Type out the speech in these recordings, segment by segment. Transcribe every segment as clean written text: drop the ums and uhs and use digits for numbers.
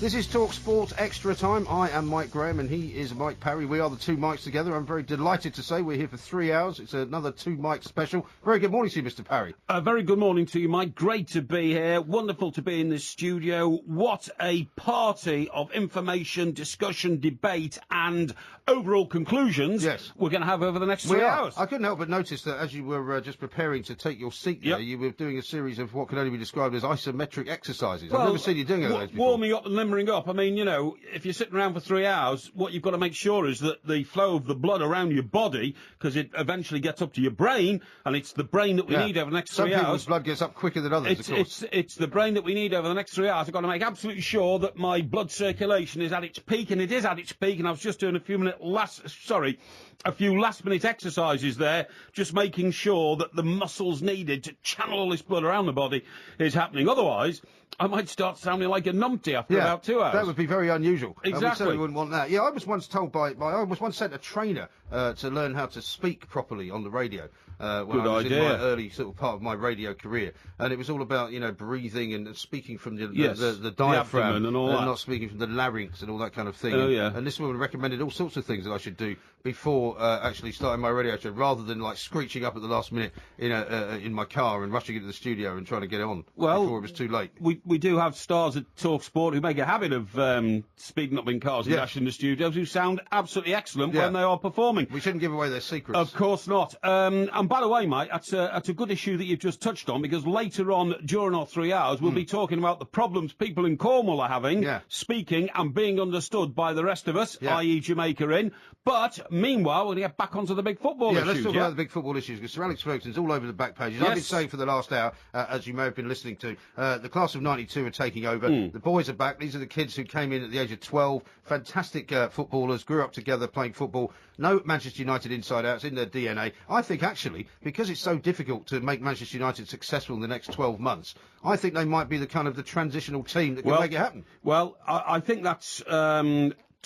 This is Talk Sport Extra Time. I am Mike Graham and he is Mike Parry. We are the two Mikes together. I'm very delighted to say we're here for 3 hours. It's another two Mike special. Very good morning to you, Mr. Parry. Very good morning to you, Mike. Great to be here. Wonderful to be in this studio. What a party of information, discussion, debate and overall conclusions we're going to have over the next 3 hours. I couldn't help but notice that as you were just preparing to take your seat there, you were doing a series of what can only be described as isometric exercises. I've never seen you doing those before. Warming up and limbering up. I mean, you know, if you're sitting around for 3 hours, what you've got to make sure is that the flow of the blood around your body, because it eventually gets up to your brain, and it's the brain that we need over the next 3 hours. Some people's blood gets up quicker than others, of course. It's the brain that we need over the next 3 hours. I've got to make absolutely sure that my blood circulation is at its peak, and it is at its peak, and I was just doing a few last-minute exercises there, just making sure that the muscles needed to channel all this blood around the body is happening. Otherwise, I might start sounding like a numpty after about 2 hours. That would be very unusual. Exactly. We certainly wouldn't want that. Yeah, I was once told I was once sent a trainer to learn how to speak properly on the radio when I was in my early sort of part of my radio career. And it was all about, you know, breathing and speaking from the diaphragm and all that. Not speaking from the larynx and all that kind of thing. Oh, yeah. And this woman recommended all sorts of things that I should do before actually starting my radio show, rather than like screeching up at the last minute in my car and rushing into the studio and trying to get it on before it was too late. We do have stars at Talk Sport who make a habit of speeding up in cars and dashing in the studios, who sound absolutely excellent when they are performing. We shouldn't give away their secrets. Of course not. And by the way, Mike, that's a good issue that you've just touched on, because later on during our 3 hours we'll be talking about the problems people in Cornwall are having speaking and being understood by the rest of us, i.e. Jamaica in. But meanwhile, we're going to get back onto the big football issues. Let's talk about the big football issues, because Sir Alex Ferguson's all over the back pages. I've been saying for the last hour, as you may have been listening to, the class of 92 are taking over. The boys are back. These are the kids who came in at the age of 12. Fantastic footballers, grew up together playing football. No Manchester United inside-outs in their DNA. I think, actually, because it's so difficult to make Manchester United successful in the next 12 months, I think they might be the kind of the transitional team that can make it happen. Well, I think that's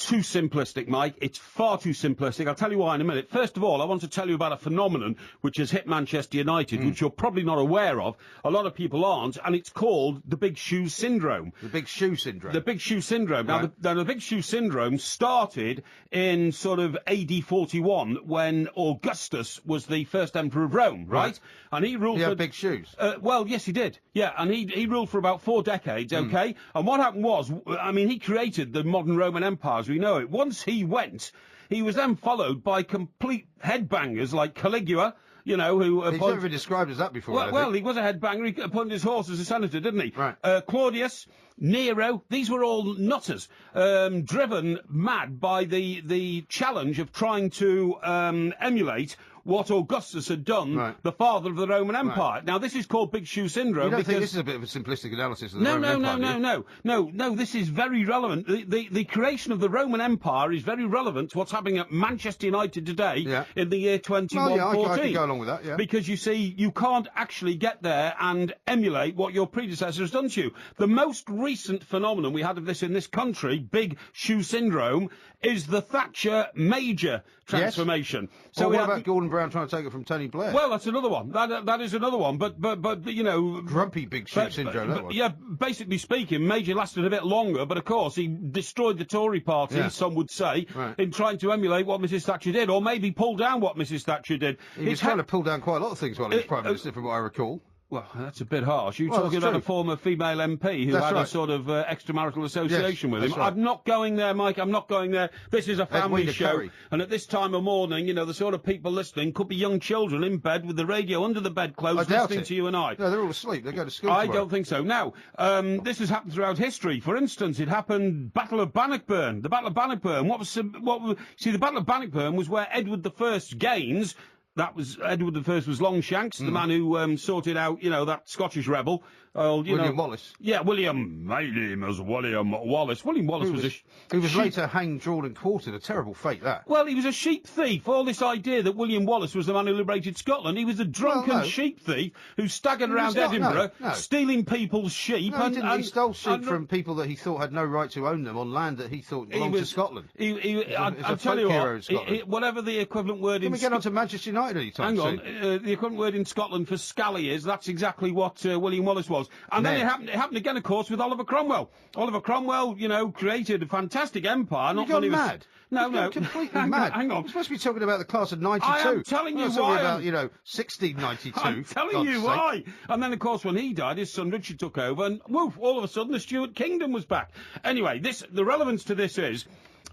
too simplistic, Mike. It's far too simplistic. I'll tell you why in a minute. First of all, I want to tell you about a phenomenon which has hit Manchester United, which you're probably not aware of. A lot of people aren't, and it's called the Big Shoe Syndrome. The Big Shoe Syndrome? The Big Shoe Syndrome. Right. Now, the Big Shoe Syndrome started in sort of AD 41, when Augustus was the first emperor of Rome, right? And he ruled He had big shoes. Well, yes, he did. Yeah, and he ruled for about 4 decades, okay? And what happened was, I mean, he created the modern Roman Empire as we know it. Once he went, he was then followed by complete headbangers like Caligula, you know, who... He's never been described as that before. Well, he was a headbanger. He appointed his horse as a senator, didn't he? Right. Claudius, Nero, these were all nutters, driven mad by the challenge of trying to emulate what Augustus had done, the father of the Roman Empire. Right. Now, this is called Big Shoe Syndrome. You don't think this is a bit of a simplistic analysis of the Roman Empire? No, this is very relevant. The creation of the Roman Empire is very relevant to what's happening at Manchester United today in the year 2114. I can go along with that, Because, you see, you can't actually get there and emulate what your predecessor has done to you. The most recent phenomenon we had of this in this country, Big Shoe Syndrome, is the Thatcher Major transformation. So what about Gordon Brown trying to take it from Tony Blair? Well, that's another one. That is another one. But you know, grumpy Big Shoe Syndrome. That one. Yeah, basically speaking, Major lasted a bit longer, but of course he destroyed the Tory party. Some would say in trying to emulate what Mrs. Thatcher did, or maybe pull down what Mrs. Thatcher did. He was trying to pull down quite a lot of things while he was Prime Minister, from what I recall. Well, that's a bit harsh. You're talking about a former female MP who had a sort of extramarital association with him. Right. I'm not going there, Mike. I'm not going there. This is a family show. And at this time of morning, you know, the sort of people listening could be young children in bed with the radio under the bedclothes listening to you and I. No, they're all asleep. They go to school I don't think so. Now, this has happened throughout history. For instance, it happened Battle of Bannockburn. The Battle of Bannockburn. See, the Battle of Bannockburn was where Edward I's gains... That was Edward I was Longshanks, the man who sorted out, you know, that Scottish rebel. William Wallace. Yeah, William. My name is William Wallace. William Wallace who was later hanged, drawn and quartered. A terrible fate, that. Well, he was a sheep thief. All this idea that William Wallace was the man who liberated Scotland. He was a drunken sheep thief who staggered around Edinburgh, stealing people's sheep. He stole sheep from people that he thought had no right to own them on land that he thought belonged to Scotland. I'll tell you what, whatever the equivalent word Can we get on to Manchester United? United anytime soon. Hang on, the equivalent word in Scotland for scally is, that's exactly what William Wallace was. And then it happened again, of course, with Oliver Cromwell. Oliver Cromwell, created a fantastic empire. You've gone mad. No. Completely mad. Hang on. We're supposed to be talking about the class of 92. I am telling you why. About, 1692. I'm telling you why. And then, of course, when he died, his son Richard took over, and woof, all of a sudden the Stuart Kingdom was back. Anyway, the relevance to this is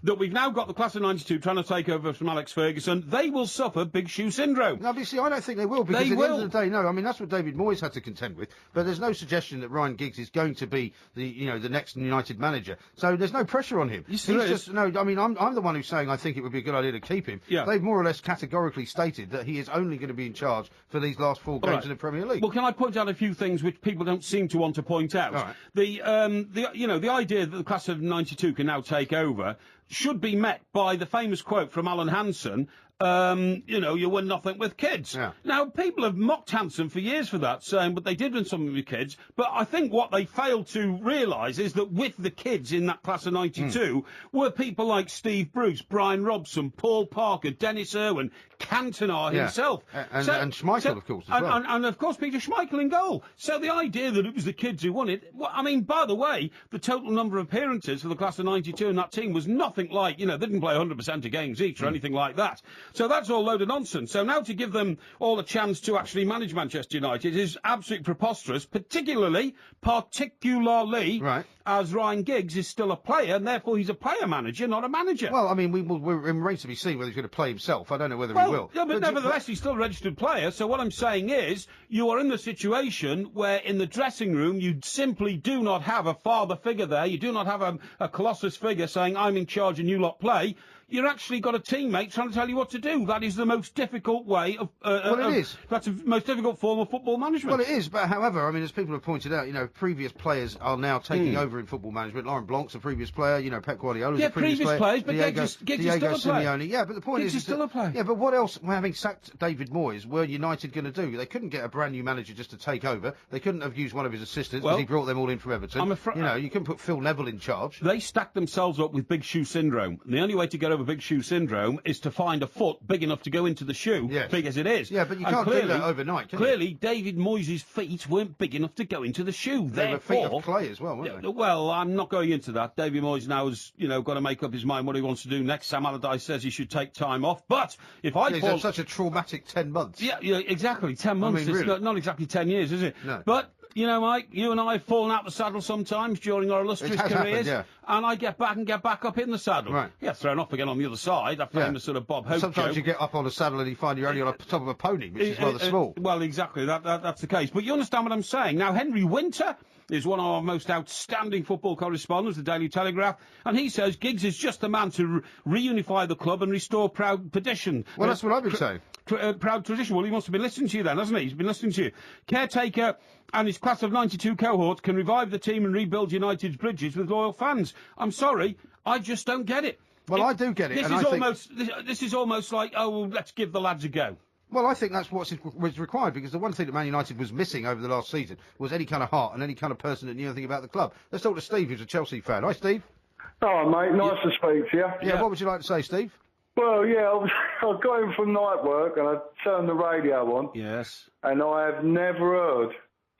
that we've now got the class of 92 trying to take over from Alex Ferguson. They will suffer big shoe syndrome. No, obviously, I don't think they will, because at the end of the day, no, I mean, that's what David Moyes had to contend with, but there's no suggestion that Ryan Giggs is going to be the next United manager. So there's no pressure on him. Yes, I'm the one who's saying I think it would be a good idea to keep him. Yeah. They've more or less categorically stated that he is only going to be in charge for these last 4 games in the Premier League. Well, can I point out a few things which people don't seem to want to point out? All right. The idea that the class of 92 can now take over should be met by the famous quote from Alan Hansen, you win nothing with kids. Yeah. Now, people have mocked Hansen for years for that, saying, but they did win something with kids. But I think what they failed to realise is that with the kids in that class of 92 were people like Steve Bruce, Brian Robson, Paul Parker, Dennis Irwin, Cantona himself. And Schmeichel, of course, as well. And, of course, Peter Schmeichel in goal. So the idea that it was the kids who won it, by the way, the total number of appearances for the class of 92 in that team was nothing like, they didn't play 100% of games each or anything like that. So that's all load of nonsense. So now to give them all a chance to actually manage Manchester United is absolutely preposterous, particularly as Ryan Giggs is still a player, and therefore he's a player manager, not a manager. Well, I mean, we're remains to be seen whether he's going to play himself. I don't know whether he will. Yeah, but nevertheless, he's still a registered player. So what I'm saying is, you are in the situation where in the dressing room you simply do not have a father figure there. You do not have a Colossus figure saying, I'm in charge and you lot play. You've actually got a teammate trying to tell you what to do. That is the most difficult way of... it is. That's the most difficult form of football management. Well, it is, but however, I mean, as people have pointed out, previous players are now taking over in football management. Laurent Blanc's a previous player, Pep Guardiola's a previous player. Players, but Giggs is still a player. Simeone. Yeah, but the point Giggs is still a player. Yeah, but what else, having sacked David Moyes, were United going to do? They couldn't get a brand new manager just to take over. They couldn't have used one of his assistants because he brought them all in from Everton. You couldn't put Phil Neville in charge. They stacked themselves up with big shoe syndrome. And the only way to get over big shoe syndrome is to find a foot big enough to go into the shoe, big as it is. Yeah, but you can't do that overnight, can you? Clearly, David Moyes' feet weren't big enough to go into the shoe. They were feet of clay as well, weren't they? Well, I'm not going into that. David Moyes now has, got to make up his mind what he wants to do next. Sam Allardyce says he should take time off. But if I he's had such a traumatic 10 months. Yeah, exactly. 10 months. I mean, really? It's not exactly 10 years, is it? No. But Mike, you and I have fallen out the saddle sometimes during our illustrious careers, and I get back up in the saddle. Right. Yeah, thrown off again on the other side. That famous sort of Bob Hope Sometimes joke. you get up on a saddle and you find you're only on the top of a pony, which is rather small. Well, exactly. That's the case. But you understand what I'm saying. Now, Henry Winter is one of our most outstanding football correspondents, the Daily Telegraph, and he says Giggs is just the man to reunify the club and restore proud tradition. Well, that's what I've been saying. Proud tradition. Well, he must have been listening to you then, hasn't he? He's been listening to you. Caretaker and his class of 92 cohort can revive the team and rebuild United's bridges with loyal fans. I'm sorry, I just don't get it. Well, I do get it. This is almost like, let's give the lads a go. Well, I think that's what was required, because the one thing that Man United was missing over the last season was any kind of heart and any kind of person that knew anything about the club. Let's talk to Steve, who's a Chelsea fan. Hi, Steve. Hello, mate. Nice to speak to you. Yeah, what would you like to say, Steve? Well, I got in from night work and I turned the radio on. Yes. And I have never heard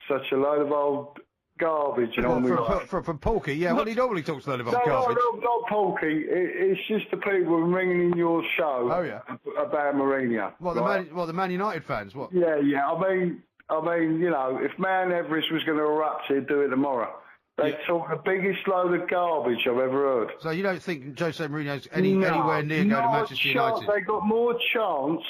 such a load of old garbage. From Porky, yeah. Well, he normally talks a load of old garbage. No, not Porky. It's just the people ringing in your show. Oh, yeah. About Mourinho. The Man United fans? What? Yeah. I mean, if Mount Everest was going to erupt, he'd do it tomorrow. They talk the biggest load of garbage I've ever heard. So you don't think Jose Mourinho's anywhere near going to Manchester United? They got more chance,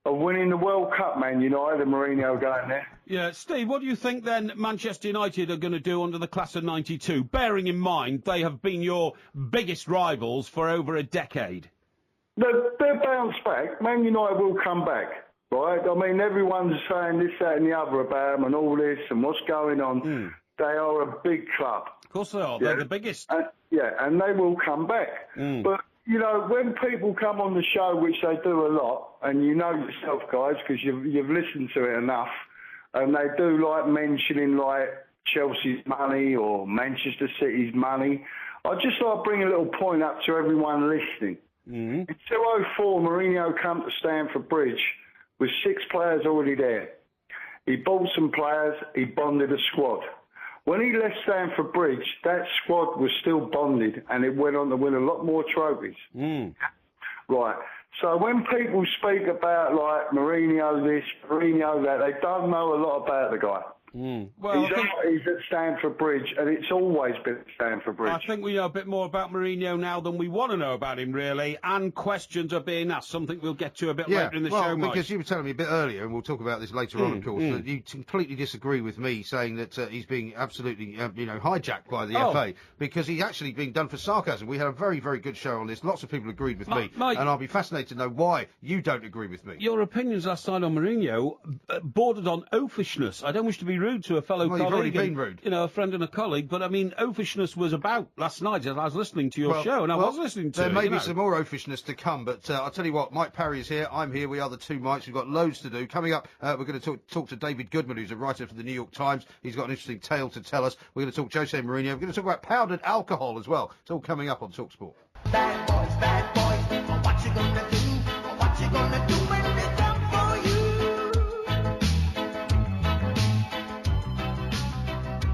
of winning the World Cup, Man United, than Mourinho going there. Yeah, Steve, what do you think then Manchester United are going to do under the class of 92, bearing in mind they have been your biggest rivals for over a decade? They'll bounce back. Man United will come back. Right? I mean, everyone's saying this, that and the other about them and all this and what's going on. They are a big club. Of course they are. They're the biggest. And they will come back. But, when people come on the show, which they do a lot, and you know yourself, guys, because you've listened to it enough, and they do like mentioning like Chelsea's money or Manchester City's money, I'd just like to bring a little point up to everyone listening. In 2004, Mourinho came to Stamford Bridge with 6 players already there. He bought some players, he bonded a squad. When he left Stamford Bridge, that squad was still bonded, and it went on to win a lot more trophies. Right. So when people speak about, like, Mourinho this, Mourinho that, they don't know a lot about the guy. Well, he's at Stamford Bridge, and it's always been at Stamford Bridge. I think we know a bit more about Mourinho now than we want to know about him, really, and questions are being asked, something we'll get to a bit later in the show, Mike. Because you were telling me a bit earlier, and we'll talk about this later on, of course, that you completely disagree with me saying that he's being absolutely, hijacked by the FA, because he's actually being done for sarcasm. We had a very, very good show on this. Lots of people agreed with me, Mike, and I'll be fascinated to know why you don't agree with me. Your opinions last night on Mourinho bordered on oafishness. I don't wish to be rude to a fellow colleague. You've already been rude. A friend and a colleague, but I mean, oafishness was about last night as I was listening to your show, and I was listening to there may be some more oafishness to come, but I'll tell you what, Mike Parry is here, I'm here, we are the two Mikes, we've got loads to do. Coming up, we're going to talk to David Goodman, who's a writer for the New York Times. He's got an interesting tale to tell us. We're going to talk Jose Mourinho. We're going to talk about powdered alcohol as well. It's all coming up on TalkSport. Bad boys, what you gonna do? What you gonna do when they come for you?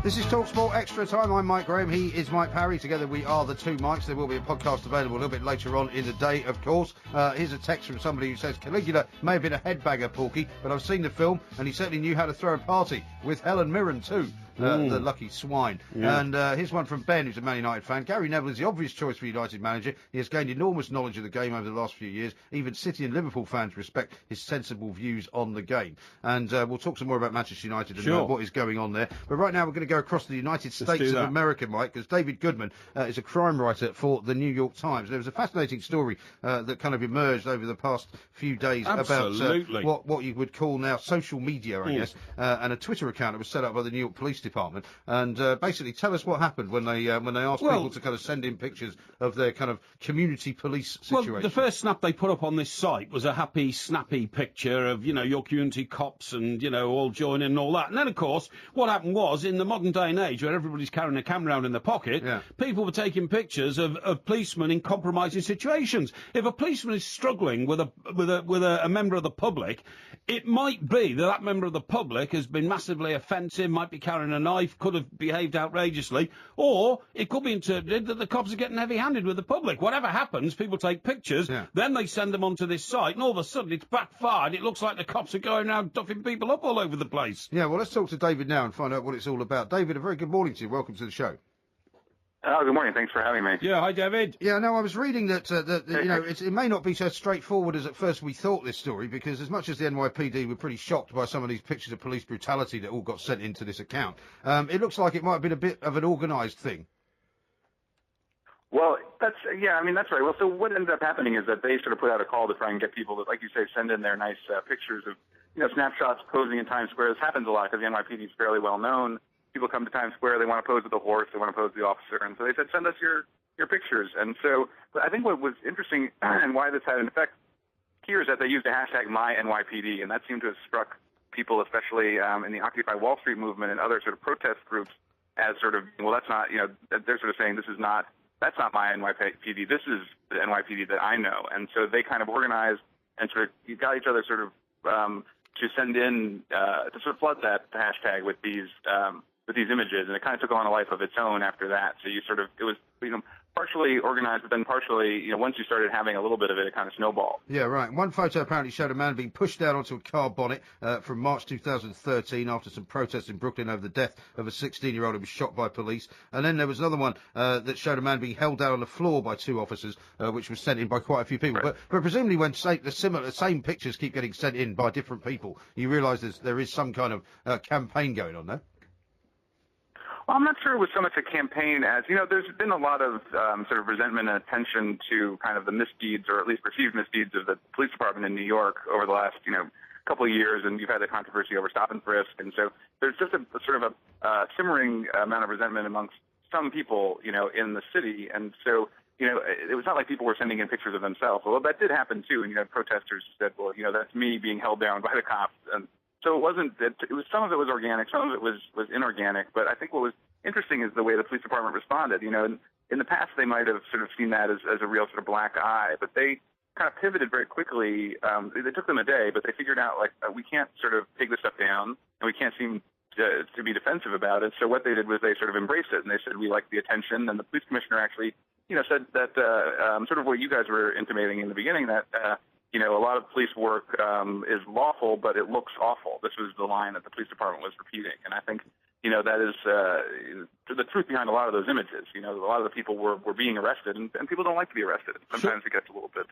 This is TalkSport Extra Time. I'm Mike Graham. He is Mike Parry. Together we are the two Mikes. There will be a podcast available a little bit later on in the day, of course. Here's a text from somebody who says, Caligula may have been a headbagger, Porky, but I've seen the film and he certainly knew how to throw a party, with Helen Mirren too. The lucky swine. Yeah. And here's one from Ben, who's a Man United fan. Gary Neville is the obvious choice for United manager. He has gained enormous knowledge of the game over the last few years. Even City and Liverpool fans respect his sensible views on the game. And we'll talk some more about Manchester United and what is going on there. But right now we're going to go across to the United States of America, Mike, because David Goodman is a crime writer for the New York Times. There was a fascinating story that kind of emerged over the past few days about what you would call now social media, I guess, and a Twitter account that was set up by the New York Police Department. And basically tell us what happened when they asked people to kind of send in pictures of their kind of community police situation. Well, the first snap they put up on this site was a happy, snappy picture of, your community cops and, all joining and all that. And then, of course, what happened was, in the modern day and age where everybody's carrying a camera around in their pocket, people were taking pictures of policemen in compromising situations. If a policeman is struggling with a member of the public, it might be that member of the public has been massively offensive, might be carrying a knife, could have behaved outrageously, or it could be interpreted that the cops are getting heavy-handed with the public. Whatever happens, people take pictures, then they send them onto this site, and all of a sudden it's backfired. It looks like the cops are going around duffing people up all over the place. Yeah, well, let's talk to David now and find out what it's all about. David, a very good morning to you. Welcome to the show. Oh, good morning. Thanks for having me. Yeah, hi, David. Yeah, no, I was reading that, it may not be so straightforward as at first we thought, this story, because as much as the NYPD were pretty shocked by some of these pictures of police brutality that all got sent into this account, it looks like it might have been a bit of an organised thing. Well, that's right. Well, so what ended up happening is that they sort of put out a call to try and get people to, like you say, send in their nice pictures of, snapshots posing in Times Square. This happens a lot because the NYPD is fairly well known. People come to Times Square, they want to pose with the horse, they want to pose with the officer, and so they said, send us your pictures. And so I think what was interesting and why this had an effect here is that they used the hashtag MyNYPD, and that seemed to have struck people, especially in the Occupy Wall Street movement and other sort of protest groups, as sort of, well, that's not, they're sort of saying that's not my NYPD, this is the NYPD that I know. And so they kind of organized and sort of got each other sort of to send in, to sort of flood that hashtag with these images, and it kind of took on a life of its own after that. So it was partially organized, but then partially, once you started having a little bit of it, it kind of snowballed. Yeah, right. One photo apparently showed a man being pushed down onto a car bonnet from March 2013 after some protests in Brooklyn over the death of a 16-year-old who was shot by police. And then there was another one that showed a man being held down on the floor by two officers, which was sent in by quite a few people. Right. But presumably when the same pictures keep getting sent in by different people, you realise there is some kind of campaign going on there. Well, I'm not sure it was so much a campaign as, there's been a lot of sort of resentment and attention to kind of the misdeeds, or at least perceived misdeeds, of the police department in New York over the last, couple of years, and you've had the controversy over stop and frisk, and so there's just a sort of a simmering amount of resentment amongst some people, in the city, and so, it was not like people were sending in pictures of themselves, although that did happen too, and you had protesters who said, well, that's me being held down by the cops, and so it wasn't that some of it was organic, some of it was inorganic. But I think what was interesting is the way the police department responded. And in the past they might have sort of seen that as a real sort of black eye, but they kind of pivoted very quickly. It took them a day, but they figured out, like, we can't sort of take this stuff down, and we can't seem to be defensive about it. So what they did was they sort of embraced it, and they said, we like the attention. And the police commissioner actually, said that sort of what you guys were intimating in the beginning, that, a lot of police work is lawful, but it looks awful. This was the line that the police department was repeating. And I think, that is the truth behind a lot of those images. A lot of the people were being arrested, and people don't like to be arrested. Sometimes it gets a little bit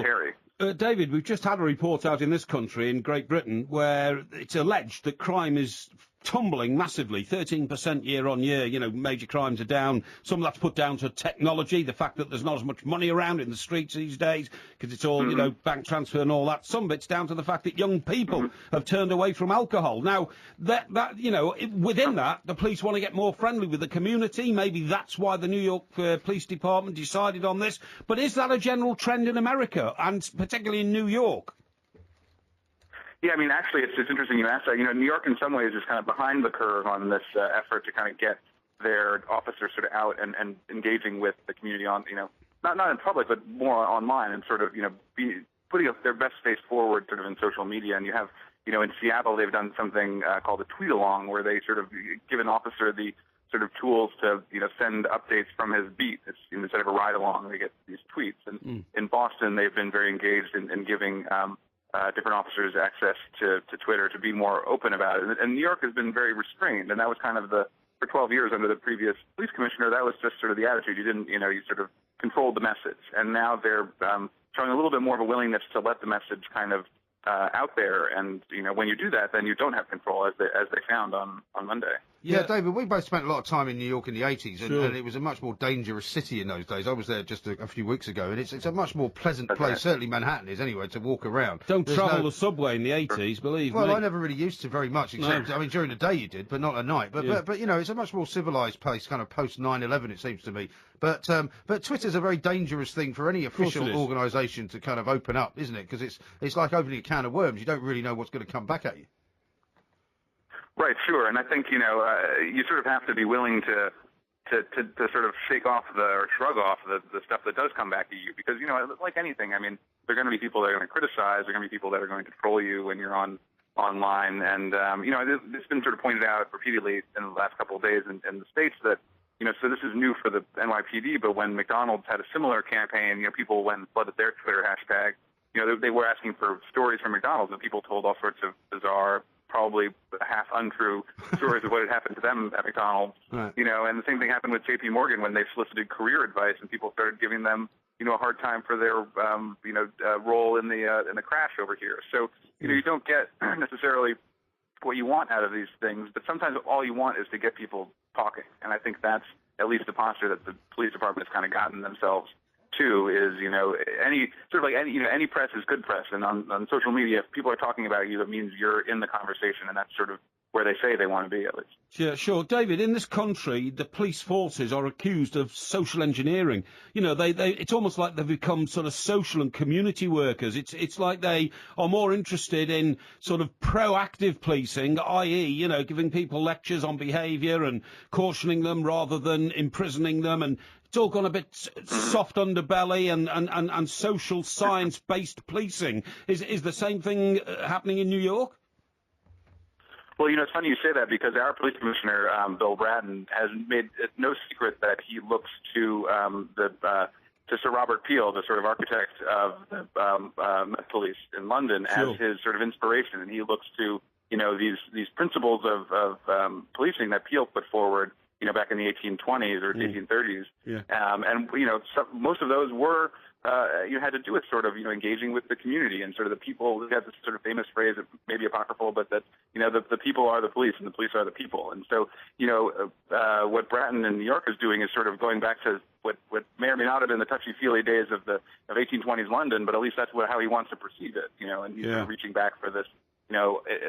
hairy. David, we've just had a report out in this country, in Great Britain, where it's alleged that crime is tumbling massively, 13% year on year. Major crimes are down. Some of that's put down to technology, the fact that there's not as much money around in the streets these days, because it's all, bank transfer and all that. Some of it's down to the fact that young people have turned away from alcohol. Now, within that, the police want to get more friendly with the community. Maybe that's why the New York Police Department decided on this. But is that a general trend in America, and particularly in New York? Yeah, I mean, actually, it's interesting you asked that. New York in some ways is kind of behind the curve on this effort to kind of get their officers sort of out and engaging with the community on, not in public, but more online, and sort of, putting up their best face forward sort of in social media. And you have, in Seattle, they've done something called a tweet along, where they sort of give an officer the sort of tools to, send updates from his beat. It's, instead of a ride along, they get these tweets. And in Boston, they've been very engaged in giving different officers access to Twitter to be more open about it. And New York has been very restrained, and that was kind of for 12 years under the previous police commissioner, that was just sort of the attitude. You didn't, you sort of controlled the message. And now they're showing a little bit more of a willingness to let the message kind of out there. And, when you do that, then you don't have control, as they found on Monday. Yeah, David, we both spent a lot of time in New York in the 80s, and it was a much more dangerous city in those days. I was there just a few weeks ago, and it's a much more pleasant place, right. Certainly Manhattan is anyway, to walk around. Don't travel the subway in the 80s, believe me. Well, I never really used to very much, except, I mean, during the day you did, but not at night. But it's a much more civilised place, kind of post 9/11, it seems to me. But Twitter's a very dangerous thing for any official organisation to kind of open up, isn't it? Because it's like opening a can of worms. You don't really know what's going to come back at you. Right, sure, and I think you sort of have to be willing to sort of shake off or shrug off the stuff that does come back at you, because like anything, I mean, there are going to be people that are going to criticize, there are going to be people that are going to troll you when you're online, and it's been sort of pointed out repeatedly in the last couple of days in the States that so this is new for the NYPD, but when McDonald's had a similar campaign, people went and flooded their Twitter hashtag. They were asking for stories from McDonald's, and people told all sorts of bizarre, probably half untrue stories of what had happened to them at McDonald's. Right. And the same thing happened with J.P. Morgan when they solicited career advice, and people started giving them, a hard time for their, role in the crash over here. So, you don't get necessarily what you want out of these things, but sometimes all you want is to get people talking. And I think that's at least the posture that the police department has kind of gotten themselves to, is, any press is good press. And on social media, if people are talking about you, that means you're in the conversation, and that's sort of where they say they want to be, at least. Yeah, sure. David, in this country, the police forces are accused of social engineering. It's almost like they've become sort of social and community workers. It's like they are more interested in sort of proactive policing, i.e., giving people lectures on behaviour and cautioning them rather than imprisoning them, and it's all gone a bit soft underbelly and social science-based policing. Is the same thing happening in New York? Well, it's funny you say that, because our police commissioner, Bill Bratton, has made it no secret that he looks to to Sir Robert Peel, the sort of architect of the Met Police in London, as his sort of inspiration, and he looks to these principles of policing that Peel put forward, back in the 1820s or 1830s, and most of those were. Had to do with sort of, engaging with the community and sort of the people. We have this sort of famous phrase, maybe apocryphal, but that, the people are the police and the police are the people. And so, what Bratton in New York is doing is sort of going back to what may or may not have been the touchy-feely days of 1820s London, but at least that's how he wants to perceive it, and he's sort of reaching back for this,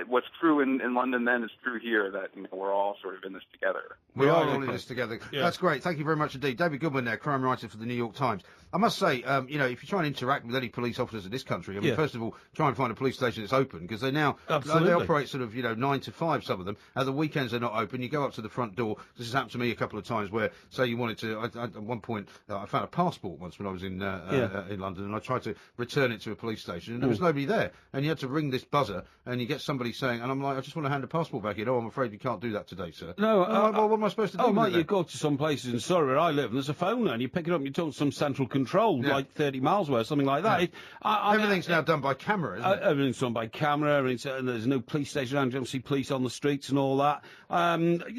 what's true in London then is true here, that we're all sort of in this together. We are all in this together. Yeah. That's great. Thank you very much indeed. David Goodwin there, crime writer for the New York Times. I must say, if you try and interact with any police officers in this country, I mean, first of all, try and find a police station that's open, because they operate sort of, 9 to 5, some of them. At the weekends they're not open. You go up to the front door. This has happened to me a couple of times where, say you wanted to, at one point, I found a passport once when I was in London, and I tried to return it to a police station, and there was nobody there. And you had to ring this buzzer, and you get somebody saying, and I'm like, I just want to hand the passport back in. Oh, I'm afraid you can't do that today, sir. No. Well, what am I supposed to do? Oh, mate, you go to some places in Surrey where I live, and there's a phone there, and you pick it up and you talk to some central control, like 30 miles away, something like that. Yeah. Everything's now done by camera, isn't it? Everything's done by camera, and there's no police station around. You don't see police on the streets and all that.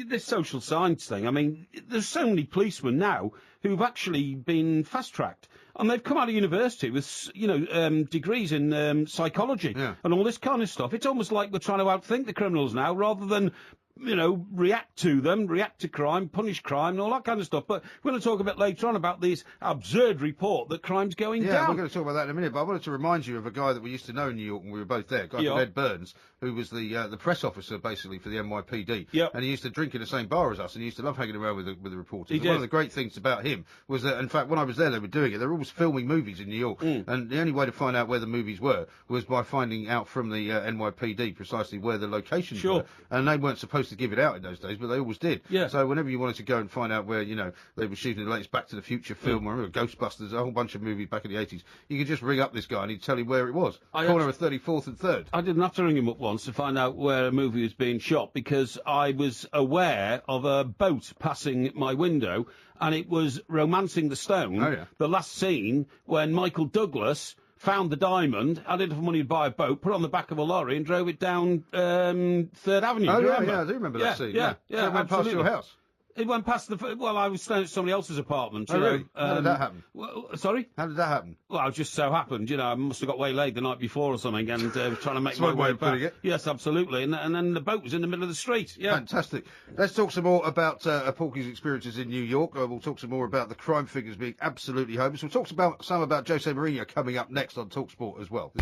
This social science thing, I mean, there's so many policemen now who've actually been fast-tracked. And they've come out of university with, degrees in psychology and all this kind of stuff. It's almost like we're trying to outthink the criminals now, rather than, react to crime, punish crime, and all that kind of stuff. But we're going to talk a bit later on about this absurd report that crime's going down. Yeah, we're going to talk about that in a minute. But I wanted to remind you of a guy that we used to know in New York when we were both there, a guy called Ed Burns, who was the press officer, basically, for the NYPD. Yep. And he used to drink in the same bar as us, and he used to love hanging around with the reporters. One of the great things about him was that, in fact, when I was there, they were doing it. They were always filming movies in New York. And the only way to find out where the movies were was by finding out from the NYPD precisely where the locations were. And they weren't supposed to give it out in those days, but they always did. Yeah. So whenever you wanted to go and find out where, they were shooting the latest Back to the Future film, or Ghostbusters, a whole bunch of movies back in the 80s, you could just ring up this guy and he'd tell you where it was. Corner of 34th and 3rd. I didn't have to ring him up once to find out where a movie was being shot, because I was aware of a boat passing my window, and it was Romancing the Stone, the last scene when Michael Douglas found the diamond, had enough money to buy a boat, put it on the back of a lorry and drove it down 3rd Avenue. Oh, yeah, I do remember that scene. Yeah, so it went past your house. It went past I was staying at somebody else's apartment. Really? How did that happen? Sorry? How did that happen? Well, it just so happened, I must have got waylaid the night before or something, and was trying to make my way back. Yes, absolutely. And then the boat was in the middle of the street. Yeah. Fantastic. Let's talk some more about Porky's experiences in New York. We'll talk some more about the crime figures being absolutely hopeless. We'll talk some about Jose Mourinho coming up next on TalkSport as well.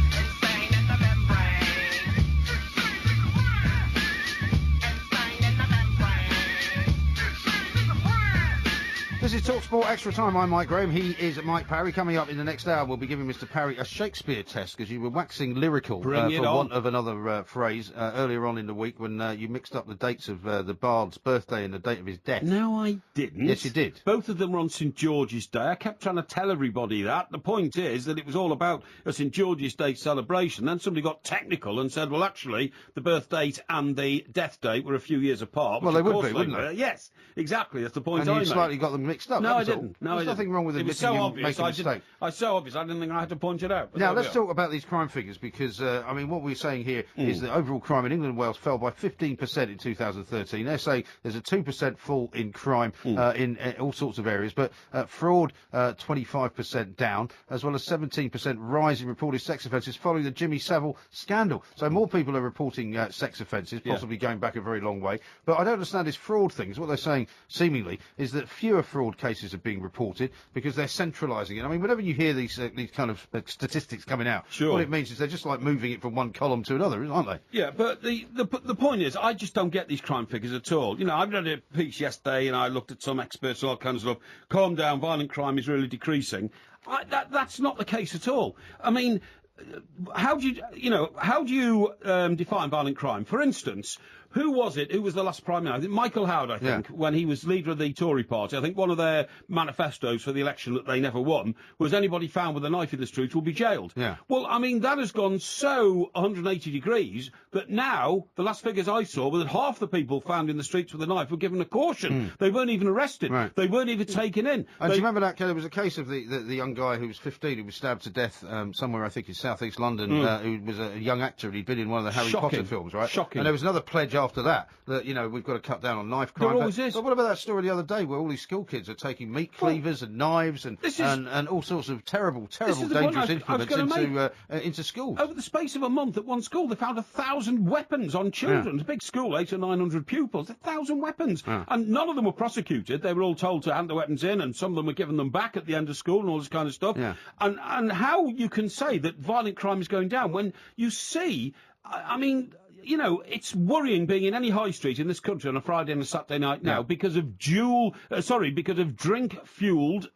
This is TalkSport Extra Time. I'm Mike Graham. He is Mike Parry. Coming up in the next hour, we'll be giving Mr. Parry a Shakespeare test, because you were waxing lyrical, for want of another phrase, earlier on in the week when you mixed up the dates of the Bard's birthday and the date of his death. No, I didn't. Yes, you did. Both of them were on St. George's Day. I kept trying to tell everybody that. The point is that it was all about a St. George's Day celebration. Then somebody got technical and said, well, actually, the birth date and the death date were a few years apart. Well, they would be, wouldn't they? Yes, exactly. That's the point I made. And you slightly got them mixed up. No, I didn't. There's nothing wrong with admitting you make a mistake. It's so obvious, I didn't think I had to point it out. Now, let's talk about these crime figures, because, what we're saying here is that overall crime in England and Wales fell by 15% in 2013. They say there's a 2% fall in crime in all sorts of areas, but fraud, 25% down, as well as 17% rise in reported sex offences following the Jimmy Savile scandal. So more people are reporting sex offences, possibly going back a very long way. But I don't understand this fraud thing. What they're saying, seemingly, is that fewer fraud cases are being reported because they're centralising it. I mean, whenever you hear these kind of statistics coming out, what it means is they're just like moving it from one column to another, aren't they? Yeah, but the point is, I just don't get these crime figures at all. I read a piece yesterday, and I looked at some experts and all kinds of stuff. Calm down, violent crime is really decreasing. That's not the case at all. I mean, how do you define violent crime? For instance, who was the last Prime Minister? Michael Howard, I think, when he was leader of the Tory party. I think one of their manifestos for the election that they never won was anybody found with a knife in the street will be jailed. Yeah. Well, I mean, that has gone so 180 degrees that now, the last figures I saw were that half the people found in the streets with a knife were given a caution. They weren't even arrested. Right. They weren't even taken in. And do you remember that? There was a case of the young guy who was 15 who was stabbed to death somewhere, I think, in southeast London, who was a young actor, and he'd been in one of the Harry Potter films, right? Shocking. And there was another pledge after that we've got to cut down on knife crime. There always is. But what about that story the other day where all these school kids are taking meat cleavers and knives and all sorts of terrible, dangerous implements into schools? Over the space of a month at one school, they found 1,000 weapons on children. It's a big school, 800 or 900 pupils, 1,000 weapons. And none of them were prosecuted. They were all told to hand the weapons in, and some of them were given them back at the end of school and all this kind of stuff. And how you can say that violent crime is going down when you see I mean, you know, it's worrying being in any high street in this country on a Friday and a Saturday night now because of drink-fueled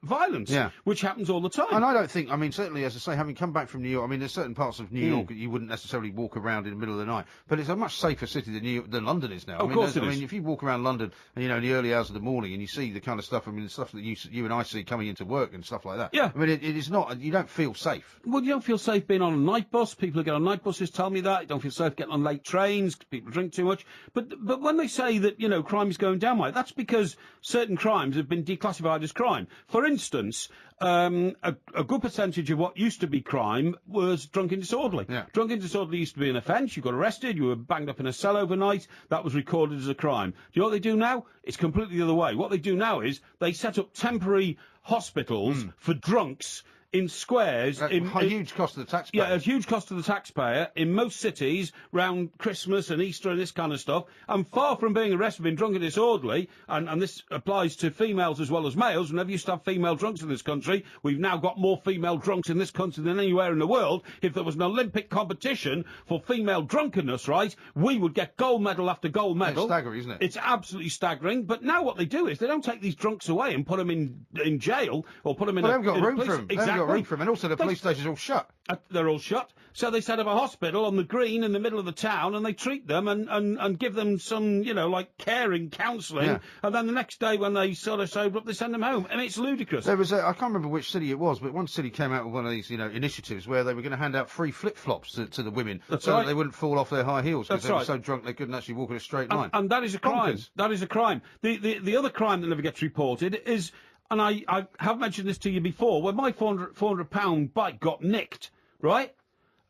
violence, which happens all the time. And I don't think, I mean, certainly, as I say, having come back from New York, I mean, there's certain parts of New York that you wouldn't necessarily walk around in the middle of the night, but it's a much safer city than London is now. Of course it is. I mean, if you walk around London, you know, in the early hours of the morning and you see the kind of stuff, I mean, the stuff that you and I see coming into work and stuff like that. Yeah. I mean, it is not, you don't feel safe. Well, you don't feel safe being on a night bus. People who get on night buses tell me that. You don't feel safe getting on late trains. People drink too much. But when they say that, you know, crime is going down, that's because certain crimes have been declassified as crime. For instance, a good percentage of what used to be crime was drunk and disorderly. Yeah. Drunk and disorderly used to be an offence. You got arrested. You were banged up in a cell overnight. That was recorded as a crime. Do you know what they do now? It's completely the other way. What they do now is they set up temporary hospitals for drunks in squares. A huge cost to the taxpayer. Yeah, a huge cost to the taxpayer in most cities round Christmas and Easter and this kind of stuff. And far from being arrested for being drunk and disorderly, and this applies to females as well as males, we never used to have female drunks in this country. We've now got more female drunks in this country than anywhere in the world. If there was an Olympic competition for female drunkenness, right, we would get gold medal after gold medal. It's staggering, isn't it? It's absolutely staggering. But now what they do is they don't take these drunks away and put them in jail or put them in they haven't got room for them. Exactly. They haven't got room for them. And also the police station's all shut. They're all shut. So they set up a hospital on the green in the middle of the town and they treat them and give them some, you know, like caring counselling. Yeah. And then the next day when they sort of sober up, they send them home. I mean, it's ludicrous. There was I can't remember which city it was, but one city came out with one of these, you know, initiatives where they were going to hand out free flip-flops to the women That's so right. that they wouldn't fall off their high heels because That's they were right. so drunk they couldn't actually walk in a straight line. And that is a crime. Bonkers. That is a crime. The other crime that never gets reported is, and I have mentioned this to you before, when my £400 bike got nicked, right?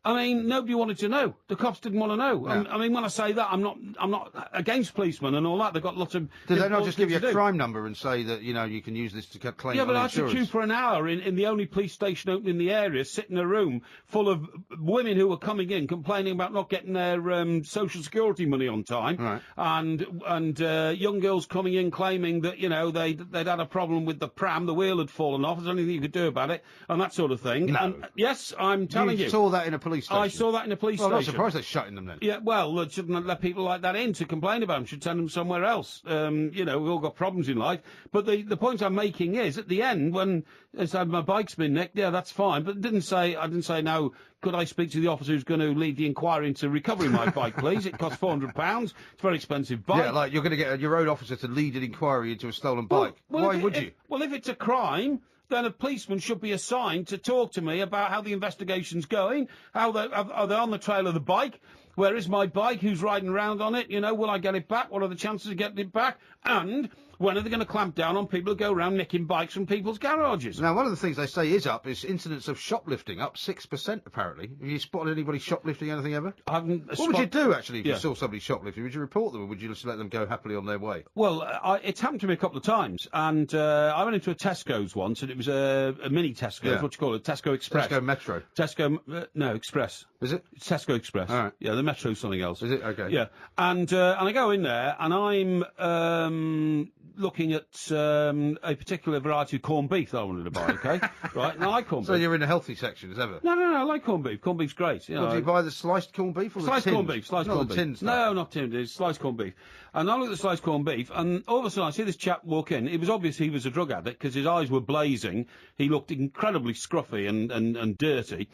I mean, nobody wanted to know. The cops didn't want to know. Yeah. I mean, when I say that, I'm not against policemen and all that. They've got lots of. Did they not just give you to a do. crime number and say that, you know, you can use this to claim Yeah, but I had to insurance? queue for an hour in the only police station open in the area, sit in a room full of women who were coming in complaining about not getting their social security money on time, Right. and young girls coming in claiming that, you know, they'd had a problem with the pram, the wheel had fallen off, there's anything you could do about it, and that sort of thing. No. And, yes, I'm telling you. saw that in a police station? I saw that in a police Well, I'm not station. surprised they're shutting them then. Yeah, well, they shouldn't let people like that in to complain about them. Should send them somewhere else. You know, we've all got problems in life. But the point I'm making is, at the end, when I said my bike's been nicked, yeah, that's fine. But I didn't say, no, could I speak to the officer who's going to lead the inquiry into recovering my bike, please? It costs £400. It's a very expensive bike. Yeah, like you're going to get your road officer to lead an inquiry into a stolen bike. Why would you? Well, if it's a crime, then a policeman should be assigned to talk to me about how the investigation's going, are they on the trail of the bike? Where is my bike? Who's riding around on it? You know, will I get it back? What are the chances of getting it back? And when are they going to clamp down on people who go around nicking bikes from people's garages? Now, one of the things they say is up is incidents of shoplifting, up 6% apparently. Have you spotted anybody shoplifting anything ever? I haven't. What would you do, actually, if Yeah. you saw somebody shoplifting? Would you report them, or would you just let them go happily on their way? Well, it's happened to me a couple of times, and I went into a Tesco's once, and it was a mini Tesco's, Yeah. what do you call it, Tesco Express. Tesco Metro. Tesco, no, Express. Is it? It's Tesco Express. All right. Yeah, the Metro's something else. Is it? Okay. Yeah, and I go in there, and I'm looking at a particular variety of corned beef that I wanted to buy, okay? Right, and I like corned So beef. you're in the healthy section, as ever? No, I like corned beef. Corned beef's great. You know, Well, do you buy the sliced corned beef or Sliced the corned tins? beef, sliced Not corned the beef. tin stuff. No, not tinned, it's sliced corned beef. And I look at the sliced corned beef, and all of a sudden I see this chap walk in. It was obvious he was a drug addict, because his eyes were blazing. He looked incredibly scruffy and dirty.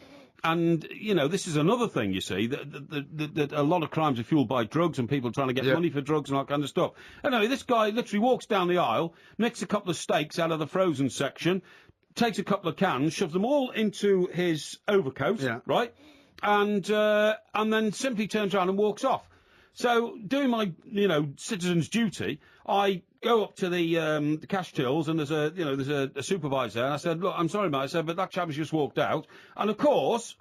And, you know, this is another thing, you see, that a lot of crimes are fueled by drugs and people trying to get money for drugs and all that kind of stuff. Anyway, this guy literally walks down the aisle, nicks a couple of steaks out of the frozen section, takes a couple of cans, shoves them all into his overcoat, right? And then simply turns around and walks off. So, doing my, you know, citizen's duty, I go up to the cash tills, and there's a supervisor there, and I said, look, I'm sorry, mate, I said, but that chap has just walked out. And of course,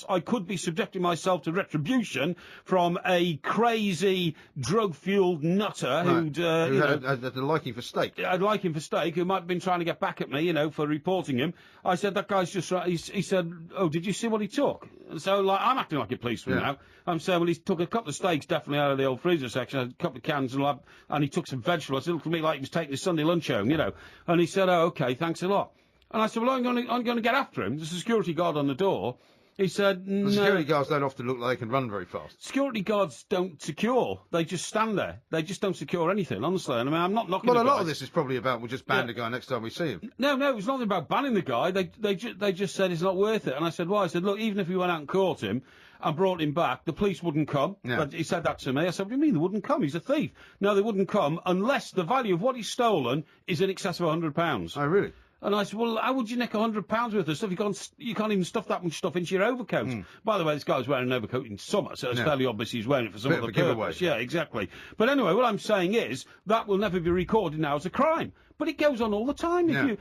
I could be subjecting myself to retribution from a crazy, drug-fueled nutter who had a liking for steak. I'd like him for steak, who might have been trying to get back at me, you know, for reporting him. I said, that guy's just right. He said, oh, did you see what he took? And so, like, I'm acting like a policeman now. I'm saying, well, he took a couple of steaks definitely out of the old freezer section, a couple of cans, and he took some vegetables. It looked to me like he was taking his Sunday lunch home, you know. And he said, oh, OK, thanks a lot. And I said, well, I'm going to get after him. There's a security guard on the door. He said, no. The security guards don't often look like they can run very fast. Security guards don't secure. They just stand there. They just don't secure anything, honestly. And I mean, I'm not knocking Well, the a lot guys. of this is probably about we'll just ban the guy next time we see him. No, it was nothing about banning the guy. They just said it's not worth it. And I said, why? I said, look, even if we went out and caught him and brought him back, the police wouldn't come. Yeah. But he said that to me. I said, what do you mean they wouldn't come? He's a thief. No, they wouldn't come unless the value of what he's stolen is in excess of £100. Oh, really? And I said, well, how would you nick £100 worth of stuff? You can't even stuff that much stuff into your overcoat. By the way, this guy was wearing an overcoat in summer, so it's fairly obvious he's wearing it for some Bit other of a giveaway. purpose. Yeah, exactly. But anyway, what I'm saying is that will never be recorded now as a crime. But it goes on all the time. Yeah.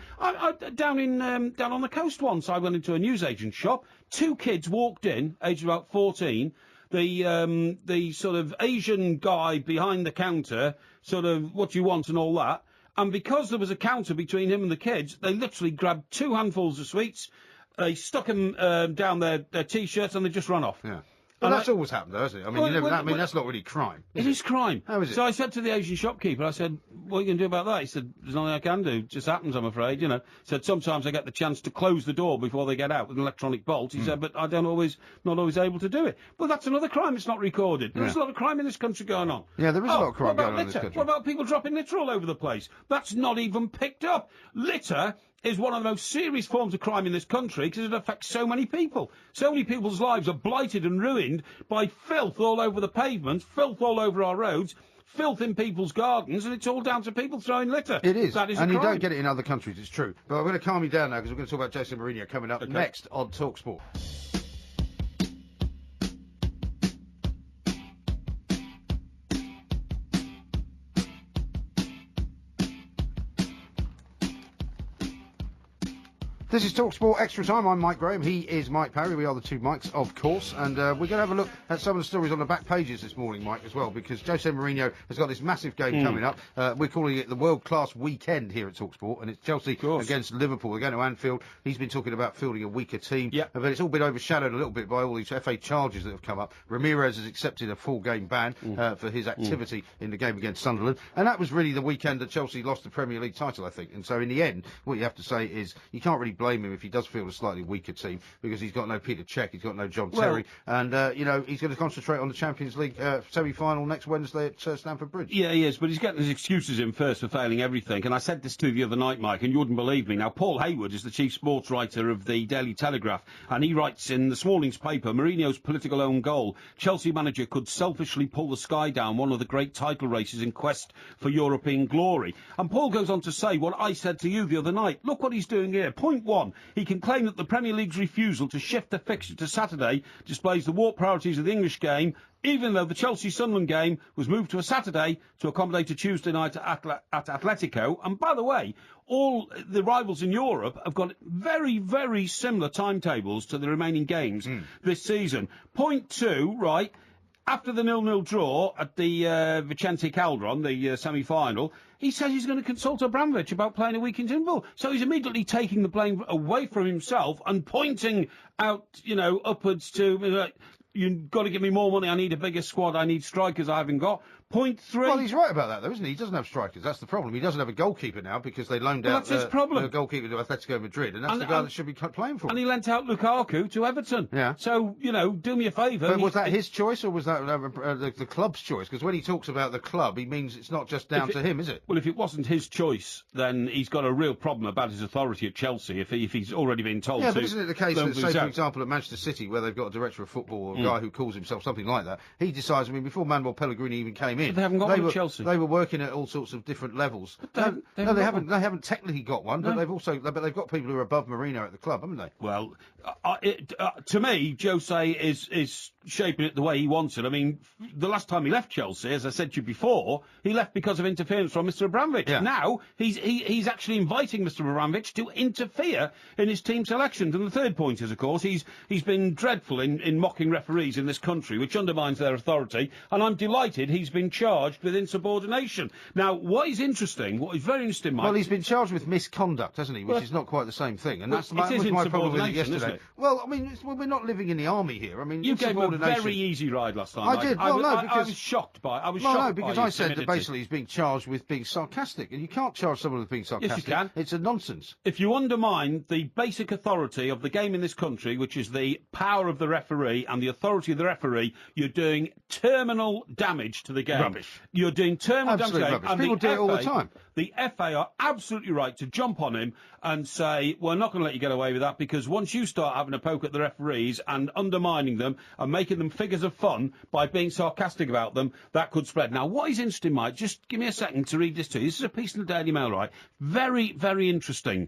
Down on the coast once, I went into a newsagent shop. 2 kids walked in, aged about 14. The sort of Asian guy behind the counter, sort of what do you want and all that. And because there was a counter between him and the kids, they literally grabbed 2 handfuls of sweets, they stuck them down their T-shirts, and they just run off. Yeah. Well, that's always happened, though, hasn't it? I mean, that's not really crime. It is crime. How is it? So I said to the Asian shopkeeper, I said, what are you going to do about that? He said, there's nothing I can do. It just happens, I'm afraid, you know. He said, sometimes I get the chance to close the door before they get out with an electronic bolt. He said, but I not always able to do it. Well, that's another crime. It's not recorded. There's a lot of crime in this country going on. Yeah, there is a lot of crime going on in this litter? country. What about people dropping litter all over the place? That's not even picked up. Litter is one of the most serious forms of crime in this country because it affects so many people. So many people's lives are blighted and ruined by filth all over the pavements, filth all over our roads, filth in people's gardens, and it's all down to people throwing litter. It is. That is and a you crime. don't get it in other countries, it's true. But I'm going to calm you down now because we're going to talk about Jose Mourinho coming up next on TalkSport. This is TalkSport Extra Time. I'm Mike Graham. He is Mike Parry. We are the two Mikes, of course. And we're going to have a look at some of the stories on the back pages this morning, Mike, as well, because Jose Mourinho has got this massive game coming up. We're calling it the world-class weekend here at TalkSport, and it's Chelsea against Liverpool. We're going to Anfield. He's been talking about fielding a weaker team. Yep. But it's all been overshadowed a little bit by all these FA charges that have come up. Ramirez has accepted a full-game ban for his activity in the game against Sunderland. And that was really the weekend that Chelsea lost the Premier League title, I think. And so in the end, what you have to say is you can't really blame him if he does field a slightly weaker team because he's got no Peter Cech, he's got no John Terry, and he's going to concentrate on the Champions League semi-final next Wednesday at Stamford Bridge. Yeah, he is, but he's getting his excuses in first for failing everything. And I said this to you the other night, Mike, and you wouldn't believe me. Now, Paul Hayward is the chief sports writer of the Daily Telegraph, and he writes in this morning's paper, Mourinho's political own goal. Chelsea manager could selfishly pull the sky down one of the great title races in quest for European glory. And Paul goes on to say what I said to you the other night. Look what he's doing here. Point 1, he can claim that the Premier League's refusal to shift the fixture to Saturday displays the warped priorities of the English game, even though the Chelsea-Sunderland game was moved to a Saturday to accommodate a Tuesday night at Atletico. And by the way, all the rivals in Europe have got very, very similar timetables to the remaining games this season. Point 2, right, after the 0-0 draw at the Vicente Calderon, the semi-final, he says he's going to consult Abramovich about playing a week in Liverpool. So he's immediately taking the blame away from himself and pointing out, upwards to, you've got to give me more money, I need a bigger squad, I need strikers I haven't got. Point 3. Well, he's right about that, though, isn't he? He doesn't have strikers. That's the problem. He doesn't have a goalkeeper now because they loaned out that's his problem. a goalkeeper to Atletico Madrid, and that's the guy that should be playing for him. And he lent out Lukaku to Everton. Yeah. So, do me a favour. But was that his choice or was that the club's choice? Because when he talks about the club, he means it's not just down to him, is it? Well, if it wasn't his choice, then he's got a real problem about his authority at Chelsea if he's already been told to. Yeah, but isn't it the case that, say, for out. example, at Manchester City, where they've got a director of football or a guy who calls himself something like that, he decides, before Manuel Pellegrini even came in... But they haven't got one at Chelsea. They were working at all sorts of different levels. They haven't technically got one, but they've got people who are above Mourinho at the club, haven't they? Well, to me, Jose is shaping it the way he wants it. I mean, the last time he left Chelsea, as I said to you before, he left because of interference from Mr. Abramovich. Yeah. Now, he's actually inviting Mr. Abramovich to interfere in his team selections. And the third point is, of course, he's been dreadful in mocking referees in this country, which undermines their authority. And I'm delighted he's been charged with insubordination. Now, what is very interesting, Mike... Well, he's been charged with misconduct, hasn't he? Which is not quite the same thing. And that was my problem with it yesterday. Well, we're not living in the army here. You gave him a coordination. A very easy ride last time. I did. Well, no, because I was shocked by. I was well, shocked no, because by I his said that timidity. basically he's being charged with being sarcastic, and you can't charge someone with being sarcastic. Yes, you can. It's a nonsense. If you undermine the basic authority of the game in this country, which is the power of the referee and the authority of the referee, you're doing terminal damage to the game. Rubbish. You're doing terminal damage to the game. Rubbish. And People do it all the FA time. The FA are absolutely right to jump on him and say, we're not going to let you get away with that, because once you start having a poke at the referees and undermining them and making them figures of fun by being sarcastic about them, that could spread. Now, what is interesting, Mike, just give me a second to read this to you. This is a piece in the Daily Mail, right? Very, very interesting.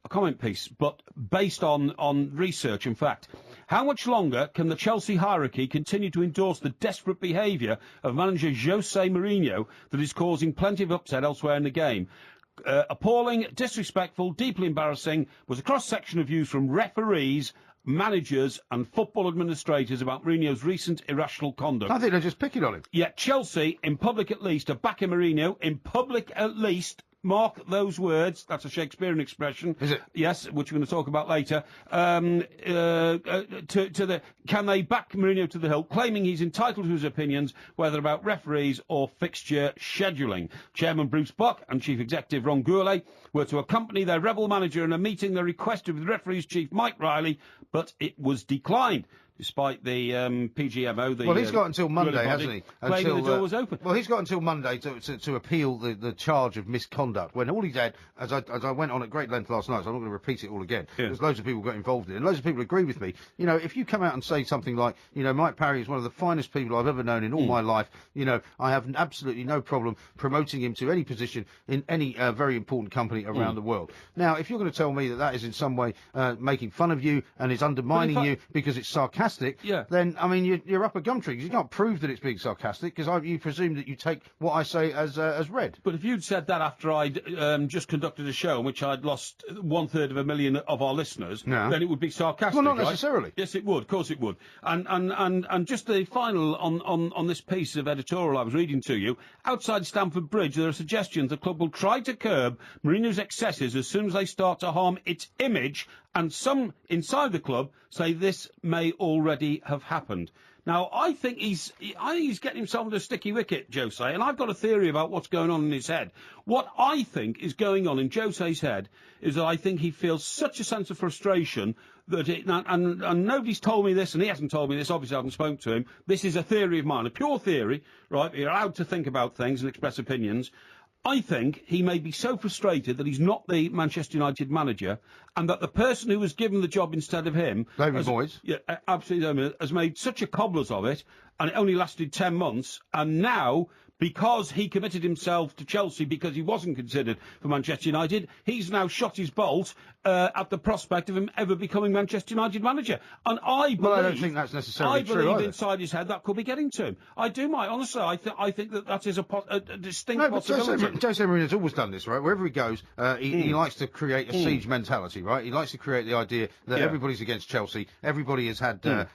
A comment piece, but based on research and fact. How much longer can the Chelsea hierarchy continue to endorse the desperate behaviour of manager Jose Mourinho that is causing plenty of upset elsewhere in the game? Appalling, disrespectful, deeply embarrassing was a cross-section of views from referees, managers and football administrators about Mourinho's recent irrational conduct. I think they're just picking on him. Yet Chelsea, in public at least, are backing Mourinho, in public at least. Mark those words. That's a Shakespearean expression. Is it? Yes, which we're going to talk about later. Can they back Mourinho to the hilt, claiming he's entitled to his opinions, whether about referees or fixture scheduling? Chairman Bruce Buck and Chief Executive Ron Gourlay were to accompany their rebel manager in a meeting they requested with referees chief Mike Riley, but it was declined. Despite the PGMO, well, he's got until Monday, hasn't he? Until the door was open. Well, he's got until Monday to appeal the charge of misconduct. When all he did, as I went on at great length last night, so I'm not going to repeat it all again. Yeah. There's loads of people got involved in it, and loads of people agree with me. You know, if you come out and say something like, you know, Mike Parry is one of the finest people I've ever known in all my life, you know, I have absolutely no problem promoting him to any position in any very important company around the world. Now, if you're going to tell me that that is in some way making fun of you and is undermining you because it's sarcastic, then, I mean, you're up a gum tree, because you can't prove that it's being sarcastic, because you presume that you take what I say as read. But if you'd said that after I'd just conducted a show in which I'd lost 1/3 of our listeners, then it would be sarcastic. Well, not right? necessarily. Yes, it would. Of course it would. And just the final on this piece of editorial I was reading to you, outside Stamford Bridge, there are suggestions the club will try to curb Mourinho's excesses as soon as they start to harm its image, and some inside the club say this may already have happened. Now, I think he's getting himself into a sticky wicket, Jose, and I've got a theory about what's going on in his head. What I think is going on in Jose's head is that I think he feels such a sense of frustration that and nobody's told me this, and he hasn't told me this, obviously I haven't spoken to him. This is a theory of mine, a pure theory, right? You're allowed to think about things and express opinions. I think he may be so frustrated that he's not the Manchester United manager, and that the person who was given the job instead of him, David Moyes, absolutely, has made such a cobblers of it, and it only lasted 10 months, and now, because he committed himself to Chelsea because he wasn't considered for Manchester United, he's now shot his bolt at the prospect of him ever becoming Manchester United manager. And I believe... Well, I don't think that's necessarily true I believe either. Inside his head that could be getting to him. I do, Mike. Honestly, I think that is a distinct possibility. Jose Mourinho's always done this, right? Wherever he goes, he likes to create a siege mentality, right? He likes to create the idea that everybody's against Chelsea. Everybody has had, a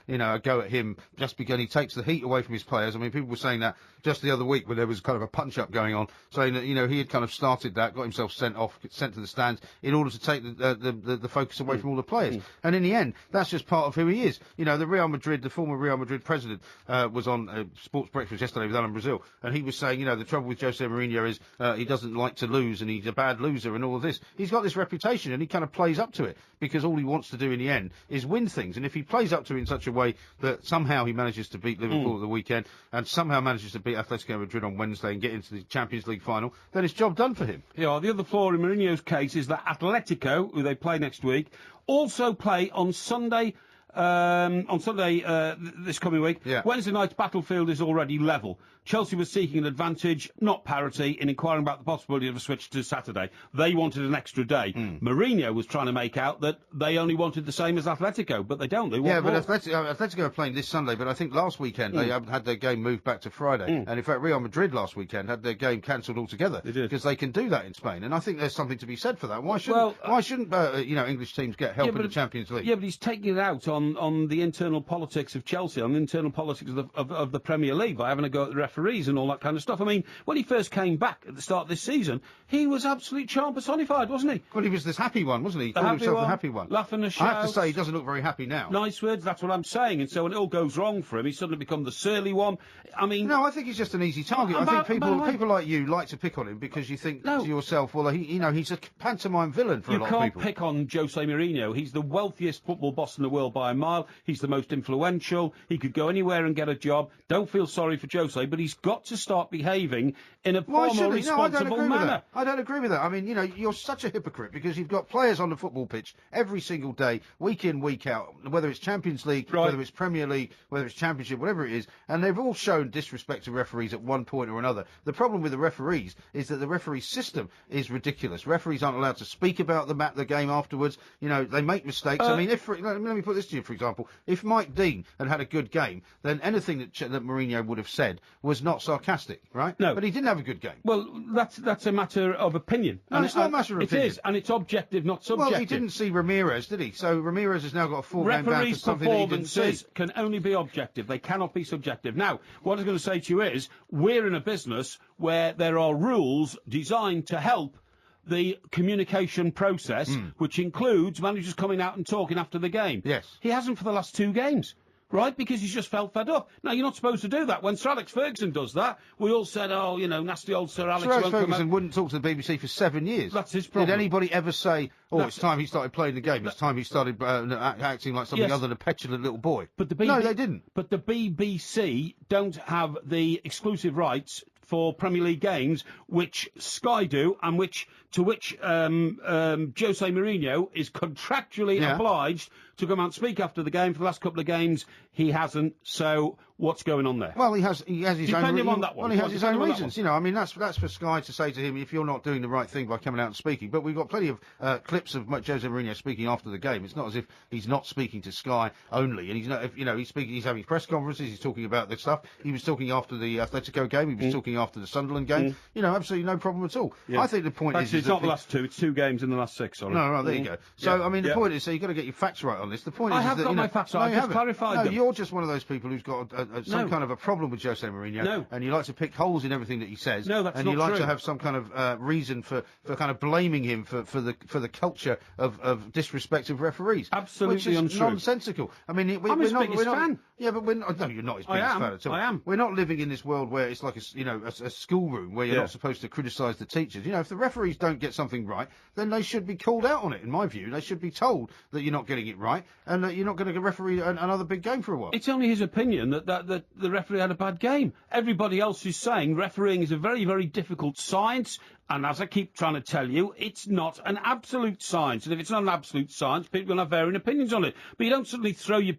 go at him just because he takes the heat away from his players. I mean, people were saying that just the other week when there was kind of a punch-up going on, saying that, you know, he had kind of started that, got himself sent to the stands in order to take the focus away from all the players. And in the end, that's just part of who he is. You know, the former Real Madrid president was on Sports Breakfast yesterday with Alan Brazil, and he was saying, you know, the trouble with Jose Mourinho is he doesn't like to lose, and he's a bad loser and all of this. He's got this reputation, and he kind of plays up to it, because all he wants to do in the end is win things. And if he plays up to it in such a way that somehow he manages to beat Liverpool at the weekend, and somehow manages to beat Atletico Madrid on Wednesday and get into the Champions League final, then it's job done for him. Yeah, the other flaw in Mourinho's case is that Atletico, who they play next week, also play on Sunday this coming week. Yeah. Wednesday night's battlefield is already level. Chelsea was seeking an advantage, not parity, in inquiring about the possibility of a switch to Saturday. They wanted an extra day. Mourinho was trying to make out that they only wanted the same as Atletico, but they don't. They want more. Atletico are playing this Sunday, but I think last weekend they had their game moved back to Friday. And in fact, Real Madrid last weekend had their game cancelled altogether. They did. Because they can do that in Spain. And I think there's something to be said for that. Why shouldn't English teams get help in the Champions League? Yeah, but he's taking it out on on the internal politics of Chelsea, on the internal politics of the Premier League by having a go at the referees and all that kind of stuff. I mean, when he first came back at the start of this season, he was absolute charm personified, wasn't he? Well, he was this happy one, wasn't he? He called himself the happy one. Laughing and shouts. I have to say, he doesn't look very happy now. Nice words, that's what I'm saying. And so when it all goes wrong for him, he's suddenly become the surly one. I mean... No, I think he's just an easy target. I think people like you like to pick on him because you think to yourself, well, he's a pantomime villain for a lot of people. You can't pick on Jose Mourinho. He's the wealthiest football boss in the world by a mile. He's the most influential. He could go anywhere and get a job. Don't feel sorry for Jose, but he's got to start behaving in a far more responsible manner. I don't agree with that. I mean, you're such a hypocrite because you've got players on the football pitch every single day, week in, week out, whether it's Champions League, whether it's Premier League, whether it's Championship, whatever it is, and they've all shown disrespect to referees at one point or another. The problem with the referees is that the referee system is ridiculous. Referees aren't allowed to speak about the game afterwards. They make mistakes. I mean, let me put this to you, for example. If Mike Dean had a good game, then anything that Mourinho would have said was not sarcastic, right? No. But he didn't have a good game. Well, that's a matter of opinion. No, it's not a matter of opinion. It is, and it's objective, not subjective. Well, he didn't see Ramirez, did he? So Ramirez has now got a 4-game ban for something that he didn't see. Referees' performances can only be objective. They cannot be subjective. Now, what I was going to say to you is, we're in a business where there are rules designed to help the communication process, which includes managers coming out and talking after the game. Yes. He hasn't for the last 2 games. Right, because he's just felt fed up. Now, you're not supposed to do that. When Sir Alex Ferguson does that, we all said, nasty old Sir Alex. Sir Alex Ferguson wouldn't talk to the BBC for 7 years. That's his problem. Did anybody ever say, it's time he started playing the game, it's time he started acting like something other than a petulant little boy? No, they didn't. But the BBC don't have the exclusive rights for Premier League games, which Sky do, and to which Jose Mourinho is contractually obliged to come out and speak after the game. For the last couple of games, he hasn't. So what's going on there? Well, he has his own. Defend him on that one. Well, he has his own reasons. That's for Sky to say to him, if you're not doing the right thing by coming out and speaking. But we've got plenty of clips of Jose Mourinho speaking after the game. It's not as if he's not speaking to Sky only, and he's not. He's speaking. He's having press conferences. He's talking about this stuff. He was talking after the Atletico game. He was talking after the Sunderland game. Absolutely no problem at all. Yeah. I think the point is it's not the last 2. It's 2 games in the last 6. Sorry. No, there you go. So the point is, you've got to get your facts right on this. The point I is have that got my facts right. I've just clarified them. You're just one of those people who's got some kind of a problem with Jose Mourinho, and you like to pick holes in everything that he says. No, that's not true. And you like true. to have some kind of reason for kind of blaming him for the culture of disrespect of referees. Absolutely which is untrue. Nonsensical. I mean, I'm his biggest fan. Yeah, but no, you're not his biggest fan at all. I am. We're not living in this world where it's like a schoolroom where you're not supposed to criticise the teachers. If the referees don't get something right, then they should be called out on it. In my view, they should be told that you're not getting it right and that you're not going to referee another big game for a while. It's only his opinion that the referee had a bad game. Everybody else is saying refereeing is a very, very difficult science. And as I keep trying to tell you, it's not an absolute science. And if it's not an absolute science, people will have varying opinions on it. But you don't suddenly throw your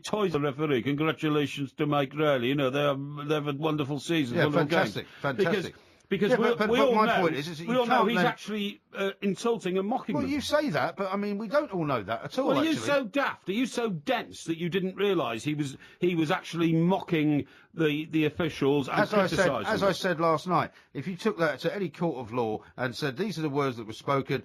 toys at the referee. Congratulations to Mike Riley. They've had wonderful seasons. Yeah, fantastic. Because we all know he's then... actually insulting and mocking them. Well, you say that, but I mean, we don't all know that at all. Well, are you so daft? Are you so dense that you didn't realise he was actually mocking the officials and criticising them? As I said last night, if you took that to any court of law and said these are the words that were spoken,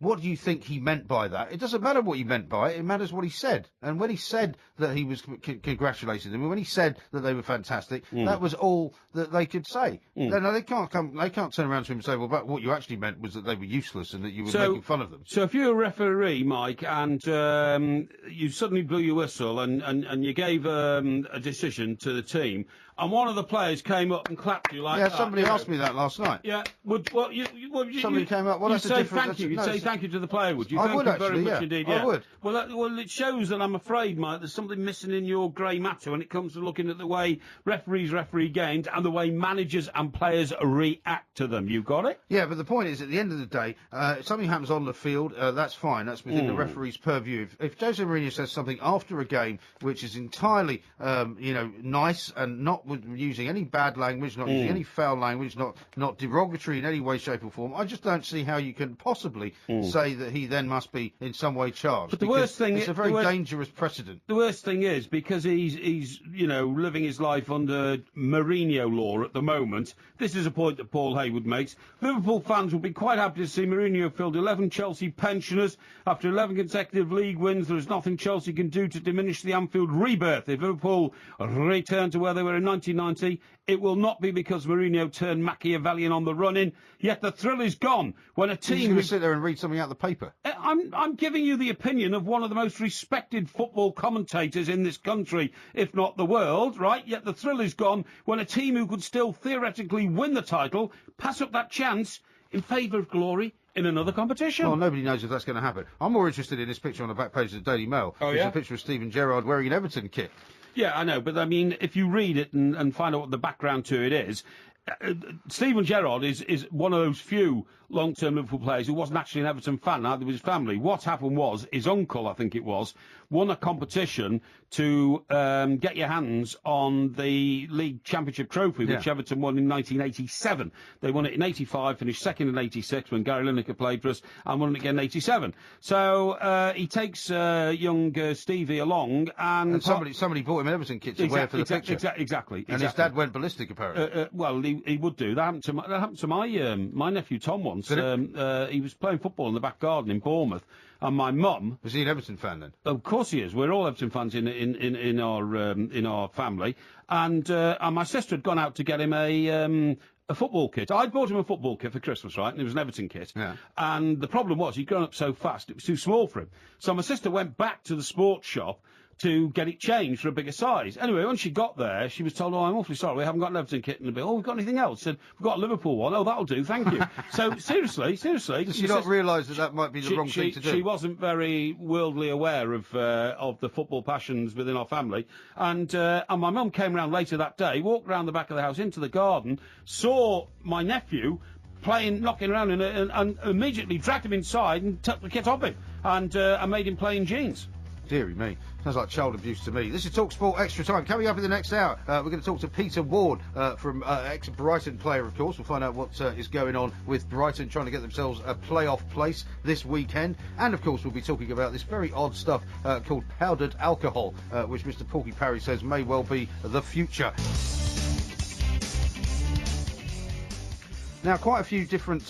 what do you think he meant by that? It doesn't matter what he meant by it. It matters what he said. And when he said that he was congratulating them, and when he said that they were fantastic, that was all that they could say. No, they can't turn around to him and say, well, but what you actually meant was that they were useless and that you were making fun of them. So if you're a referee, Mike, and you suddenly blew your whistle and you gave a decision to the team, and one of the players came up and clapped you like that. Yeah, somebody asked me that last night. Yeah, somebody came up. Well, you'd that's say a different. Thank you. You'd say thank you to the player, would you? I would actually. Very much indeed. Yeah. I would. Well, it shows that I'm afraid, Mike, there's something missing in your grey matter when it comes to looking at the way referees referee games and the way managers and players react to them. You got it? Yeah, but the point is, at the end of the day, if something happens on the field, that's fine. That's within the referee's purview. If Jose Mourinho says something after a game which is entirely, nice and not using any bad language, not using any foul language, not derogatory in any way, shape or form, I just don't see how you can possibly say that he then must be in some way charged. But the worst thing, it's a very dangerous precedent. The worst thing is, because he's living his life under Mourinho law at the moment, this is a point that Paul Haywood makes, Liverpool fans will be quite happy to see Mourinho filled 11 Chelsea pensioners. After 11 consecutive league wins, there is nothing Chelsea can do to diminish the Anfield rebirth. If Liverpool return to where they were in 1990, it will not be because Mourinho turned Machiavellian on the run-in, yet the thrill is gone when a team... You're going to sit there and read something out of the paper? I'm giving you the opinion of one of the most respected football commentators in this country, if not the world, right? Yet the thrill is gone when a team who could still theoretically win the title pass up that chance in favour of glory in another competition. Well, nobody knows if that's going to happen. I'm more interested in this picture on the back page of the Daily Mail. Oh, yeah? It's a picture of Steven Gerrard wearing an Everton kit. Yeah, I know, but I mean, if you read it and find out what the background to it is, Steven Gerrard is one of those few long-term Liverpool players who wasn't actually an Everton fan, neither was his family. What happened was, his uncle, I think it was, won a competition to get your hands on the League Championship trophy, which Everton won in 1987. They won it in 85, finished second in 86 when Gary Lineker played for us, and won it again in 87. So he takes young Stevie along, and somebody bought him an Everton kit to wear for the picture. Exactly. And his dad went ballistic, apparently. Well, he would do. That happened to my nephew Tom once. He was playing football in the back garden in Bournemouth, and my mum... Was he an Everton fan then? Of course he is. We're all Everton fans in our family, and my sister had gone out to get him a football kit. I'd bought him a football kit for Christmas, right? And it was an Everton kit. Yeah. And the problem was he'd grown up so fast, it was too small for him. So my sister went back to the sports shop to get it changed for a bigger size. Anyway, when she got there, she was told, "Oh, I'm awfully sorry, we haven't got an Everton kit in the bill." "Oh, we've got anything else?" Said, "We've got a Liverpool one." "Oh, that'll do, thank you." So, seriously. Did she not realise that might be the wrong thing to do? She wasn't very worldly aware of the football passions within our family. And my mum came round later that day, walked round the back of the house into the garden, saw my nephew knocking around, and immediately dragged him inside and took the kit off him, and made him play in jeans. Deary me. Sounds like child abuse to me. This is TalkSport Extra Time. Coming up in the next hour, we're going to talk to Peter Ward, from ex-Brighton player, of course. We'll find out what is going on with Brighton, trying to get themselves a playoff place this weekend. And, of course, we'll be talking about this very odd stuff called powdered alcohol, which Mr. Porky Parry says may well be the future. Now, quite a few different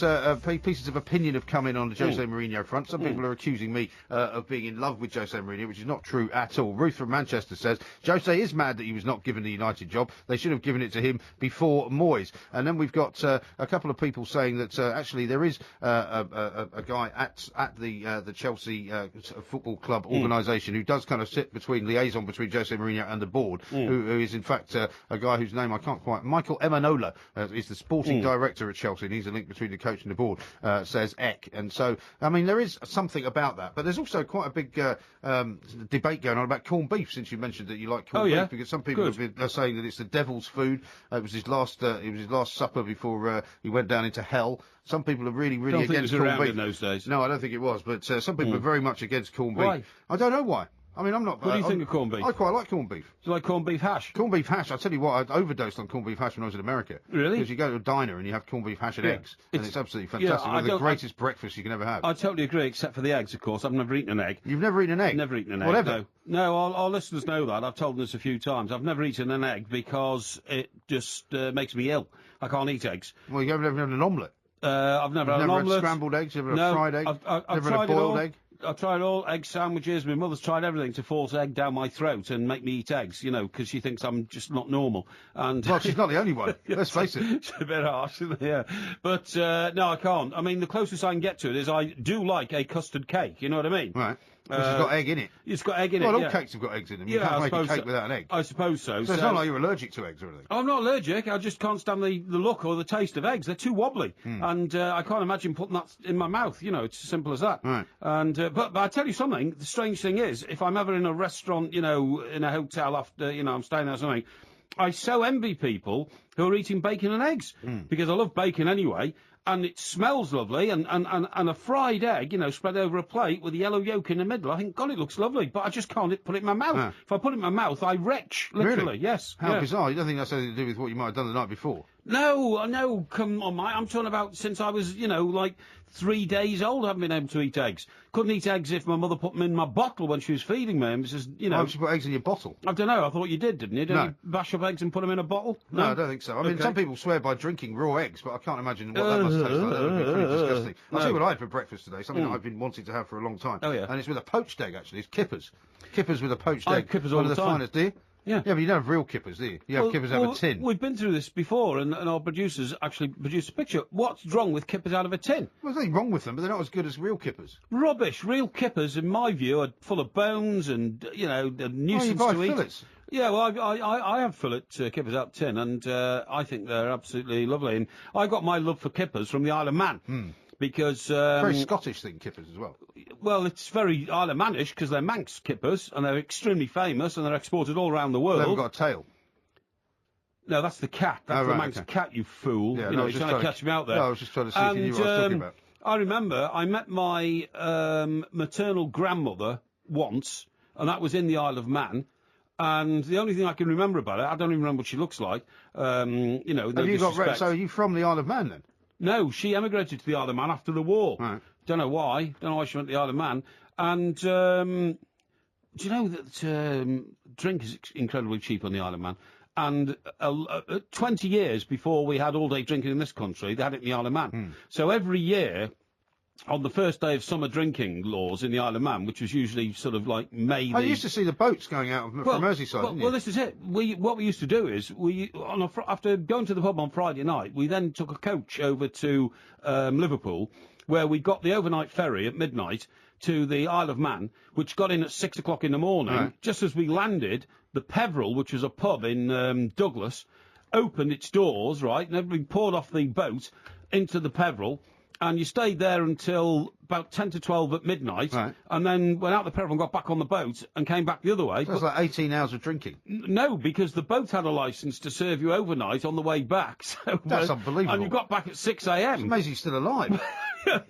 pieces of opinion have come in on the Jose Mourinho front. Some people are accusing me of being in love with Jose Mourinho, which is not true at all. Ruth from Manchester says, Jose is mad that he was not given the United job. They should have given it to him before Moyes. And then we've got a couple of people saying that actually there is a guy at the Chelsea Football Club organisation who does kind of sit liaison between Jose Mourinho and the board, who is in fact a guy whose name I can't quite... Michael Emanuela is the sporting director at Chelsea, and he's a link between the coach and the board, says Eck. And so, I mean, there is something about that. But there's also quite a big debate going on about corned beef, since you mentioned that you like corned beef, because some people have been saying that it's the devil's food. It was his last supper before he went down into hell. Some people are really against corned beef in those days. No, I don't think it was, but some people are very much against corned beef. Why? I don't know why. I mean, I'm not... What do you think of corned beef? I quite like corned beef. Do you like corned beef hash? Corned beef hash, I tell you what, I overdosed on corned beef hash when I was in America. Really? Because you go to a diner and you have corned beef hash and eggs, and it's absolutely fantastic. One of the greatest breakfasts you can ever have. I totally agree, except for the eggs, of course. I've never eaten an egg. You've never eaten an egg? Never eaten an egg. Whatever. No, our listeners know that. I've told them this a few times. I've never eaten an egg because it just makes me ill. I can't eat eggs. Well, you've never had an omelette? I've never had an omelette. Never had scrambled eggs? Never had a fried egg? I've never had a boiled egg? I've tried all egg sandwiches. My mother's tried everything to force egg down my throat and make me eat eggs, because she thinks I'm just not normal. And well, she's not the only one. Let's face it. It's a bit harsh, isn't it? Yeah. But, no, I can't. I mean, the closest I can get to it is I do like a custard cake, you know what I mean? Right. Which has got egg in it. It's got egg in it, Well, all cakes have got eggs in them. You can't make a cake without an egg. I suppose so. So it's not like you're allergic to eggs or anything. I'm not allergic. I just can't stand the look or the taste of eggs. They're too wobbly. And I can't imagine putting that in my mouth. It's as simple as that. Right. And but I tell you something. The strange thing is, if I'm ever in a restaurant, in a hotel after, I'm staying there or something, I so envy people who are eating bacon and eggs, because I love bacon anyway, and it smells lovely, and a fried egg, you know, spread over a plate with a yellow yolk in the middle. I think, God, it looks lovely, but I just can't put it in my mouth. No. If I put it in my mouth, I retch, literally, Really? yes. How yeah. bizarre. You don't think that's anything to do with what you might have done the night before? No, come on, mate. I'm talking about since I was, you know, like 3 days old, I haven't been able to eat eggs. Couldn't eat eggs if my mother put them in my bottle when she was feeding me. It was just, you know. Why would you put eggs in your bottle? I don't know. I thought you did, didn't you? Didn't No. you bash up eggs and put them in a bottle? No, I don't think so. I mean, Okay. some people swear by drinking raw eggs, but I can't imagine what that must taste like. That would be pretty disgusting. I'll tell you what I had for breakfast today, something that I've been wanting to have for a long time. Oh, yeah. And it's with a poached egg, actually. It's kippers. Kippers with a poached I egg. have kippers One all of the the time. finest, do you? Yeah. Yeah, but you don't have real kippers, do you? You have kippers out of a tin. We've been through this before, and our producers actually produced a picture. What's wrong with kippers out of a tin? Well, there's nothing wrong with them, but they're not as good as real kippers. Rubbish. Real kippers, in my view, are full of bones and, you know, a nuisance buy to eat. fillets. Yeah, well, I have fillet kippers out of tin, and I think they're absolutely lovely. And I got my love for kippers from the Isle of Man. Because Very Scottish thing, kippers as well. well, it's very Isle of Manish because they're Manx kippers and they're extremely famous and they're exported all around the world. They haven't got a tail. No, that's the cat. That's Oh, the right, Manx okay. cat, you fool. Yeah, you no, I know, was you're just trying to trying catch me out there. No, I was just trying to see if you knew what I was talking about. I remember I met my maternal grandmother once, and that was in the Isle of Man. And the only thing I can remember about her, I don't even remember what she looks like. You know, no Have you got disrespect. so are you from the Isle of Man then? No, she emigrated to the Isle of Man after the war. Right. Don't know why. Don't know why she went to the Isle of Man. And do you know that drink is incredibly cheap on the Isle of Man? And 20 years before we had all-day drinking in this country, they had it in the Isle of Man. So every year, on the first day of summer drinking laws in the Isle of Man, which was usually sort of like May. I used to see the boats going out from Merseyside, didn't you? Well, this is it. What we used to do is after going to the pub on Friday night, we then took a coach over to Liverpool, where we got the overnight ferry at midnight to the Isle of Man, which got in at 6 o'clock in the morning. Right. Just as we landed, the Peveril, which was a pub in Douglas, opened its doors, right, and everybody poured off the boat into the Peveril. And you stayed there until about 10 to 12 at midnight, Right. and then went out the Peveril and got back on the boat and came back the other way. That's like 18 hours of drinking. No, because the boat had a licence to serve you overnight on the way back. So, That's unbelievable. And you got back at 6 It's a.m. amazing he's still alive.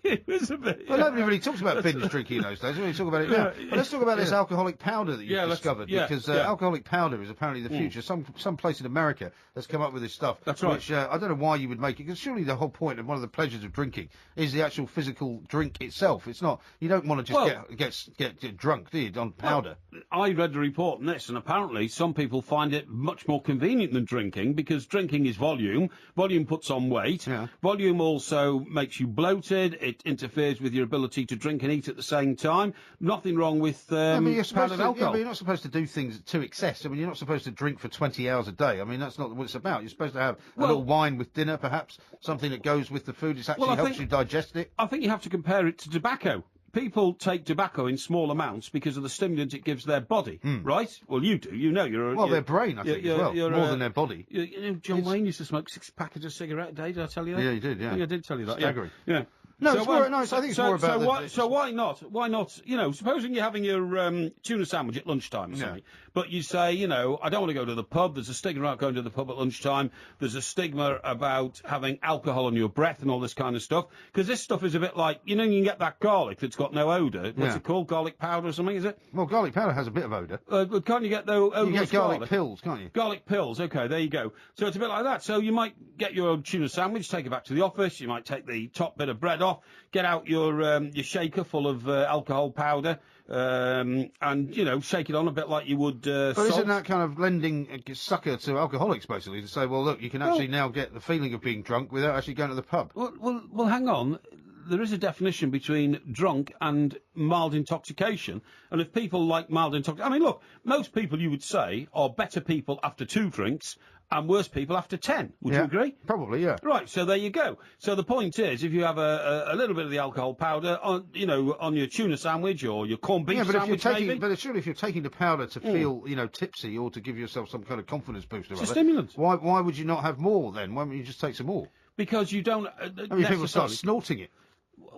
It was a bit. Well, nobody really talks about binge drinking in those days. We only talk about it now. But let's talk about this alcoholic powder that you've discovered, because alcoholic powder is apparently the future. Some place in America has come up with this stuff. That's right. Which I don't know why you would make it, because surely the whole point of one of the pleasures of drinking is the actual physical drink itself. It's not. You don't want to just get drunk, do you, on powder? Well, I read a report on this, and apparently some people find it much more convenient than drinking, because drinking is volume. Volume puts on weight. Yeah. Volume also makes you bloated. It interferes with your ability to drink and eat at the same time. Nothing wrong with powdered alcohol. but you're not supposed to do things to excess. I mean, you're not supposed to drink for 20 hours a day. I mean, that's not what it's about. You're supposed to have a little wine with dinner, perhaps, something that goes with the food. It actually helps you digest it. I think you have to compare it to tobacco. People take tobacco in small amounts because of the stimulant it gives their body, right? Well, you do. You know, their brain, I think, as well, more than their body. You know, John Wayne used to smoke 6 packets of cigarette a day. Did I tell you that? Yeah, you did. Yeah, I think I did tell you that. Staggering. Yeah. No, So, it's more, no, I think it's more about. So why not? Why not? You know, supposing you're having your tuna sandwich at lunchtime or something, but you say, you know, I don't want to go to the pub. There's a stigma about going to the pub at lunchtime. There's a stigma about having alcohol on your breath and all this kind of stuff. Because this stuff is a bit like, you know, you can get that garlic that's got no odour. What's it called? Garlic powder or something? Is it? Well, garlic powder has a bit of odour. Can't you get the odorless You get garlic pills, can't you? Garlic pills, okay, there you go. So it's a bit like that. So you might get your tuna sandwich, take it back to the office, you might take the top bit of bread off, get out your shaker full of alcohol powder, and, you know, shake it on a bit like you would But salt. isn't that kind of lending a sucker to alcoholics, basically, to say, well, look, you can actually now get the feeling of being drunk without actually going to the pub? Well, hang on. There is a definition between drunk and mild intoxication. And if people like mild intoxication... I mean, look, most people, you would say, are better people after 2 drinks and worse people after 10. Would you agree? Probably, yeah. Right, so there you go. So the point is, if you have a little bit of the alcohol powder on, you know, on your tuna sandwich or your corned beef sandwich, but surely if you're taking the powder to feel, you know, tipsy or to give yourself some kind of confidence booster, it's a stimulant. Why would you not have more then? Why wouldn't you just take some more? Because you don't. I mean, people start snorting it.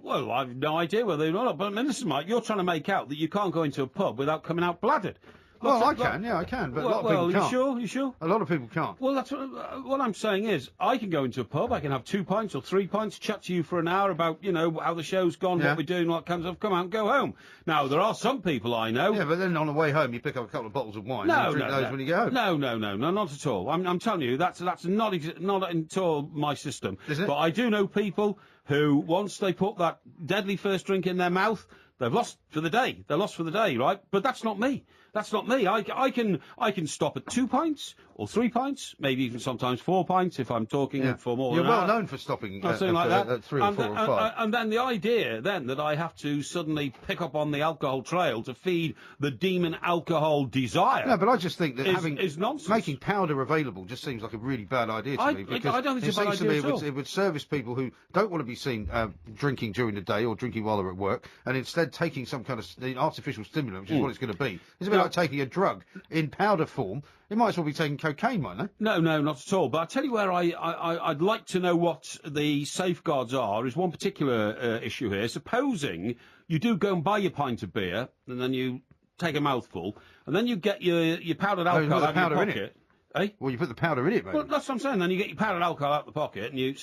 Well, I've no idea whether they're not. But I mean, listen, Mike, you're trying to make out that you can't go into a pub without coming out bladdered. Well, I can, but a lot of people can't. You sure? A lot of people can't. Well, that's what I'm saying is, I can go into a pub, I can have 2 pints or 3 pints, chat to you for an hour about, how the show's gone, what we're doing, what comes up, come out and go home. Now, there are some people I know... Yeah, but then on the way home, you pick up a couple of bottles of wine and drink those when you get home. No, not at all. I'm telling you, that's not at all my system. Isn't it? But I do know people who, once they put that deadly first drink in their mouth, they've lost for the day. They're lost for the day, right? But that's not me. That's not me. I can stop at 2 pints or 3 pints, maybe even sometimes 4 pints if I'm talking for more You're than an well hour. known for stopping something like that. At 3 or 4 or 5. And then the idea then that I have to suddenly pick up on the alcohol trail to feed the demon alcohol desire. No, but I just think that is nonsense. Making powder available just seems like a really bad idea to me. Because I don't think it's a bad idea at all. It would service people who don't want to be seen drinking during the day or drinking while they're at work, and instead taking some kind of artificial stimulant, which is what it's going to be. It's a bit like taking a drug in powder form. It might as well be taking cocaine, mightn't it? No, not at all. But I'll tell you where I'd like to know what the safeguards are is one particular issue here. Supposing you do go and buy your pint of beer, and then you take a mouthful, and then you get your powdered alcohol out of your pocket. Eh? Well, you put the powder in it, mate. Well, that's what I'm saying. Then you get your powdered alcohol out of the pocket, and you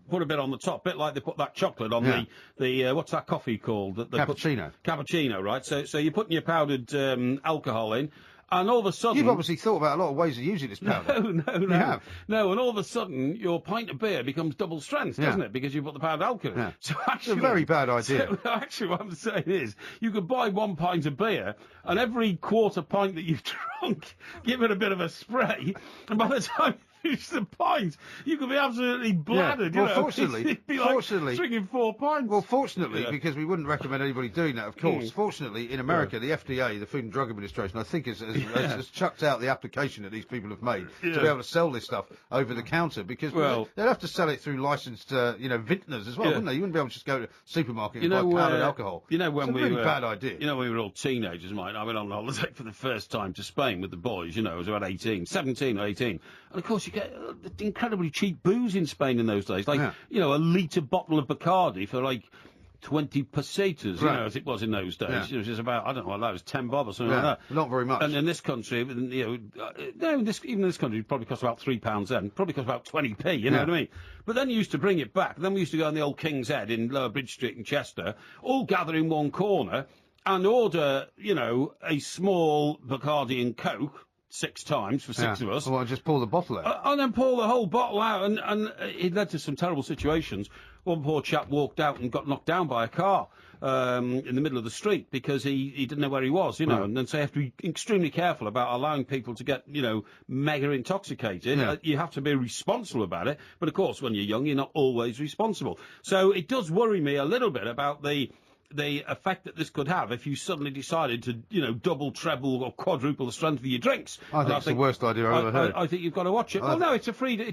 put a bit on the top, bit like they put that chocolate on the what's that coffee called? Cappuccino. Cappuccino, right? So you're putting your powdered alcohol in. And all of a sudden... You've obviously thought about a lot of ways of using this powder. No. You have? No, and all of a sudden, your pint of beer becomes double strength, doesn't it? Because you put the powdered alcohol in. Yeah. So actually... It's a very bad idea. So actually, what I'm saying is, you could buy 1 pint of beer, and every quarter pint that you've drunk, give it a bit of a spray, and by the time... finish the pint, you could be absolutely bladdered. Well, fortunately, it'd be like drinking 4 pints. Well, fortunately, because we wouldn't recommend anybody doing that, of course. Fortunately, in America, the FDA, the Food and Drug Administration, I think has chucked out the application that these people have made to be able to sell this stuff over the counter because they'd have to sell it through licensed, vintners as well, wouldn't they? You wouldn't be able to just go to a supermarket and buy powdered alcohol. When it's a really bad idea. When we were all teenagers, mate, I went on holiday for the first time to Spain with the boys. I was about 17 or 18, and of course you get incredibly cheap booze in Spain in those days, like a litre bottle of Bacardi for like 20 pesetas, as it was in those days. It was just about, I don't know, that was 10 bob or something like that. Not very much. And in this country, even in this country, it probably cost about £3 then. Probably cost about 20p, you know what I mean? But then you used to bring it back. Then we used to go on the old King's Head in Lower Bridge Street in Chester, all gather in one corner and order, a small Bacardi and Coke, 6 times for 6 of us. Well, just pour the bottle out. And then pour the whole bottle out, and it led to some terrible situations. One poor chap walked out and got knocked down by a car in the middle of the street because he didn't know where he was, and then so you have to be extremely careful about allowing people to get, mega intoxicated. You have to be responsible about it, but of course, when you're young, you're not always responsible. So it does worry me a little bit about the effect that this could have if you suddenly decided to, double, treble, or quadruple the strength of your drinks. I think it's the worst idea I've ever heard. I think you've got to watch it. Well, no, it's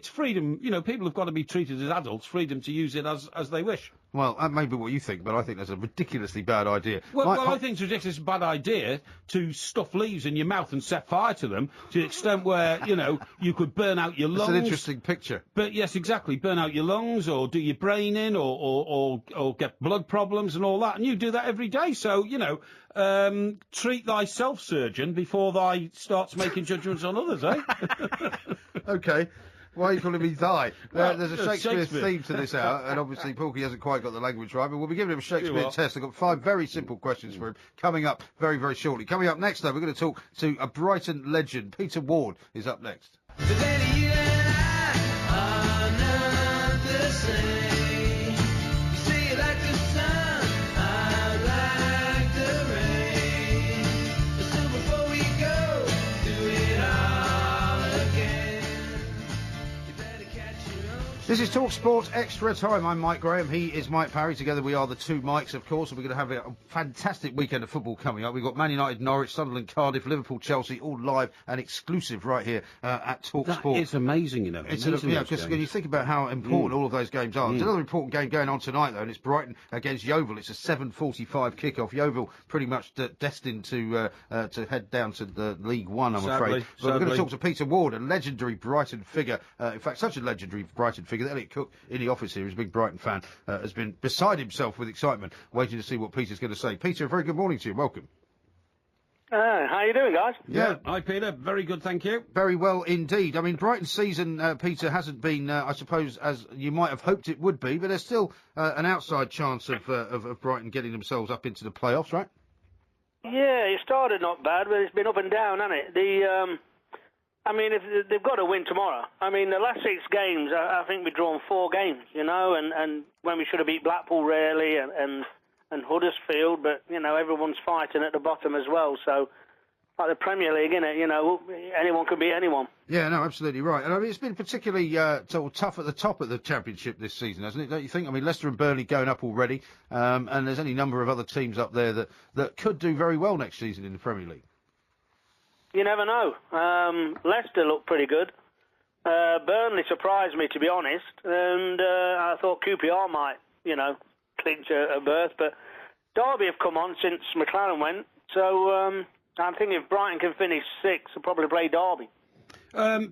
freedom. People have got to be treated as adults, freedom to use it as they wish. Well, that may be what you think, but I think that's a ridiculously bad idea. Well, I think it's a ridiculously bad idea to stuff leaves in your mouth and set fire to them to the extent where, you could burn out your lungs. It's an interesting picture. But yes, exactly. Burn out your lungs or do your brain in or get blood problems and all that. And you do that every day. So, treat thyself, surgeon, before thy starts making judgments on others, eh? OK. Why are you calling me thy? Well, there's a Shakespeare theme to this hour, and obviously Porky hasn't quite got the language right, but we'll be giving him a Shakespeare test. I've got 5 very simple questions for him coming up very, very shortly. Coming up next, though, we're going to talk to a Brighton legend. Peter Ward is up next. This is Talk Sport Extra Time. I'm Mike Graham. He is Mike Parry. Together we are the two Mikes, of course. And we're going to have a fantastic weekend of football coming up. We've got Man United, Norwich, Sunderland, Cardiff, Liverpool, Chelsea, all live and exclusive right here at Talk Sport. It's amazing, It's because when you think about how important all of those games are. There's another important game going on tonight, though, and it's Brighton against Yeovil. It's a 7:45 kick-off. Yeovil pretty much destined to head down to the League One, I'm afraid. But we're going to talk to Peter Ward, a legendary Brighton figure. In fact, such a legendary Brighton figure that Elliot Cook in the office here, who's a big Brighton fan, has been beside himself with excitement, waiting to see what Peter's going to say. Peter, a very good morning to you. Welcome. How you doing, guys? Yeah. Hi, Peter. Very good, thank you. Very well indeed. I mean, Brighton's season, Peter, hasn't been, I suppose, as you might have hoped it would be, but there's still an outside chance of Brighton getting themselves up into the playoffs, right? Yeah, it started not bad, but it's been up and down, hasn't it? I mean, if they've got to win tomorrow. I mean, the last 6 games, I think we've drawn 4 games, and when we should have beat Blackpool rarely and Huddersfield, but, everyone's fighting at the bottom as well, so like the Premier League, innit? Anyone can beat anyone. Yeah, no, absolutely right. And I mean, it's been particularly sort of tough at the top of the Championship this season, hasn't it? Don't you think? I mean, Leicester and Burnley going up already, and there's any number of other teams up there that could do very well next season in the Premier League. You never know. Leicester looked pretty good. Burnley surprised me, to be honest, and I thought QPR might, clinch a berth, but Derby have come on since McLaren went, so I think if Brighton can finish 6th, they'll probably play Derby.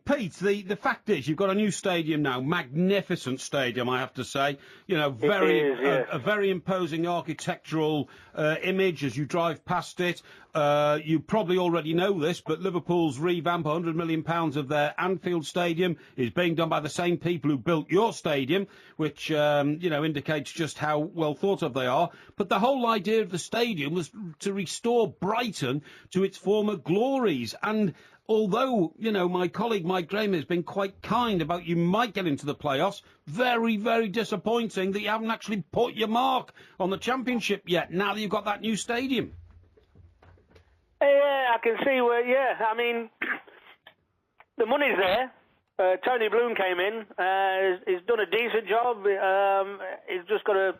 Pete, the fact is, you've got a new stadium now, magnificent stadium, I have to say. A very imposing architectural image as you drive past it. You probably already know this, but Liverpool's revamp, £100 million of their Anfield Stadium, is being done by the same people who built your stadium, which indicates just how well thought of they are. But the whole idea of the stadium was to restore Brighton to its former glories, and although, my colleague Mike Graham has been quite kind about you might get into the playoffs, very, very disappointing that you haven't actually put your mark on the Championship yet, now that you've got that new stadium. Yeah, I can see where, I mean, the money's there. Tony Bloom came in, he's done a decent job. He's just got to...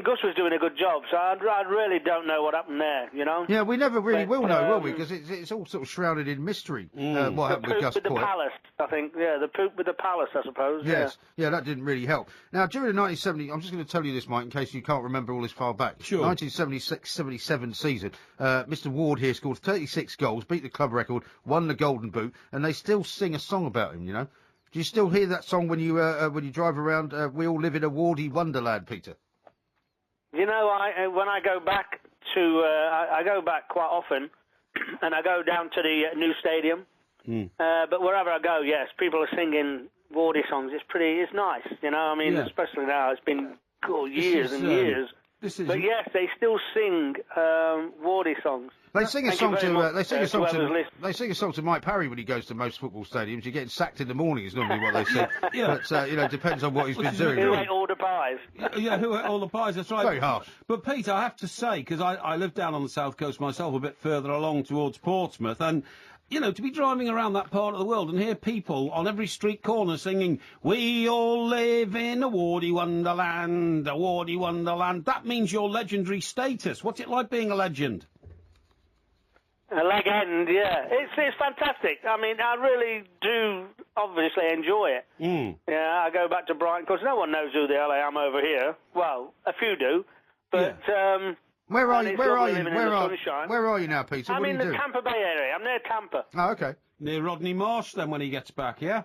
Gus was doing a good job, so I really don't know what happened there, Yeah, we never really will know, will we? Because it's all sort of shrouded in mystery, what happened with Gus Poyet. The Palace, I think. Yeah, the poop with the Palace, I suppose. Yes, yeah, that didn't really help. Now, during the 1970, I'm just going to tell you this, Mike, in case you can't remember all this far back. Sure. 1976-77 season, Mr. Ward here scored 36 goals, beat the club record, won the Golden Boot, and they still sing a song about him, Do you still hear that song when you drive around, We All Live in a Wardy Wonderland, Peter? When I go back to, I go back quite often, and I go down to the new stadium. But wherever I go, yes, people are singing Wardy songs. It's nice, especially now. It's been years and years. But yes, they still sing Wardy songs. They sing a song to Mike Parry when he goes to most football stadiums. You're getting sacked in the morning is normally what they say. But it depends on what he's been doing. Who ate all the pies? Who ate all the pies? That's right. Very harsh. But Pete, I have to say, because I live down on the south coast myself, a bit further along towards Portsmouth, and to be driving around that part of the world and hear people on every street corner singing, "We all live in a Wardy Wonderland, a Wardy Wonderland," that means your legendary status. What's it like being a legend? A legend, yeah. It's fantastic. I mean, I really do obviously enjoy it. Yeah, I go back to Brighton, because no one knows who the hell I am over here. Well, a few do, but... Yeah. Where are you now, Peter? I'm in the Tampa Bay area. I'm near Tampa. Oh, okay. Near Rodney Marsh, then, when he gets back, yeah?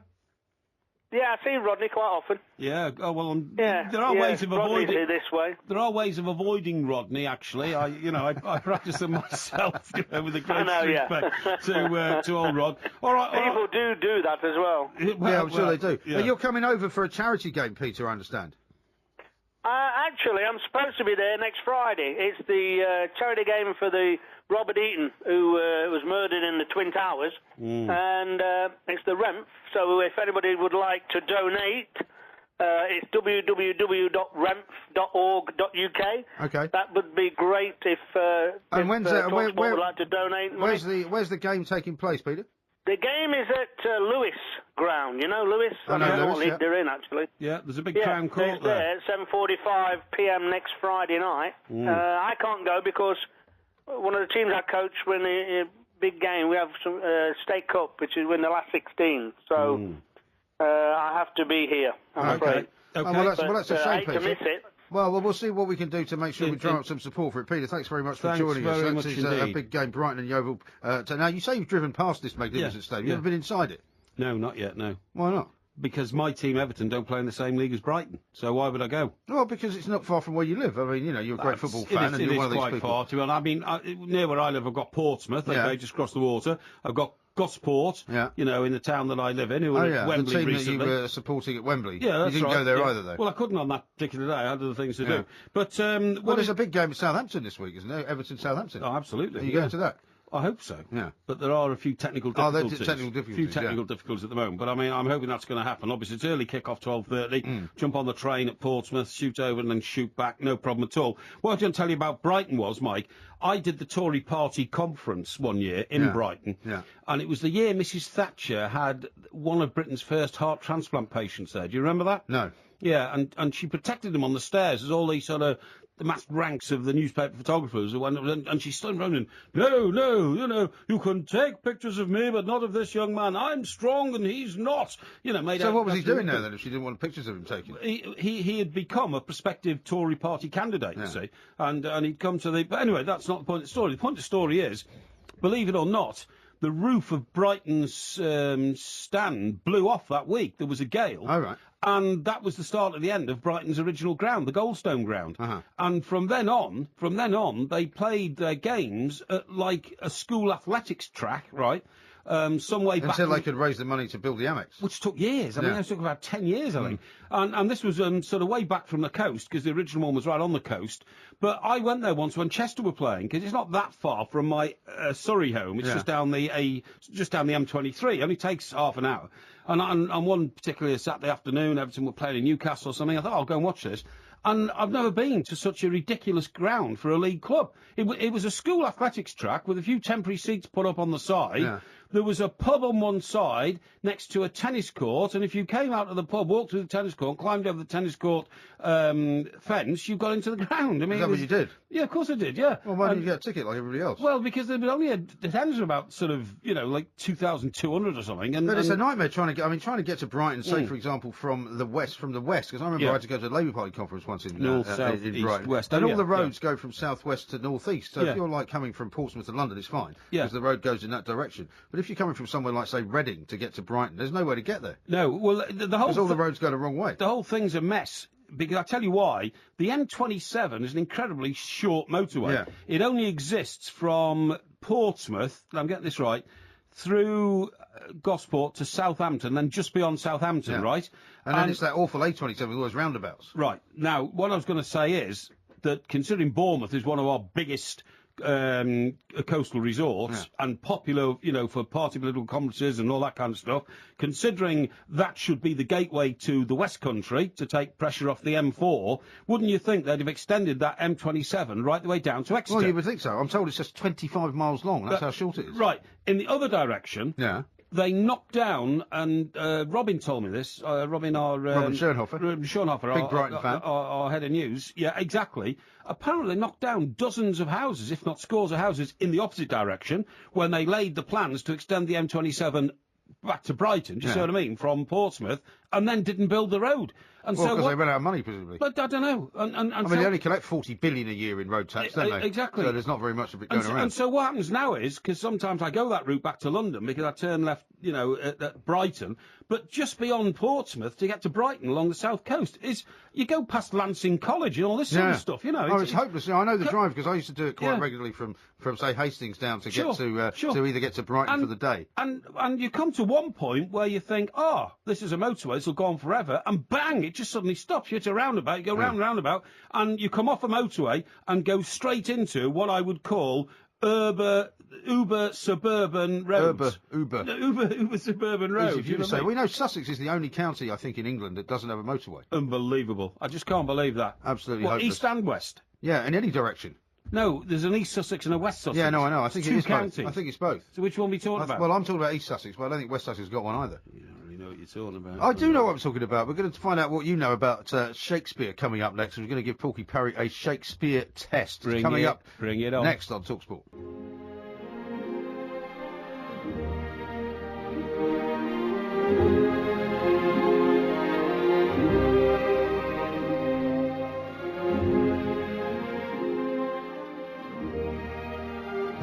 Yeah, I see Rodney quite often. Yeah. Oh well. There are ways of avoiding. This way. There are ways of avoiding Rodney. Actually, I practice them myself with a great respect to old Rod. All right. People do that as well. I'm sure they do. Yeah. But you're coming over for a charity game, Peter, I understand. Actually, I'm supposed to be there next Friday. It's the charity game for the Robert Eaton, who was murdered in the Twin Towers, and it's the REMF. So if anybody would like to donate, it's www.remf.org.uk. Okay. That would be great if TalkSport would like to donate money. Where's the game taking place, Peter? The game is at Lewis Ground. You know Lewis? I know Lewis, League they're in, actually. Yeah, there's a big crown court there. It's 7:45 p.m. next Friday night. I can't go because one of the teams I coach win a big game. We have some State Cup, which is win the last 16. So I have to be here, I'm afraid. Okay. Well, that's a shame, I hate to miss it. Well, we'll see what we can do to make sure we drum up some support for it. Peter, thanks very much for joining us. That is a big game, Brighton and Yeovil. Now, you say you've driven past this magnificent stadium. You ever been inside it? No, not yet, no. Why not? because my team, Everton, don't play in the same league as Brighton. So why would I go? Well, because it's not far from where you live. I mean, you're a great football fan, and you're one of these people. It is quite far, to be honest. I mean, near where I live, I've got Portsmouth, okay, just across the water. I've got Gosport, in the town that I live in, who were at Wembley the team recently. that you were supporting at Wembley. Yeah, that's you didn't go there either, though. Well, I couldn't on that particular day. I had other things to do. But there's a big game at Southampton this week, isn't there? Everton-Southampton. Oh, absolutely. Are you going to that? I hope so. Yeah. But there are a few technical difficulties. A few technical difficulties at the moment. But I mean, I'm hoping that's going to happen. Obviously, it's early kick-off, 12:30. Jump on the train at Portsmouth, shoot over and then shoot back. No problem at all. What I was going to tell you about Brighton was, Mike, I did the Tory Party conference one year in Brighton. Yeah. And it was the year Mrs Thatcher had one of Britain's first heart transplant patients there. Do you remember that? No. Yeah, and she protected him on the stairs as all these sort of the massed ranks of the newspaper photographers who went, and she stood around and, no, you can take pictures of me, but not of this young man. I'm strong and he's not. So what was he doing there then if she didn't want pictures of him taken? He had become a prospective Tory party candidate, you see, and he'd come to the... But anyway, that's not the point of the story. The point of the story is, believe it or not, the roof of Brighton's stand blew off that week. There was a gale. Oh, right. And that was the start of the end of Brighton's original ground, the Goldstone ground. And from then on, they played their games at like a school athletics track, right? Some way back. Until they could raise the money to build the Amex. Which took years. I mean, it took about 10 years, I think. And this was sort of way back from the coast, because the original one was right on the coast. But I went there once when Chester were playing, because it's not that far from my Surrey home. It's just down the M23. It only takes half an hour. And on one particularly Saturday afternoon, Everton were playing in Newcastle or something. I thought, I'll go and watch this. And I've never been to such a ridiculous ground for a league club. It was a school athletics track with a few temporary seats put up on the side. Yeah. There was a pub on one side next to a tennis court, and if you came out of the pub, walked through the tennis court, climbed over the tennis court fence, you got into the ground. I mean, Is that what you did? Yeah, of course I did, yeah. Well, why didn't you get a ticket like everybody else? Well, because there was only the tennis were about sort of, like 2,200 or something. But it's a nightmare trying to get to Brighton, say, for example, from the west, because I remember I had to go to the Labour Party conference once in North, south, in east, Brighton. west. And all the roads go from south-west to north-east. So Yeah. if you're like coming from Portsmouth to London, it's fine, because the road goes in that direction. But if you're coming from somewhere like, say, Reading to get to Brighton, there's nowhere to get there. No, well, the whole... Because all the roads go the wrong way. The whole thing's a mess. Because I'll tell you why. The M27 is an incredibly short motorway. Yeah. It only exists from Portsmouth, I'm getting this right, through Gosport to Southampton, then just beyond Southampton, right? And then it's that awful A27 with all those roundabouts. Right. Now, what I was going to say is that considering Bournemouth is one of our biggest coastal resorts and popular, for party political conferences and all that kind of stuff, considering that should be the gateway to the West Country to take pressure off the M4, wouldn't you think they'd have extended that M27 right the way down to Exeter? Well, you would think so. I'm told it's just 25 miles long. That's how short it is. Right. In the other direction... Yeah. They knocked down, and Robin told me this. Robin Schönhofer. Big Brighton fan. Our head of news. Yeah, exactly. Apparently, they knocked down dozens of houses, if not scores of houses, in the opposite direction when they laid the plans to extend the M27 back to Brighton. Do you see what I mean? From Portsmouth, and then didn't build the road. And well, so because they ran out of money, presumably. But I don't know. I mean, they only collect 40 billion a year in road tax, don't they? Exactly. So there's not very much of it going around. And so what happens now is, because sometimes I go that route back to London because I turn left, at Brighton, but just beyond Portsmouth to get to Brighton along the south coast is you go past Lancing College and all this sort of stuff, Oh, it's hopeless. I know the drive because I used to do it quite regularly from say Hastings down to get to either get to Brighton for the day. And you come to one point where you think, this is a motorway, this will go on forever, and bang, it just suddenly stops. You hit a roundabout, you go round and roundabout, and you come off a motorway and go straight into what I would call Uber suburban roads. Uber suburban roads. Easy for you to say. We know Sussex is the only county, I think, in England that doesn't have a motorway. Unbelievable. I just can't believe that. Absolutely hopeless. East and west? Yeah, in any direction. No, there's an East Sussex and a West Sussex. Yeah, no, I know. I think it is counties. both. I think it's both. So which one are we talking about? Well, I'm talking about East Sussex, but I don't think West Sussex has got one either. You don't really know what you're talking about. I do know what I'm talking about. We're going to find out what you know about Shakespeare coming up next. We're going to give Porky Parry a Shakespeare test. Bring it on. Next on TalkSport.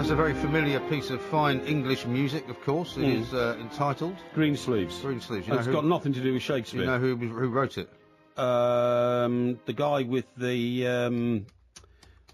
That's a very familiar piece of fine English music, of course. It is entitled Greensleeves. Greensleeves. It's got nothing to do with Shakespeare. You know who wrote it? The guy with the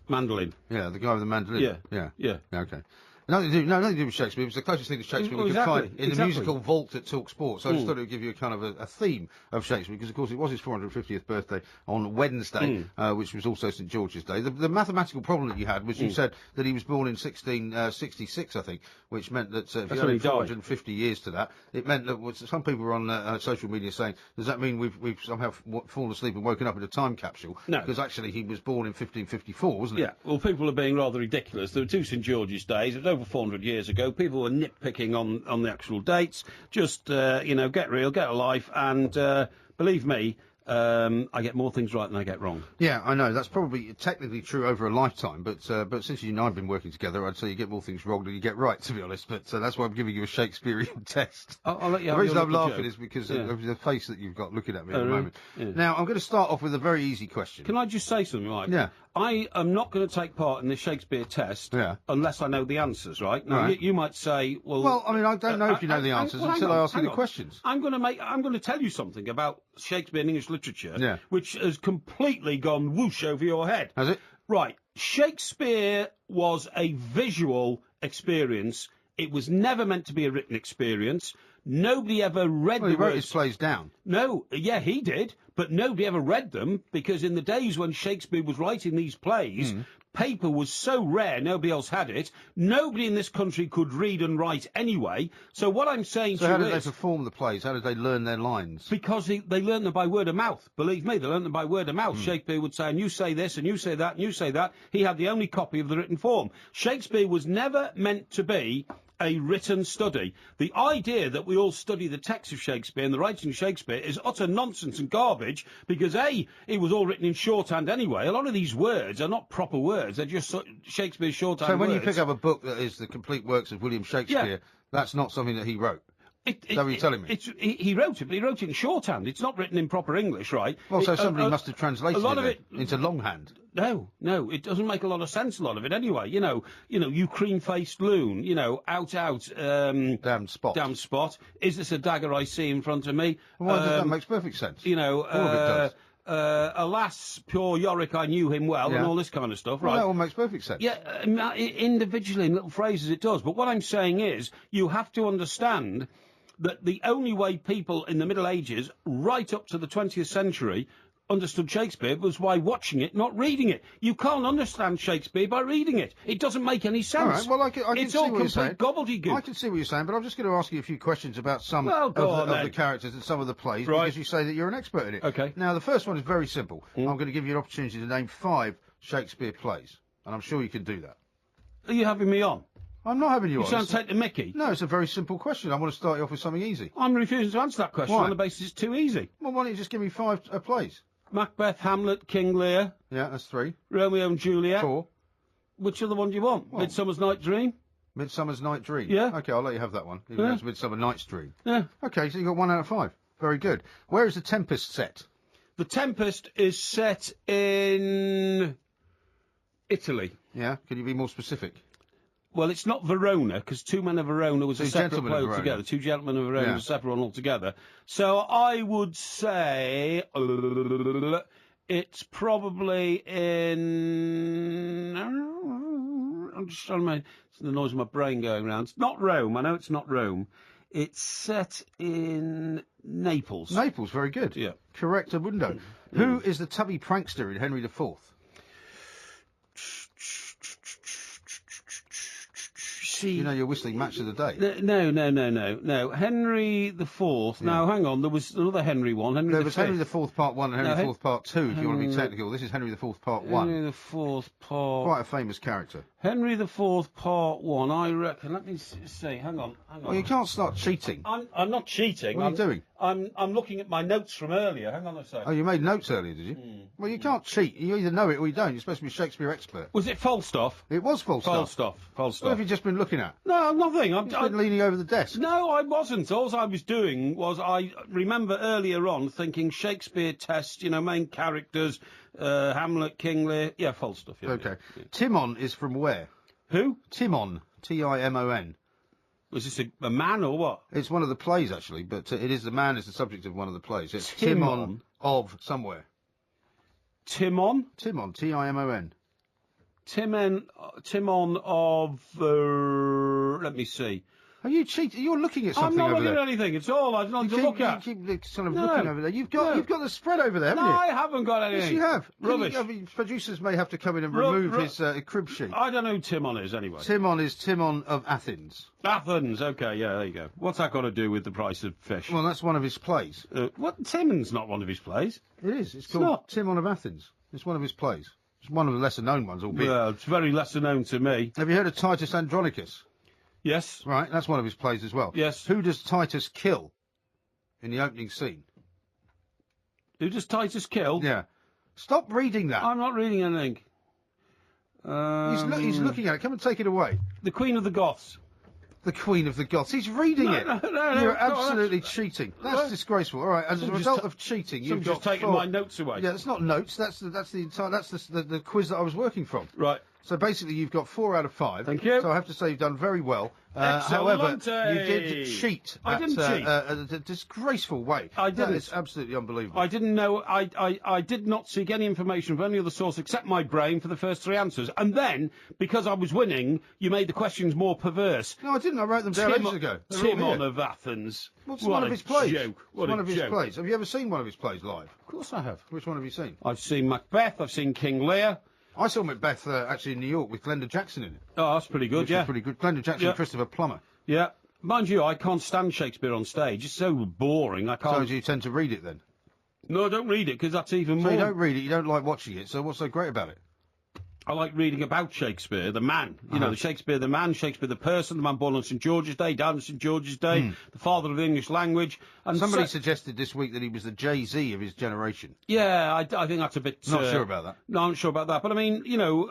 mandolin. Yeah, the guy with the mandolin. Yeah. Okay. Nothing to do with Shakespeare. It was the closest thing to Shakespeare we could find in the musical vault at Talk Sport. So I just thought it would give you a kind of a theme of Shakespeare, because of course it was his 450th birthday on Wednesday, which was also St George's Day. The mathematical problem that you had was you said that he was born in 1666, I think, which meant that if you added 450 years to that, it meant that some people were on social media saying, does that mean we've somehow fallen asleep and woken up in a time capsule? No. Because actually he was born in 1554, wasn't he? Yeah, well, people are being rather ridiculous. There were 2 St George's Days. It was over 400 years ago. People were nitpicking on the actual dates. Just, get real, get a life, and believe me, I get more things right than I get wrong. Yeah, I know. That's probably technically true over a lifetime, but since you and I have been working together, I'd say you get more things wrong than you get right, to be honest. But that's why I'm giving you a Shakespearean test. I'll let you have the reason your I'm little laughing joke. is because of the face that you've got looking at me at the really? moment. Yeah. Now, I'm going to start off with a very easy question. Can I just say something, Mike? Yeah. I am not going to take part in this Shakespeare test unless I know the answers, right? Now, Right. You might say, well... Well, I mean, I don't know if you know the answers until I ask you the questions. I'm going to tell you something about Shakespeare and English literature, which has completely gone whoosh over your head. Has it? Right. Shakespeare was a visual experience. It was never meant to be a written experience. Nobody ever read Well, the he wrote words. his plays down. No, yeah, he did, but nobody ever read them, because in the days when Shakespeare was writing these plays, paper was so rare, nobody else had it. Nobody in this country could read and write anyway. So what I'm saying So to how you did they is... perform the plays? How did they learn their lines? Because they learned them by word of mouth. Believe me, they learned them by word of mouth. Shakespeare would say, and you say this, and you say that, and you say that. He had the only copy of the written form. Shakespeare was never meant to be a written study. The idea that we all study the text of Shakespeare and the writing of Shakespeare is utter nonsense and garbage, because A, it was all written in shorthand anyway. A lot of these words are not proper words. They're just Shakespeare's shorthand So when words. you pick up a book that is the complete works of William Shakespeare, that's not something that he wrote? Is that what you're telling me? He wrote it, but he wrote it in shorthand. It's not written in proper English, right? Well, so somebody must have translated a lot of it into longhand. No, it doesn't make a lot of sense, a lot of it anyway. You cream-faced loon, out, damn spot. Is this a dagger I see in front of me? Well, that makes perfect sense. All of it does. Alas, poor Yorick, I knew him well, and all this kind of stuff, right? Well, that all makes perfect sense. Yeah, individually in little phrases it does, but what I'm saying is, you have to understand that the only way people in the Middle Ages, right up to the 20th century, understood Shakespeare was by watching it, not reading it. You can't understand Shakespeare by reading it. It doesn't make any sense. All right, well, I can it's see all what you're saying. gobbledygook. I can see what you're saying, but I'm just going to ask you a few questions about some Well, of the characters and some of the plays, Right. because you say that you're an expert in it. Okay. Now, the first one is very simple. I'm going to give you an opportunity to name 5 Shakespeare plays, and I'm sure you can do that. Are you having me on? I'm not having you on. You sound take the mickey. No, it's a very simple question. I want to start you off with something easy. I'm refusing to answer that question Why? on the basis it's too easy. Well, why don't you just give me 5 plays? Macbeth, Hamlet, King Lear, Yeah, that's 3. Romeo and Juliet. 4. Which other one do you want? Well- Midsummer's Night Dream? Midsummer's Night Dream. Yeah. Okay, I'll let you have that one. Even though it's Midsummer Night's Dream. Yeah. Okay, so you got 1 out of 5. Very good. Where is The Tempest set? The Tempest is set in Italy. Yeah. Can you be more specific? Well, it's not Verona, because Two Men of Verona was a Two separate Gentlemen play of Verona. altogether. Two Gentlemen of Verona Yeah. was a separate one altogether. So I would say it's probably in... I'm just trying to make... It's the noise of my brain going round. It's not Rome. I know it's not Rome. It's set in Naples. Naples, very good. Yeah. Correct, Abundo. Who is the tubby prankster in Henry IV? See, You know your whistling match of the day. No. Henry the Fourth. Now, hang on. There was another Henry one. Henry There the was Fifth. Henry IV Part 1 and Henry IV Part 2, if you want to be Henry- technical. This is Henry IV Part 1. Henry the Fourth Part. Quite a famous character. Henry the Fourth Part 1. I reckon. Let me see. Hang on. Well, you can't start cheating. I'm not cheating. What are you doing? I'm looking at my notes from earlier. Hang on a second. Oh, you made notes earlier, did you? Well, you can't cheat. You either know it or you don't. You're supposed to be a Shakespeare expert. Was it Falstaff? It was Falstaff. What have you just been looking at? No, nothing. You've been leaning over the desk. No, I wasn't. All I was doing was I remember earlier on thinking Shakespeare test, main characters, Hamlet, King Lear. Yeah, Falstaff. Yeah, Okay. yeah. Timon is from where? Who? Timon. Timon. Was this a man or what? It's one of the plays, actually, but it is the man is the subject of one of the plays. It's Timon? Timon of somewhere. Timon? Timon. Timon. Timon of... let me see. Are you cheating? You're looking at something I'm not over looking there. at anything. It's all I've not to look at. You keep sort of looking over there. You've got the spread over there, haven't No, you? I haven't got anything. Yes, you have. Rubbish. Producers may have to come in and remove his crib sheet. I don't know who Timon is, anyway. Timon is Timon of Athens. Athens, okay, yeah, there you go. What's that got to do with the price of fish? Well, that's one of his plays. What? Timon's not one of his plays. It is. It's called Timon of Athens. It's one of his plays. It's one of the lesser-known ones, albeit. Well, it's very lesser known to me. Have you heard of Titus Andronicus? Yes. Right, that's one of his plays as well. Yes. Who does Titus kill in the opening scene? Who does Titus kill? Yeah. Stop reading that. I'm not reading anything. He's looking at it. Come and take it away. The Queen of the Goths. The Queen of the Goths. He's reading it. No, You're absolutely cheating. That's disgraceful. All right. As a result of cheating, you've just taken my notes away. Yeah, it's not notes. That's the quiz that I was working from. Right. So basically, you've got 4 out of 5. Thank you. So I have to say you've done very well. However, you did cheat. I didn't cheat. A disgraceful way. I didn't. That is absolutely unbelievable. I didn't know. I did not seek any information from any other source except my brain for the first 3 answers. And then, because I was winning, you made the questions more perverse. No, I didn't. I wrote them down ages ago. Timon of Athens. What's one of his plays? Joke. It's one of his plays. Have you ever seen one of his plays live? Of course I have. Which one have you seen? I've seen Macbeth. I've seen King Lear. I saw Macbeth actually in New York with Glenda Jackson in it. Oh, that's pretty good, Which is pretty good. Glenda Jackson and Christopher Plummer. Yeah. Mind you, I can't stand Shakespeare on stage. It's so boring. I can't. So do you tend to read it then? No, I don't read it because that's even more. So you don't read it, you don't like watching it, so what's so great about it? I like reading about Shakespeare, the man. You know, the Shakespeare the man, Shakespeare the person, the man born on St George's Day, died on St George's Day, the father of the English language. And somebody suggested this week that he was the Jay-Z of his generation. Yeah, I think that's a bit... Not sure about that. No, I'm not sure about that. But, I mean, you know,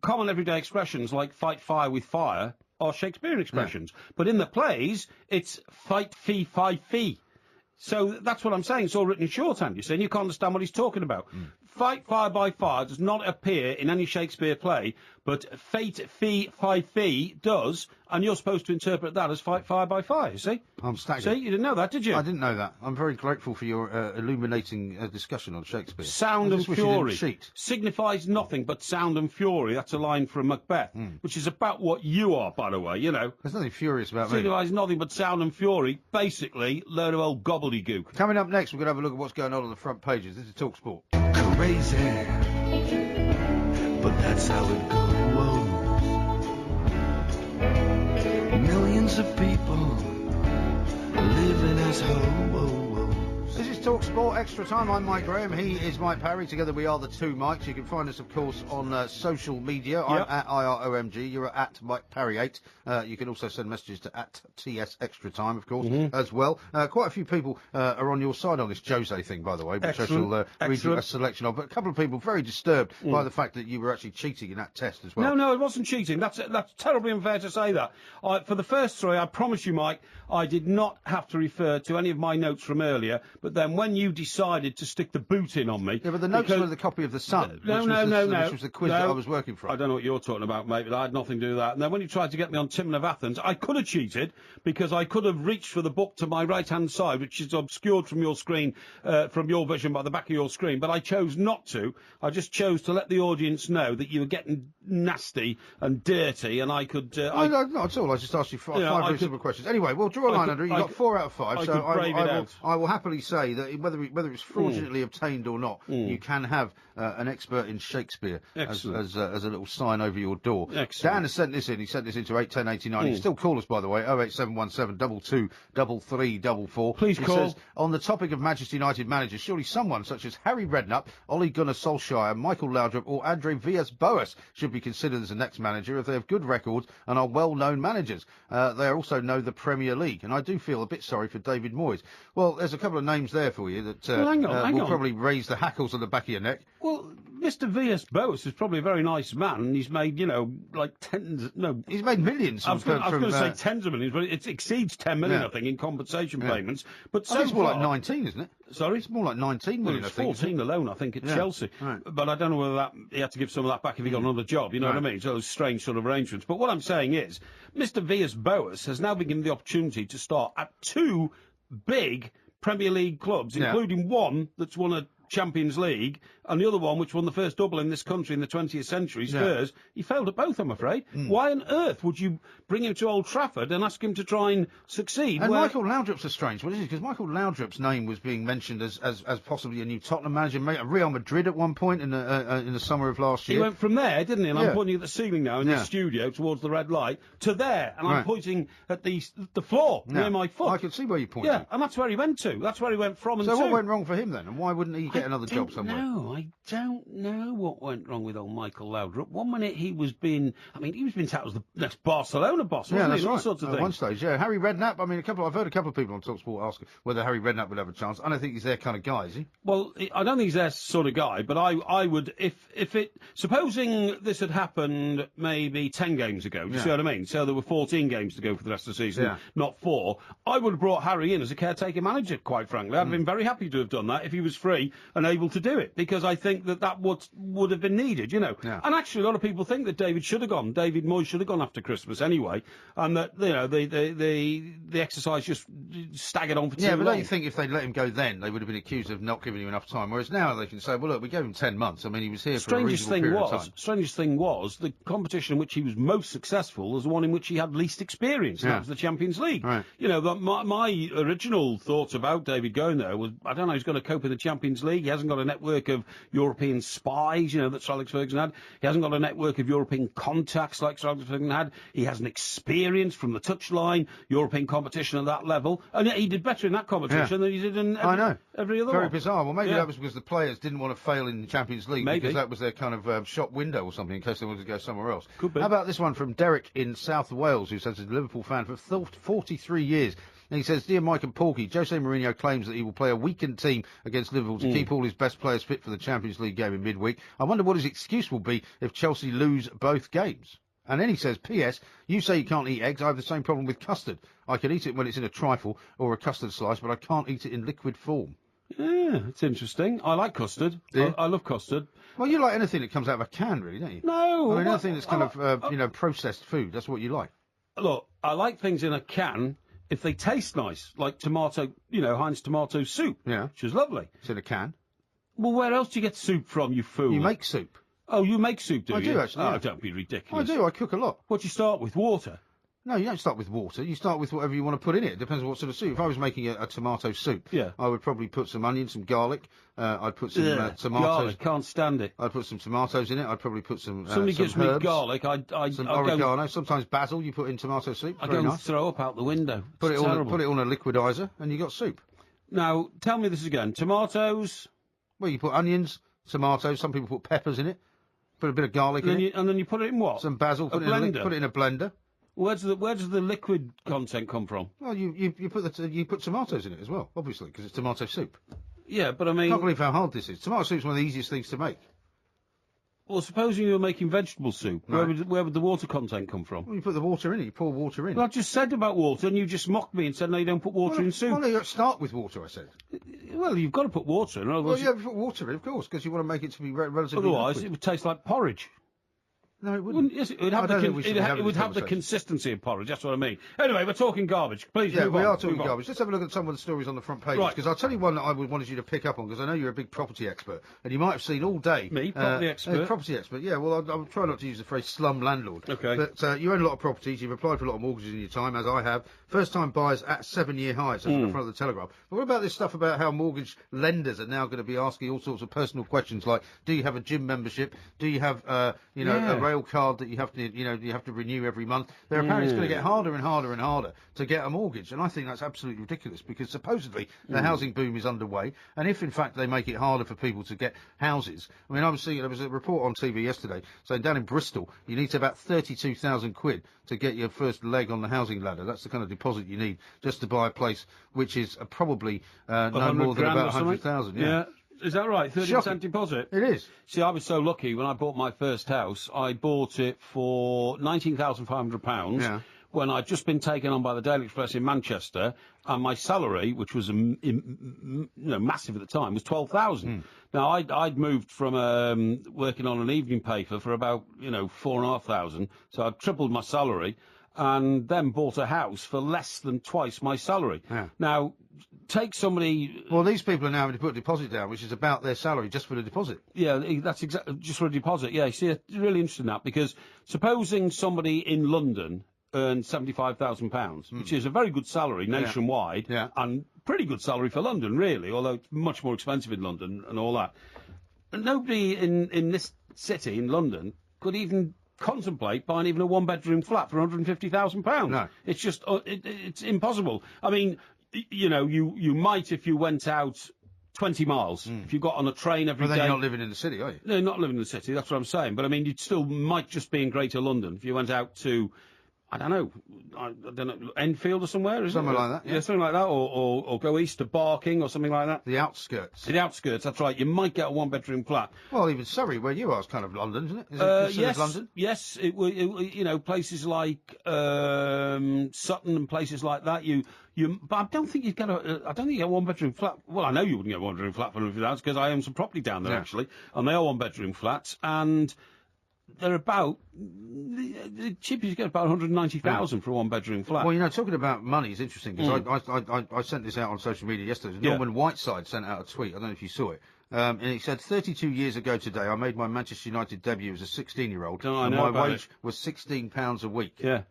common everyday expressions like fight fire with fire are Shakespearean expressions. Yeah. But in the plays, it's fight fee, fight fee. So that's what I'm saying. It's all written in shorthand, you see, and you can't understand what he's talking about. Fight fire by fire does not appear in any Shakespeare play, but fate fee fi fee does, and you're supposed to interpret that as fight fire by fire, you see? I'm staggered. See, you didn't know that, did you? I didn't know that. I'm very grateful for your illuminating discussion on Shakespeare. Sound and fury signifies nothing but sound and fury. That's a line from Macbeth, which is about what you are, by the way, you know. There's nothing furious about me. Signifies nothing but sound and fury, basically, load of old gobbledygook. Coming up next, we're going to have a look at what's going on the front pages. This is TalkSport. Crazy, but that's how it goes. Millions of people living as hobos. This is TalkSport Extra Time. I'm Mike Graham. He is Mike Parry. Together we are the two Mikes. You can find us, of course, on social media. I'm at IROMG. You're at Mike Parry 8. You can also send messages to at TS Extra Time, of course, as well. Quite a few people are on your side on this Jose thing, by the way, which I shall read you a selection of. But a couple of people very disturbed by the fact that you were actually cheating in that test as well. No, it wasn't cheating. That's terribly unfair to say that. For the first 3, I promise you, Mike, I did not have to refer to any of my notes from earlier, but then when you decided to stick the boot in on me... Yeah, but the notes were the copy of The Sun, which was the quiz that I was working from. I don't know what you're talking about, mate, but I had nothing to do with that. And then when you tried to get me on Timon of Athens, I could have cheated, because I could have reached for the book to my right-hand side, which is obscured from your screen, from your vision by the back of your screen, but I chose not to. I just chose to let the audience know that you were getting nasty and dirty, and I could... No, not at all. I just asked you 5 very simple questions. Anyway, we'll draw a line under it. You got 4 out of 5, so I will happily say that whether it's fraudulently obtained or not, you can have an expert in Shakespeare as a little sign over your door. Excellent. Dan has sent this in. He sent this into 81089. You can still call us, by the way, 08717 22 3344. Please call. He says, on the topic of Manchester United managers, surely someone such as Harry Redknapp, Ole Gunnar Solskjaer, Michael Laudrup or Andre Villas-Boas should be considered as the next manager if they have good records and are well-known managers. They also know the Premier League, and I do feel a bit sorry for David Moyes. Well, there's a couple of names there there for you that hang will on. probably raise the hackles on the back of your neck. Well, Mr. V.S. Boas is probably a very nice man, and he's made, like he's made millions. I was going to say tens of millions, but it exceeds 10 million, I think, in compensation payments. But so it's more like 19, isn't it? Sorry? It's more like 19 million, it's I think. 14 alone, I think, at Chelsea. Right. But I don't know whether he had to give some of that back if he got another job, you know what I mean? So those strange sort of arrangements. But what I'm saying is, Mr. V.S. Boas has now been given the opportunity to start at 2 big Premier League clubs, including one that's won a Champions League, and the other one, which won the first double in this country in the 20th century, Spurs. He failed at both, I'm afraid. Why on earth would you bring him to Old Trafford and ask him to try and succeed? And Michael Laudrup's a strange one, isn't it? Because Michael Laudrup's name was being mentioned as possibly a new Tottenham manager, Real Madrid at one point in the summer of last year. He went from there, didn't he? And I'm pointing at the ceiling now in the studio towards the red light, to there, and I'm pointing at the floor near my foot. I can see where you're pointing. Yeah, and that's where he went to. That's where he went from and so to. what went wrong for him then? And why wouldn't he get another job somewhere? I don't know what went wrong with old Michael Laudrup. One minute he was being touted as the next Barcelona boss, wasn't he? That's right. All sorts of things. At one stage, Harry Redknapp. I mean, I've heard a couple of people on TalkSport ask whether Harry Redknapp would have a chance. I don't think he's their kind of guy, is he? Well, I don't think he's their sort of guy, but I would, supposing this had happened maybe 10 games ago, do you see what I mean? So there were 14 games to go for the rest of the season, not 4. I would have brought Harry in as a caretaker manager, quite frankly. I'd been very happy to have done that if he was free and able to do it, because I think that would have been needed, And actually, a lot of people think that David Moyes should have gone after Christmas anyway, and that, the exercise just staggered on for too long. Yeah, but don't you think if they'd let him go then, they would have been accused of not giving him enough time, whereas now they can say, well, look, we gave him 10 months. I mean, he was here for a reasonable period of time. Strangest thing was, the competition in which he was most successful was the one in which he had least experience, and that was the Champions League. Right. My original thoughts about David going there was, I don't know, he's going to cope in the Champions League. He hasn't got a network of European spies, that Sir Alex Ferguson had. He hasn't got a network of European contacts like Sir Alex Ferguson had. He hasn't experience from the touchline, European competition at that level. And yet he did better in that competition than he did in every other one. Very bizarre. Well, maybe that was because the players didn't want to fail in the Champions League, maybe. because that was their kind of shop window or something, in case they wanted to go somewhere else. Could be. How about this one from Derek in South Wales, who says he's a Liverpool fan for 43 years. And he says, Dear Mike and Porky, Jose Mourinho claims that he will play a weakened team against Liverpool to keep all his best players fit for the Champions League game in midweek. I wonder what his excuse will be if Chelsea lose both games. And then he says, P.S. You say you can't eat eggs. I have the same problem with custard. I can eat it when it's in a trifle or a custard slice, but I can't eat it in liquid form. Yeah, it's interesting. I like custard. I love custard. Well, you like anything that comes out of a can, really, don't you? No. I mean, anything that's kind of, processed food. That's what you like. Look, I like things in a can if they taste nice, like tomato, Heinz tomato soup. Yeah. Which is lovely. It's in a can. Well, where else do you get soup from, you fool? You make soup. Oh, you make soup, do you? I do, actually. Oh, don't be ridiculous. I do. I cook a lot. What do you start with? Water? No, you don't start with water. You start with whatever you want to put in it. It depends on what sort of soup. If I was making a tomato soup, I would probably put some onions, some garlic. I'd put some tomatoes. Garlic, can't stand it. I'd put some tomatoes in it. I'd probably put some Somebody some gives herbs, me garlic, some oregano. Sometimes basil you put in tomato soup. I go and throw up out the window. Put it on a liquidizer, and you got soup. Now, tell me this again. Tomatoes. Well, you put onions, tomatoes. Some people put peppers in it. Put a bit of garlic in it. And then you put it in what? Some basil. Put it in a blender. Where does the liquid content come from? Well, you put tomatoes in it as well, obviously, because it's tomato soup. Yeah, but I mean, I can't believe how hard this is. Tomato soup's one of the easiest things to make. Well, supposing you were making vegetable soup, right. where would the water content come from? Well, you put the water in it. You pour water in. Well, I just said about water, and you just mocked me and said, no, you don't put water in soup. Well, no, you start with water, I said. Well, you've got to put water in. Well, you put water in, of course, because you want to make it to be relatively Otherwise, liquid. it would taste like porridge. No, it wouldn't. Yes, it would have the consistency of porridge. That's what I mean. Anyway, we're talking garbage. Please, yeah, move we on. are talking garbage. Let's have a look at some of the stories on the front page. Because I'll tell you one that I wanted you to pick up on, because I know you're a big property expert, and you might have seen all day. Me, property expert. Property expert. Yeah. Well, I'll try not to use the phrase slum landlord. Okay. But you own a lot of properties. You've applied for a lot of mortgages in your time, as I have. First-time buyers at 7-year highs. That's on the front of the Telegraph. But what about this stuff about how mortgage lenders are now going to be asking all sorts of personal questions like, do you have a gym membership? Do you have, a rail card that you have to renew every month. They're apparently it's going to get harder and harder and harder to get a mortgage, and I think that's absolutely ridiculous because supposedly the housing boom is underway, and if in fact they make it harder for people to get houses, I mean, I was seeing there was a report on TV yesterday saying down in Bristol you need to about 32,000 quid to get your first leg on the housing ladder. That's the kind of deposit you need just to buy a place which is probably no more than about 100,000. Yeah. Is that right? 30% deposit? It is. See, I was so lucky when I bought my first house. I bought it for £19,500 when I'd just been taken on by the Daily Express in Manchester, and my salary, which was massive at the time, was 12,000. Now, I'd moved from working on an evening paper for about 4,500, so I'd tripled my salary, and then bought a house for less than twice my salary. Yeah. Now, take somebody... Well, these people are now having to put a deposit down, which is about their salary just for the deposit. Yeah, that's exactly, just for a deposit. Yeah, you see, it's really interesting that, because supposing somebody in London earned £75,000, which is a very good salary nationwide, and pretty good salary for London, really, although it's much more expensive in London and all that. And nobody in this city, in London, could even contemplate buying even a one-bedroom flat for £150,000. No. It's just, it's impossible. I mean, you might if you went out 20 miles, if you got on a train every day. But then you're not living in the city, are you? No, not living in the city, that's what I'm saying. But, I mean, you'd still might just be in Greater London. If you went out to, I don't know, Enfield or somewhere, is something it? Like that, yeah. Something like that, or go east to Barking or something like that. The outskirts. The outskirts, that's right. You might get a one-bedroom flat. Well, even Surrey, where you are, is kind of London, isn't it? Is it considered London? Yes, places like Sutton and places like that. But I don't think you'd get a one-bedroom flat. Well, I know you wouldn't get a one-bedroom flat for £100,000 because I own some property down there actually, and they are one-bedroom flats, and they're about the cheapest you get about 190,000 for a one-bedroom flat. Well, talking about money is interesting because I sent this out on social media yesterday. Norman Whiteside sent out a tweet. I don't know if you saw it. And he said, 32 years ago today, I made my Manchester United debut as a 16-year-old, and my wage was £16 a week. Yeah.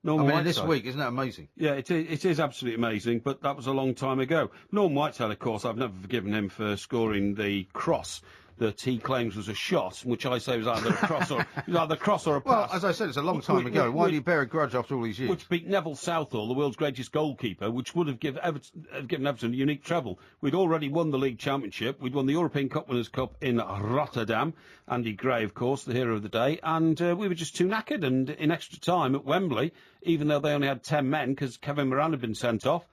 Norman Whiteside. This week, isn't that amazing? Yeah, it is absolutely amazing, but that was a long time ago. Norman Whiteside, of course, I've never forgiven him for scoring the cross that he claims was a shot, which I say was either a cross or a pass. Well, as I said, it's a long time ago. Why do you bear a grudge after all these years? Which beat Neville Southall, the world's greatest goalkeeper, which would have given Everton a unique treble. We'd already won the league championship. We'd won the European Cup Winners' Cup in Rotterdam. Andy Gray, of course, the hero of the day. And we were just too knackered. And in extra time at Wembley, even though they only had 10 men because Kevin Moran had been sent off,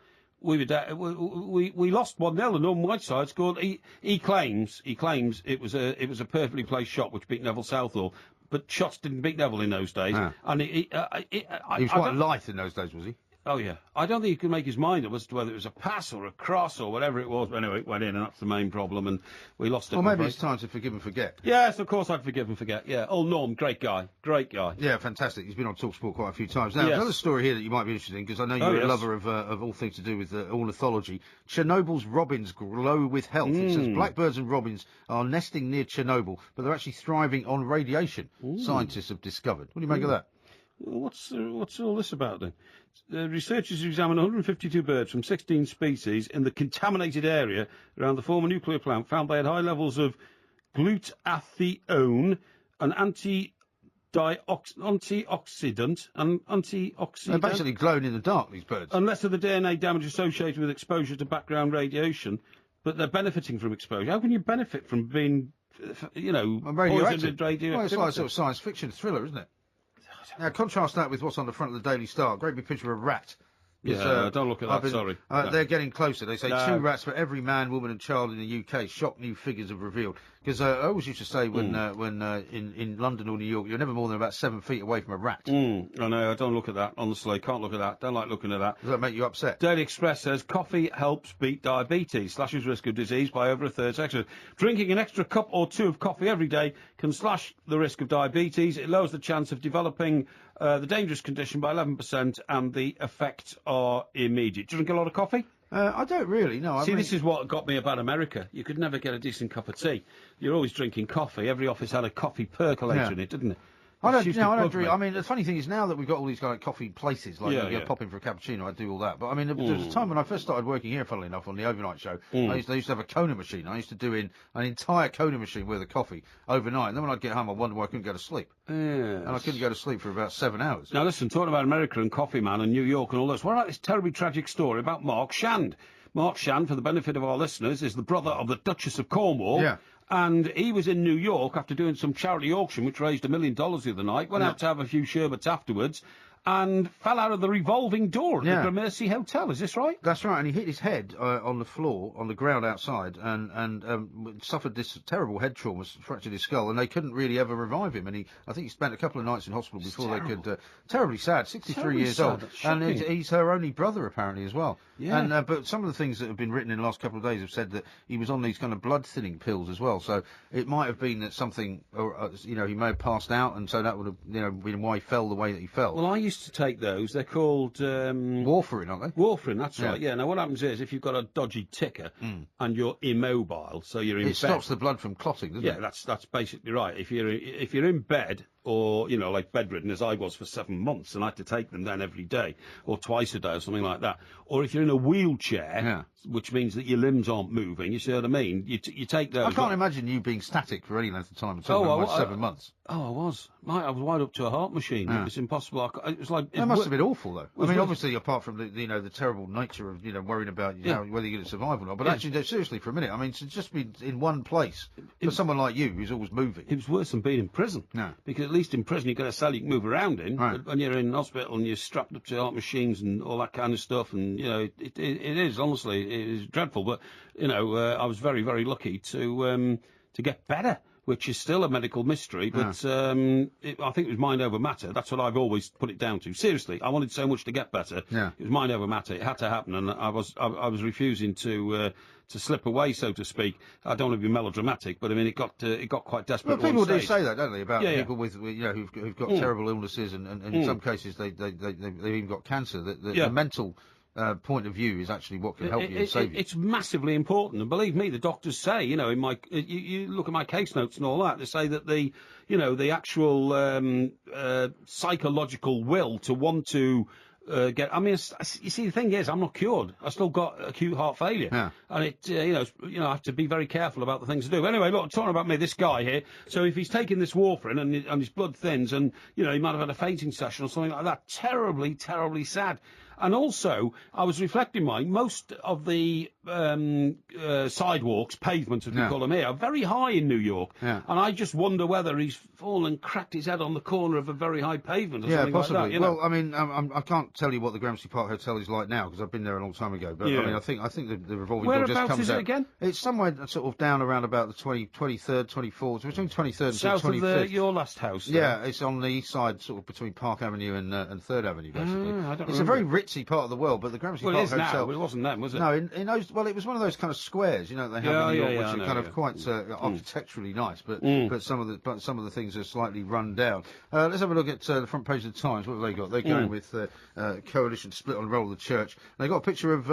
we lost 1-0 and Norman Whiteside scored. He claims it was a perfectly placed shot which beat Neville Southall, but shots didn't beat Neville in those days. And he was quite lithe in those days, was he? Oh, yeah. I don't think he could make his mind up as to whether it was a pass or a cross or whatever it was. But anyway, it went in, and that's the main problem, and we lost it. Well, maybe it's time to forgive and forget. Yes, of course I'd forgive and forget, yeah. Oh, Norm, great guy. Great guy. Yeah, fantastic. He's been on TalkSport quite a few times. Now, another story here that you might be interested in, because I know you're a lover of all things to do with ornithology. Chernobyl's robins glow with health. It says blackbirds and robins are nesting near Chernobyl, but they're actually thriving on radiation, scientists have discovered. What do you make of that? What's all this about, then? Researchers examined 152 birds from 16 species in the contaminated area around the former nuclear plant found they had high levels of glutathione, an antioxidant. They're basically glowing in the dark, these birds. And less of the DNA damage associated with exposure to background radiation, but they're benefiting from exposure. How can you benefit from being, radioactive? Well, it's like a sort of science fiction thriller, isn't it? Now, contrast that with what's on the front of the Daily Star. Great big picture of a rat. Yeah, don't look at that, sorry. They're getting closer. They say 2 rats for every man, woman and child in the UK. Shock new figures have revealed. Because I always used to say when in London or New York, you're never more than about 7 feet away from a rat. I know, I don't look at that, honestly. Can't look at that. Don't like looking at that. Does that make you upset? Daily Express says coffee helps beat diabetes, slashes risk of disease by over a third section. Drinking an extra cup or 2 of coffee every day can slash the risk of diabetes. It lowers the chance of developing the dangerous condition by 11%, and the effects are immediate. Do you drink a lot of coffee? I don't really, no. This is what got me about America. You could never get a decent cup of tea. You're always drinking coffee. Every office had a coffee percolator in it, didn't it? I don't drink. I mean, the funny thing is now that we've got all these kind of coffee places, like you pop in for a cappuccino, I do all that. But I mean, there was a time when I first started working here, funnily enough, on the overnight show. They used to have a Kona machine. I used to do in an entire Kona machine with a coffee overnight. And then when I'd get home, I wondered why I couldn't go to sleep. And I couldn't go to sleep for about 7 hours. Now listen, talking about America and Coffee Man and New York and all this, what about this terribly tragic story about Mark Shand? Mark Shand, for the benefit of our listeners, is the brother of the Duchess of Cornwall. Yeah. And he was in New York after doing some charity auction, which raised $1 million the other night, went out to have a few sherbets afterwards, and fell out of the revolving door at the Gramercy Hotel. Is this right? That's right, and he hit his head on the floor, on the ground outside, and suffered this terrible head trauma, fractured his skull, and they couldn't really ever revive him. And I think he spent a couple of nights in hospital before they could. Terribly sad, 63 years old, and he's her only brother apparently as well. Yeah. And but some of the things that have been written in the last couple of days have said that he was on these kind of blood thinning pills as well. So it might have been that something, he may have passed out, and so that would have, been why he fell the way that he fell. Well, I used to take those. They're called warfarin, aren't they? Warfarin, that's right. Yeah. Now what happens is if you've got a dodgy ticker and you're immobile, so you're in bed, it stops the blood from clotting, doesn't it? Yeah, that's basically right. If you're in bed, or like bedridden as I was for 7 months, and I had to take them then every day or twice a day or something like that, or if you're in a wheelchair, which means that your limbs aren't moving, you see what I mean? You take those. I can't imagine you being static for any length of time until 7 months. Oh, I was. I was wired up to a heart machine. It was impossible. It was like that must have been awful, though. I mean, obviously, apart from the terrible nature of worrying about whether you're going to survive or not. But actually, seriously, for a minute, I mean, to just be in one place for someone like you who's always moving. It was worse than being in prison. No, because at least in prison you've got a cell you can move around in. Right. But when you're in hospital and you're strapped up to heart machines and all that kind of stuff, and it is honestly it is dreadful. But I was very, very lucky to get better, which is still a medical mystery, but I think it was mind over matter. That's what I've always put it down to. Seriously, I wanted so much to get better. Yeah. It was mind over matter. It had to happen, and I was refusing to slip away, so to speak. I don't want to be melodramatic, but I mean, it got quite desperate. Well, people do say that, don't they, about people with who've got terrible illnesses, and in some cases they've even got cancer. The mental point of view is actually what can help you and save you. It's massively important, and believe me, the doctors say, in my you look at my case notes and all that, they say that the actual psychological will to want to get. I mean, you see, the thing is, I'm not cured. I still got acute heart failure, and I have to be very careful about the things I do. Anyway, look, talking about me, this guy here. So if he's taking this warfarin and his blood thins, and he might have had a fainting session or something like that, terribly, terribly sad. And also, I was reflecting, most of the sidewalks, pavements as we call them here, are very high in New York. Yeah. And I just wonder whether he's fallen and cracked his head on the corner of a very high pavement or something possibly. like that. Well, I mean, I can't tell you what the Gramercy Park Hotel is like now because I've been there a long time ago. But I mean, I think the revolving door just comes out. Whereabouts is it again? It's somewhere sort of down around about the 23rd, 24th, between 23rd and South 25th. of your last house. Yeah, it's on the east side, sort of between Park Avenue and 3rd Avenue, basically. It's a very ritzy part of the world, but the Gramercy Park Hotel. Now, but it wasn't then, was it? No, in those. Well, it was one of those kind of squares, they have in New York, which are kind of quite architecturally nice, but some of the things are slightly run down. Let's have a look at the front page of the Times. What have they got? They're going with coalition split on role of the church. They got a picture of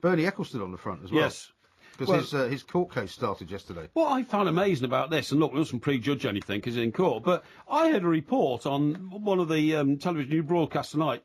Bernie Ecclestone on the front as well. Yes. Because his court case started yesterday. What I found amazing about this, and look, we mustn't prejudge anything because it's in court, but I heard a report on one of the television you broadcast tonight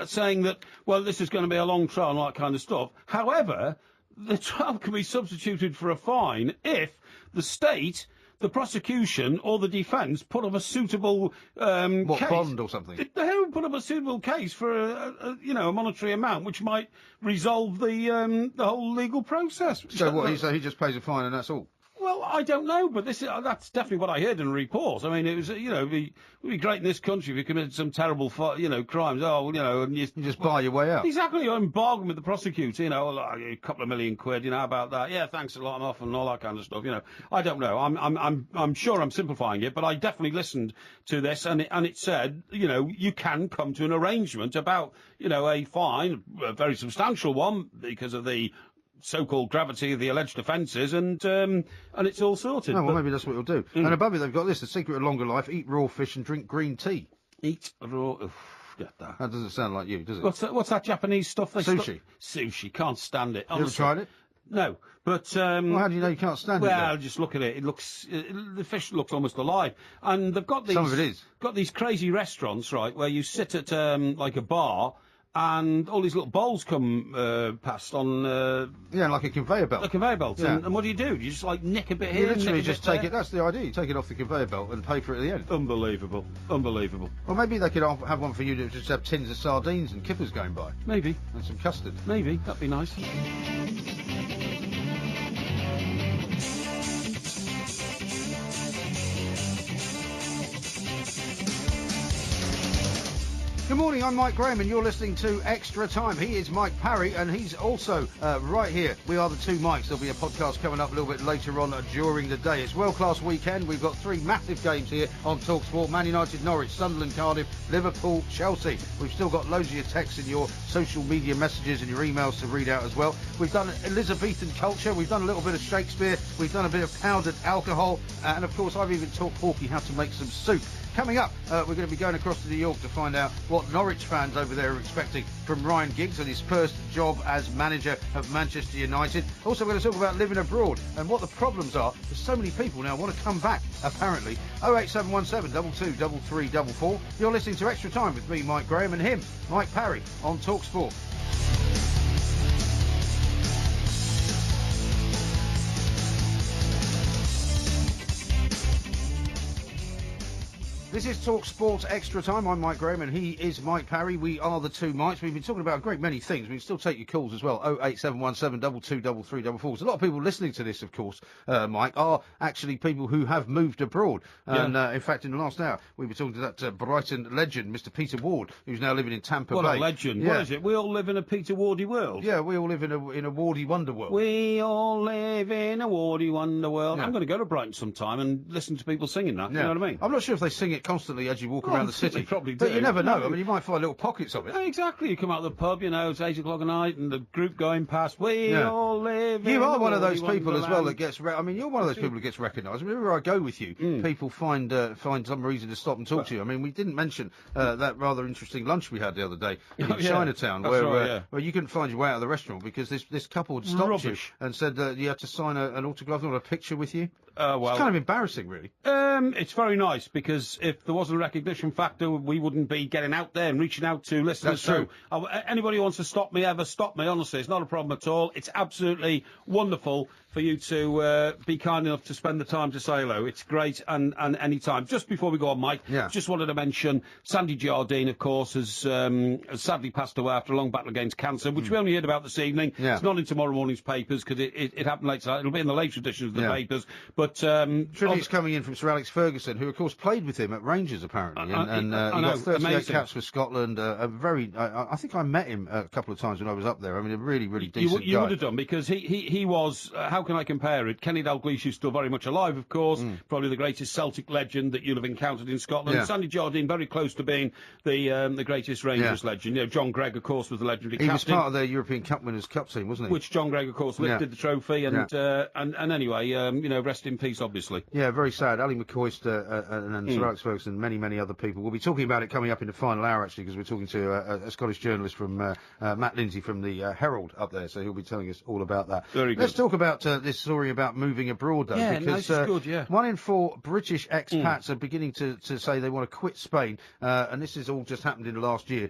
saying that, well, this is going to be a long trial and all that kind of stuff. However, the trial can be substituted for a fine if the state, the prosecution or the defence put up a suitable case. Bond or something? They would put up a suitable case for a monetary amount which might resolve the whole legal process. So what, he just pays a fine and that's all? Well, I don't know, but that's definitely what I heard in the report. I mean, it was, it'd be great in this country if you committed some terrible, crimes. And you just buy your way out. Exactly, you're in bargain with the prosecutor, a couple of $1 million, how about that? Yeah, thanks a lot, I'm off, and all that kind of stuff, I don't know. I'm sure I'm simplifying it, but I definitely listened to this, and it said, you can come to an arrangement about, a fine, a very substantial one, because of the so-called gravity of the alleged offences, and it's all sorted. Oh, well, maybe that's what it'll do. And above it, they've got this: the secret of longer life: eat raw fish and drink green tea. Eat raw. Get that. That doesn't sound like you, does it? What's that Japanese stuff? Sushi. Sushi. Can't stand it. You ever tried it? No. But well, how do you know you can't stand it? Well, just look at it. It looks the fish looks almost alive, and they've got these. Some of it is. Got these crazy restaurants, right, where you sit at like a bar. And all these little bowls come past on... like a conveyor belt. A conveyor belt. Yeah. And what do? You just, like, nick a bit here, You literally just take there. it... That's the idea. You take it off the conveyor belt and pay for it at the end. Unbelievable. Unbelievable. Well, maybe they could have one for you to just have tins of sardines and kippers going by. Maybe. And some custard. Maybe. That'd be nice. Good morning, I'm Mike Graham and you're listening to Extra Time. He is Mike Parry and he's also right here. We are the two Mikes. There'll be a podcast coming up a little bit later on during the day. It's world-class weekend. We've got three massive games here on TalkSport. Man United, Norwich, Sunderland, Cardiff, Liverpool, Chelsea. We've still got loads of your texts and your social media messages and your emails to read out as well. We've done Elizabethan culture. We've done a little bit of Shakespeare. We've done a bit of powdered alcohol. And of course, I've even taught Porky how to make some soup. Coming up, we're going to be going across to New York to find out what Norwich fans over there are expecting from Ryan Giggs and his first job as manager of Manchester United. Also, we're going to talk about living abroad and what the problems are. There's so many people now want to come back, apparently. 08717 223344. You're listening to Extra Time with me, Mike Graham, and him, Mike Parry, on TalkSport. This is TalkSport Extra Time. I'm Mike Graham and he is Mike Parry. We are the two Mikes. We've been talking about a great many things. We can still take your calls as well. 08717 223344. There's a lot of people listening to this, of course, Mike, are actually people who have moved abroad. And in fact, in the last hour, we were talking to that Brighton legend, Mr. Peter Ward, who's now living in Tampa Bay. What a legend. Yeah. What is it? We all live in a Peter Wardy world. Yeah, we all live in a Wardy wonder world. We all live in a Wardy wonder world. Yeah. I'm going to go to Brighton sometime and listen to people singing that. Yeah. You know what I mean? I'm not sure if they sing it constantly as you walk around the city. They probably do. But you never know. I mean, you might find little pockets of it. Yeah, exactly. You come out of the pub, you know, it's 8 o'clock at night and the group going past. We Yeah. all live in You are a one of those Wardy people as well that wonderland. gets... I mean, you're one of those people that gets recognised. Whenever I go with you, people find some reason to stop and talk to you. I mean, we didn't mention that rather interesting lunch we had the other day in Yeah, Chinatown, that's where right, yeah. where you couldn't find your way out of the restaurant because this couple had stopped Rubbish. you and said that you had to sign an autograph or a picture with you. Well, It's kind of embarrassing, really. it's very nice because if there wasn't a recognition factor, we wouldn't be getting out there and reaching out to listeners. That's true. So, anybody who wants to stop me, ever stop me, honestly, it's not a problem at all. It's absolutely wonderful for you to be kind enough to spend the time to say hello. It's great and any time. Just before we go on, Mike, Yeah. just wanted to mention Sandy Jardine, of course, has sadly passed away after a long battle against cancer, which we only heard about this evening. Yeah. It's not in tomorrow morning's papers because it happened late tonight. It'll be in the later editions of the Yeah. papers. But Tribute's coming in from Sir Alex Ferguson, who of course played with him at Rangers apparently, and I he know, got 38 amazing. caps for Scotland. I think I met him a couple of times when I was up there. I mean, a really decent You guy. would have done because he was. How can I compare it? Kenny Dalglish, who's still very much alive, of course, probably the greatest Celtic legend that you'll have encountered in Scotland. Yeah. Sandy Jardine, very close to being the greatest Rangers legend. You know, John Gregg, of course, was the legendary He captain. was part of the European Cup Winners' Cup team, wasn't he? Which John Gregg, of course, lifted Yeah. the trophy, and anyway, you know, rest in peace, obviously. Yeah, very sad. Ali McCoist and Sir Alex Ferguson and many other people. We'll be talking about it coming up in the final hour, actually, because we're talking to a Scottish journalist from Matt Lindsay from the Herald up there, so he'll be telling us all about that. Very good. Let's talk about this story about moving abroad, though, Yeah, no, because this is good, yeah. 1 in 4 British expats are beginning to say they want to quit Spain, and this has all just happened in the last year,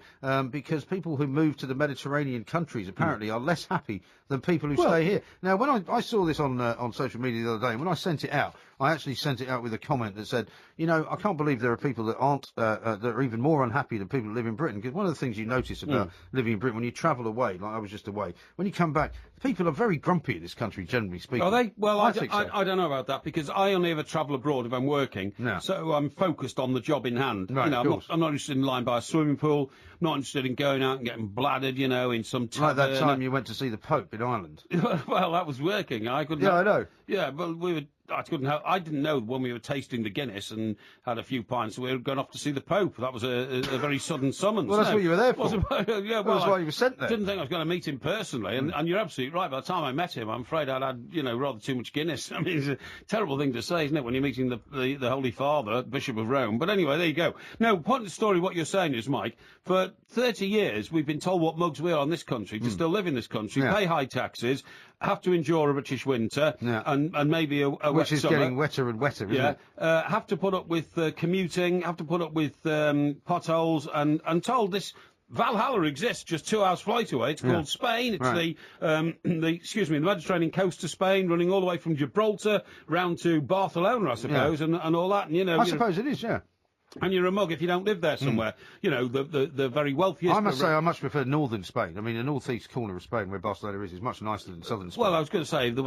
because people who move to the Mediterranean countries apparently are less happy than people who stay here. Now, when I saw this on social media the other day, and when I sent it out, I actually sent it out with a comment that said, you know, I can't believe there are people that aren't, that are even more unhappy than people who live in Britain. Because one of the things you notice about living in Britain, when you travel away, like I was just away, when you come back, people are very grumpy in this country, generally speaking. Are they? Well, I think so. I don't know about that because I only ever travel abroad if I'm working. No. So I'm focused on the job in hand. Right, you know, of course. I'm not interested in lying by a swimming pool. I'm not interested in going out and getting bladdered, you know, in some Like tavern. that time you went to see the Pope in Ireland. Well, that was working. I couldn't. Yeah, I know. Yeah, but we were. I couldn't have. I didn't know when we were tasting the Guinness and had a few pints. We were going off to see the Pope. That was a very sudden summons. Well, that's No, what you were there for. wasn't- yeah, well, That's why you were sent there. Didn't think I was going to meet him personally, and you're absolutely right. By the time I met him, I'm afraid I'd had rather too much Guinness. I mean, it's a terrible thing to say, isn't it, when you're meeting the Holy Father, Bishop of Rome? But anyway, there you go. Now, point of the story, what you're saying is, Mike, for 30 years we've been told what mugs we are in this country to still live in this country, Yeah. pay high taxes, have to endure a British winter, and maybe a wet which is summer. getting wetter and wetter, isn't it? Have to put up with commuting, have to put up with potholes, and told this Valhalla exists just 2 hours flight away. It's called Spain. It's the Mediterranean coast of Spain, running all the way from Gibraltar round to Barcelona, I suppose, and all that. And, I suppose it is, yeah. And you're a mug if you don't live there somewhere. You know, the very wealthiest... I must say I much prefer northern Spain. I mean, the northeast corner of Spain, where Barcelona is much nicer than southern Spain. Well, I was going to say the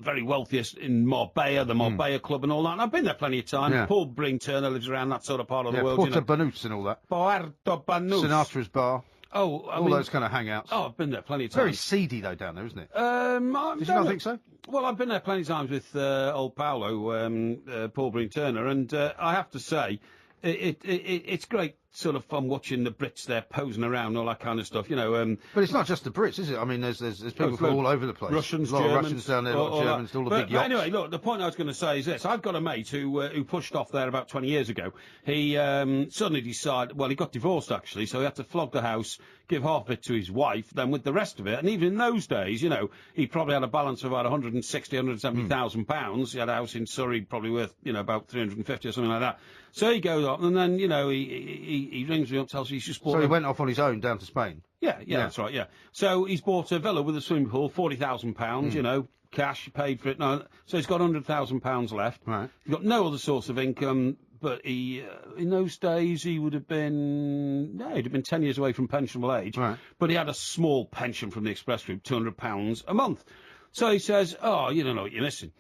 very wealthiest in Marbella, the Marbella Club and all that. And I've been there plenty of times. Yeah. Paul Breen-Turner lives around that sort of part of the world. Puerto Banús and all that. Puerto Banús. Sinatra's bar. Oh, all those kind of hangouts. Oh, I've been there plenty of times. Very seedy, though, down there, isn't it? Did you not think so? Well, I've been there plenty of times with old Paolo, Paul Breen-Turner, and I have to say, it's great sort of fun watching the Brits there posing around and all that kind of stuff, you know. But it's not just the Brits, is it? I mean, there's people from all over the place. Russians, a lot Germans, of Russians down there, a lot of Germans, all the big yachts. But anyway, look, the point I was going to say is this. I've got a mate who pushed off there about 20 years ago. He suddenly decided, well, he got divorced, actually, so he had to flog the house, give half of it to his wife, then with the rest of it. And even in those days, you know, he probably had a balance of about 160, 170,000 pounds. He had a house in Surrey, probably worth, you know, about 350 or something like that. So he goes up, and then, you know, he rings me up, tells me he's just bought... So he went off on his own down to Spain? Yeah, that's right, yeah. So he's bought a villa with a swimming pool, £40,000, you know, cash, paid for it. No, so he's got £100,000 left. Right. He's got no other source of income, but he, in those days, he'd have been 10 years away from pensionable age. Right. But he had a small pension from the Express Group, £200 a month. So he says, oh, you don't know what you're missing.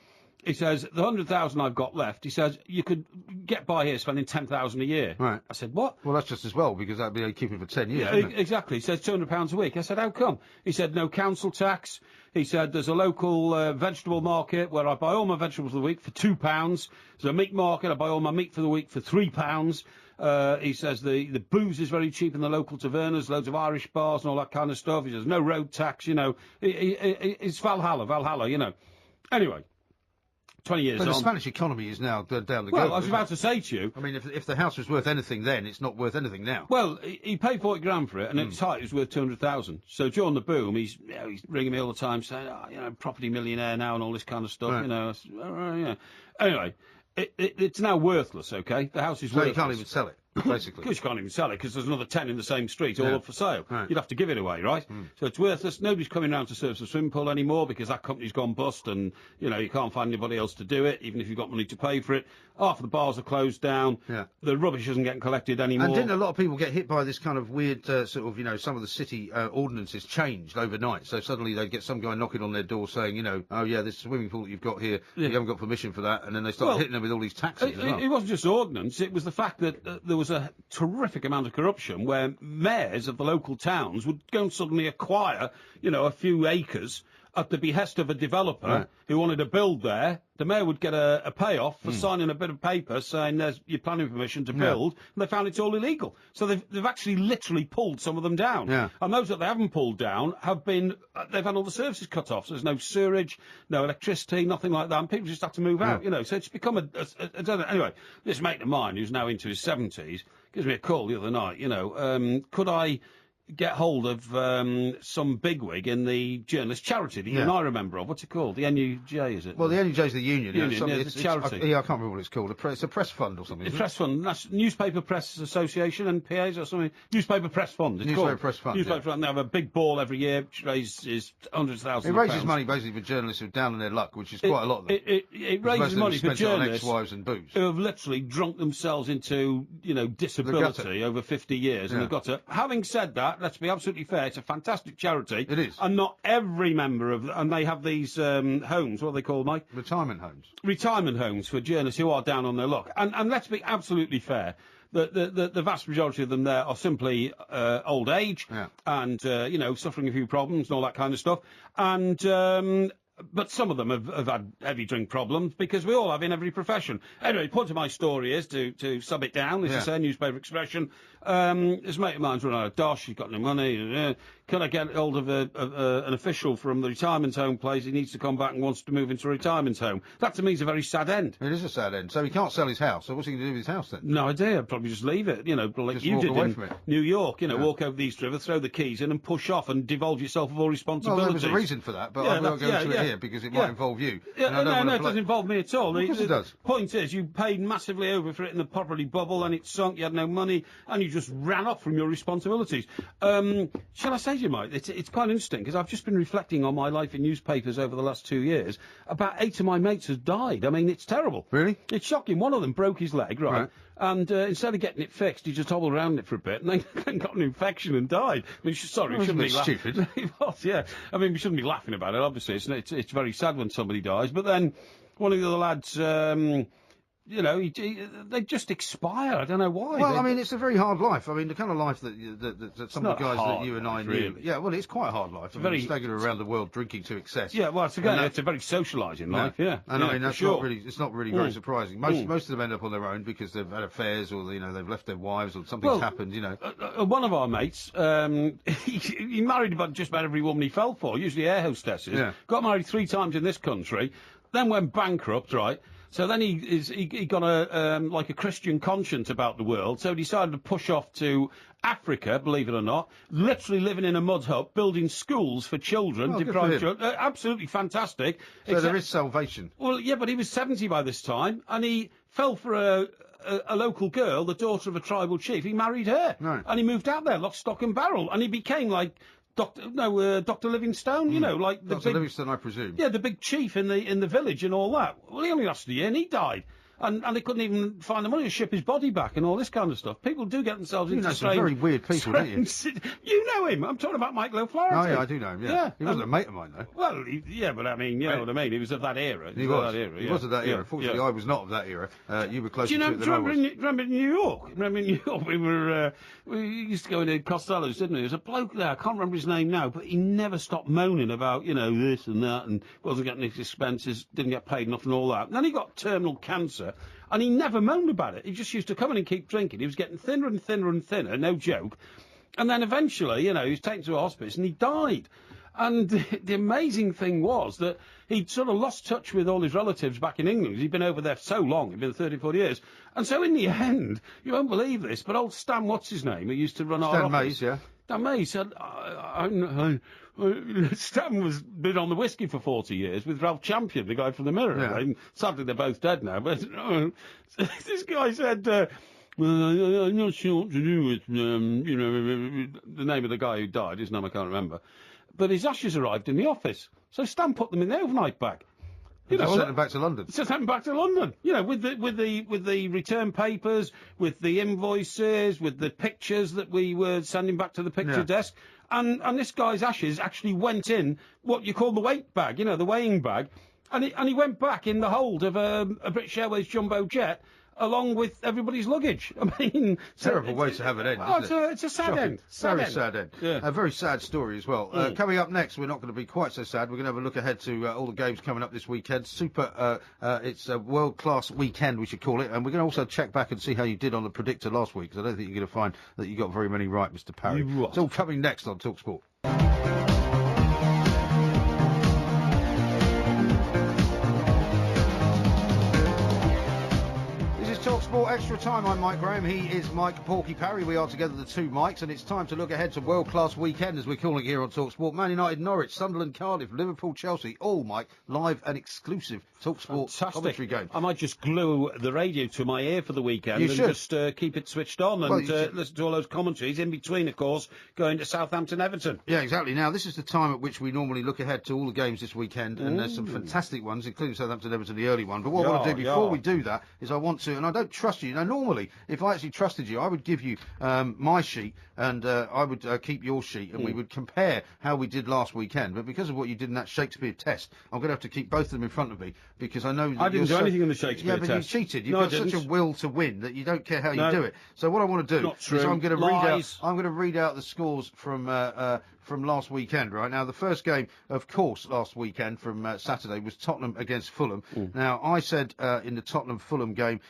He says, the 100,000 I've got left, he says, you could get by here spending 10,000 a year. Right. I said, what? Well, that's just as well, because that'd be keeping for 10 years, wouldn't it? Exactly. He says £200 a week. I said, how come? He said, no council tax. He said, there's a local vegetable market where I buy all my vegetables for the week for £2. There's a meat market, I buy all my meat for the week for £3. He says the booze is very cheap in the local tavernas, loads of Irish bars and all that kind of stuff. He says, no road tax, you know. It's Valhalla, you know. Anyway. 20 years but on. The Spanish economy is now down the Well, go, I was about to say to you... I mean, if the house was worth anything then, it's not worth anything now. Well, he paid 40 grand for it, and at its height it was worth 200,000. So during the boom, he's ringing me all the time saying, oh, you know, property millionaire now and all this kind of stuff, right. you know. Yeah. Anyway, it's now worthless, okay? The house is worthless. So you can't even sell it, basically. Because you can't even sell it, because there's another 10 in the same street, all up for sale. Right. You'd have to give it away, right? So it's worthless. Nobody's coming round to service the swimming pool anymore, because that company's gone bust, and, you know, you can't find anybody else to do it, even if you've got money to pay for it. Half of the bars are closed down. Yeah. The rubbish isn't getting collected anymore. And didn't a lot of people get hit by this kind of weird sort of, you know, some of the city ordinances changed overnight? So suddenly they'd get some guy knocking on their door saying, you know, oh, yeah, this swimming pool that you've got here, you haven't got permission for that, and then they start hitting them with all these taxes as well. It wasn't just ordnance, it was the fact that there was a terrific amount of corruption where mayors of the local towns would go and suddenly acquire, you know, a few acres at the behest of a developer who wanted to build there. The mayor would get a payoff for signing a bit of paper saying there's your planning permission to build, and they found it's all illegal. So they've actually literally pulled some of them down. Yeah. And those that they haven't pulled down they've had all the services cut off. So there's no sewerage, no electricity, nothing like that, and people just have to move out, you know. So it's become anyway, this mate of mine who's now into his 70s gives me a call the other night, you know, could I get hold of some bigwig in the journalist charity that you and I remember of. What's it called? The NUJ, is it? Well, the NUJ's the union. It's a charity. I can't remember what it's called. It's a press fund or something. It's press fund. That's Newspaper Press Association, NPAs or something. Newspaper Press Fund. It's Newspaper called. Press Fund. Newspaper Fund. They have a big ball every year, which raises hundreds of thousands. It raises money basically for journalists who are down on their luck, which is quite a lot of them. It raises money for journalists ex-wives and booze who have literally drunk themselves into, you know, disability over 50 years, and they've got to. Having said that, let's be absolutely fair. It's a fantastic charity. It is. And not every member of... And they have these homes, what are they called, Mike? Retirement homes. Retirement homes for journalists who are down on their luck. And let's be absolutely fair. The vast majority of them there are simply old age and, you know, suffering a few problems and all that kind of stuff. And But some of them have had heavy drink problems because we all have in every profession. Anyway, the point of my story is, to sub it down, as I say, newspaper expression, this mate of mine's run out of dosh, he's got no money, can I get hold of an official from the retirement home place? He needs to come back and wants to move into a retirement home. That to me is a very sad end. It is a sad end. So he can't sell his house, so what's he going to do with his house then? No idea, I'd probably just leave it, like just you walk did away in from it. New York, walk over the East River, throw the keys in and push off and divulge yourself of all responsibilities. Well, there was a reason for that, but I won't go into it here because it might involve you. No, it doesn't involve me at all. Of course it does. Point is, you paid massively over for it in the property bubble, and it sunk, you had no money, and you just ran off from your responsibilities. Shall I say to you, Mike, it's quite interesting, because I've just been reflecting on my life in newspapers over the last 2 years. About 8 of my mates have died. I mean, it's terrible. Really? It's shocking. One of them broke his leg, right? And instead of getting it fixed, he just hobbled around it for a bit, and then got an infection and died. I mean, sorry, we shouldn't be stupid. It was, yeah. I mean, we shouldn't be laughing about it, obviously. It's very sad when somebody dies. But then one of the other lads, they just expire. I don't know why. Well, I mean, it's a very hard life. I mean, the kind of life that some of the guys that you and I knew. Really. Yeah, well, it's quite a hard life. It's staggered around the world drinking to excess. Yeah, well, it's a very socialising life. Yeah, and I mean that's not really very surprising. Most of them end up on their own because they've had affairs or they've left their wives or something's happened. One of our mates, he married just about every woman he fell for. Usually air hostesses. Yeah. Got married 3 times in this country, then went bankrupt. Right. So then he got a Christian conscience about the world, so he decided to push off to Africa, believe it or not, literally living in a mud hut, building schools for children, deprived children. Absolutely fantastic. So there is salvation. Well, yeah, but he was 70 by this time, and he fell for a local girl, the daughter of a tribal chief. He married her. Right. And he moved out there, lock, stock and barrel, and he became like Dr. Livingstone, like the Dr. Livingstone, I presume. Yeah, the big chief in the village and all that. Well, he only lasted a year and he died. And they couldn't even find the money to ship his body back and all this kind of stuff. People do get themselves into some very weird people, don't you? You know him. I'm talking about Michael O'Flaherty. Oh, yeah, I do know him, yeah. He wasn't a mate of mine, though. Well, but I mean, you know what I mean. He was of that era. He was. He was of that era. Fortunately, I was not of that era. You were closer to it than I was. Do you remember in New York? Remember in New York, we used to go into Costello's, didn't we? There was a bloke there, I can't remember his name now, but he never stopped moaning about, this and that, and wasn't getting his expenses, didn't get paid enough and all that. And then he got terminal cancer, and he never moaned about it. He just used to come in and keep drinking. He was getting thinner and thinner and thinner, no joke. And then eventually, he was taken to a hospice and he died. And the amazing thing was that he'd sort of lost touch with all his relatives back in England. He'd been over there for so long, he'd been 30, 40 years. And so in the end, you won't believe this, but old Stan, what's his name, who used to run our office. Stan Mays, yeah. Stan Mays said, Stan was been on the whiskey for 40 years with Ralph Champion, the guy from the Mirror. Yeah. And sadly, they're both dead now. But this guy said, well, I'm not sure what to do with, the name of the guy who died. His name I can't remember. But his ashes arrived in the office. So Stan put them in the overnight bag. Sent them back to London. Sent them back to London. With the return papers, with the invoices, with the pictures that we were sending back to the picture desk. And this guy's ashes actually went in what you call the weight bag, the weighing bag. And he went back in the hold of a British Airways jumbo jet, along with everybody's luggage. I mean... Terrible way to have an end, isn't it? It's a sad end. Very sad end. Yeah. A very sad story as well. Coming up next, we're not going to be quite so sad. We're going to have a look ahead to all the games coming up this weekend. It's a world-class weekend, we should call it. And we're going to also check back and see how you did on the predictor last week, because I don't think you're going to find that you got very many right, Mr. Parry. It's all coming next on TalkSport. TalkSport Extra Time. I'm Mike Graham. He is Mike Porky Parry. We are together, the two Mikes, and it's time to look ahead to world-class weekend, as we're calling it here on TalkSport. Man United, Norwich, Sunderland, Cardiff, Liverpool, Chelsea, all, Mike, live and exclusive TalkSport commentary game. I might just glue the radio to my ear for the weekend just keep it switched on and listen to all those commentaries. In between, of course, going to Southampton-Everton. Yeah, exactly. Now, this is the time at which we normally look ahead to all the games this weekend, and there's some fantastic ones, including Southampton-Everton, the early one. But what I want to do before we do that is I want to, and I don't trust you. Now, normally, if I actually trusted you, I would give you my sheet, and I would keep your sheet, and we would compare how we did last weekend. But because of what you did in that Shakespeare test, I'm going to have to keep both of them in front of me, because I know that I didn't do anything in the Shakespeare test. Yeah, but you cheated. You've got such a will to win that you don't care how you do it. So what I want to do is I'm going to read out the scores from from last weekend, right? Now, the first game, of course, last weekend from Saturday was Tottenham against Fulham. Now, I said in the Tottenham-Fulham game,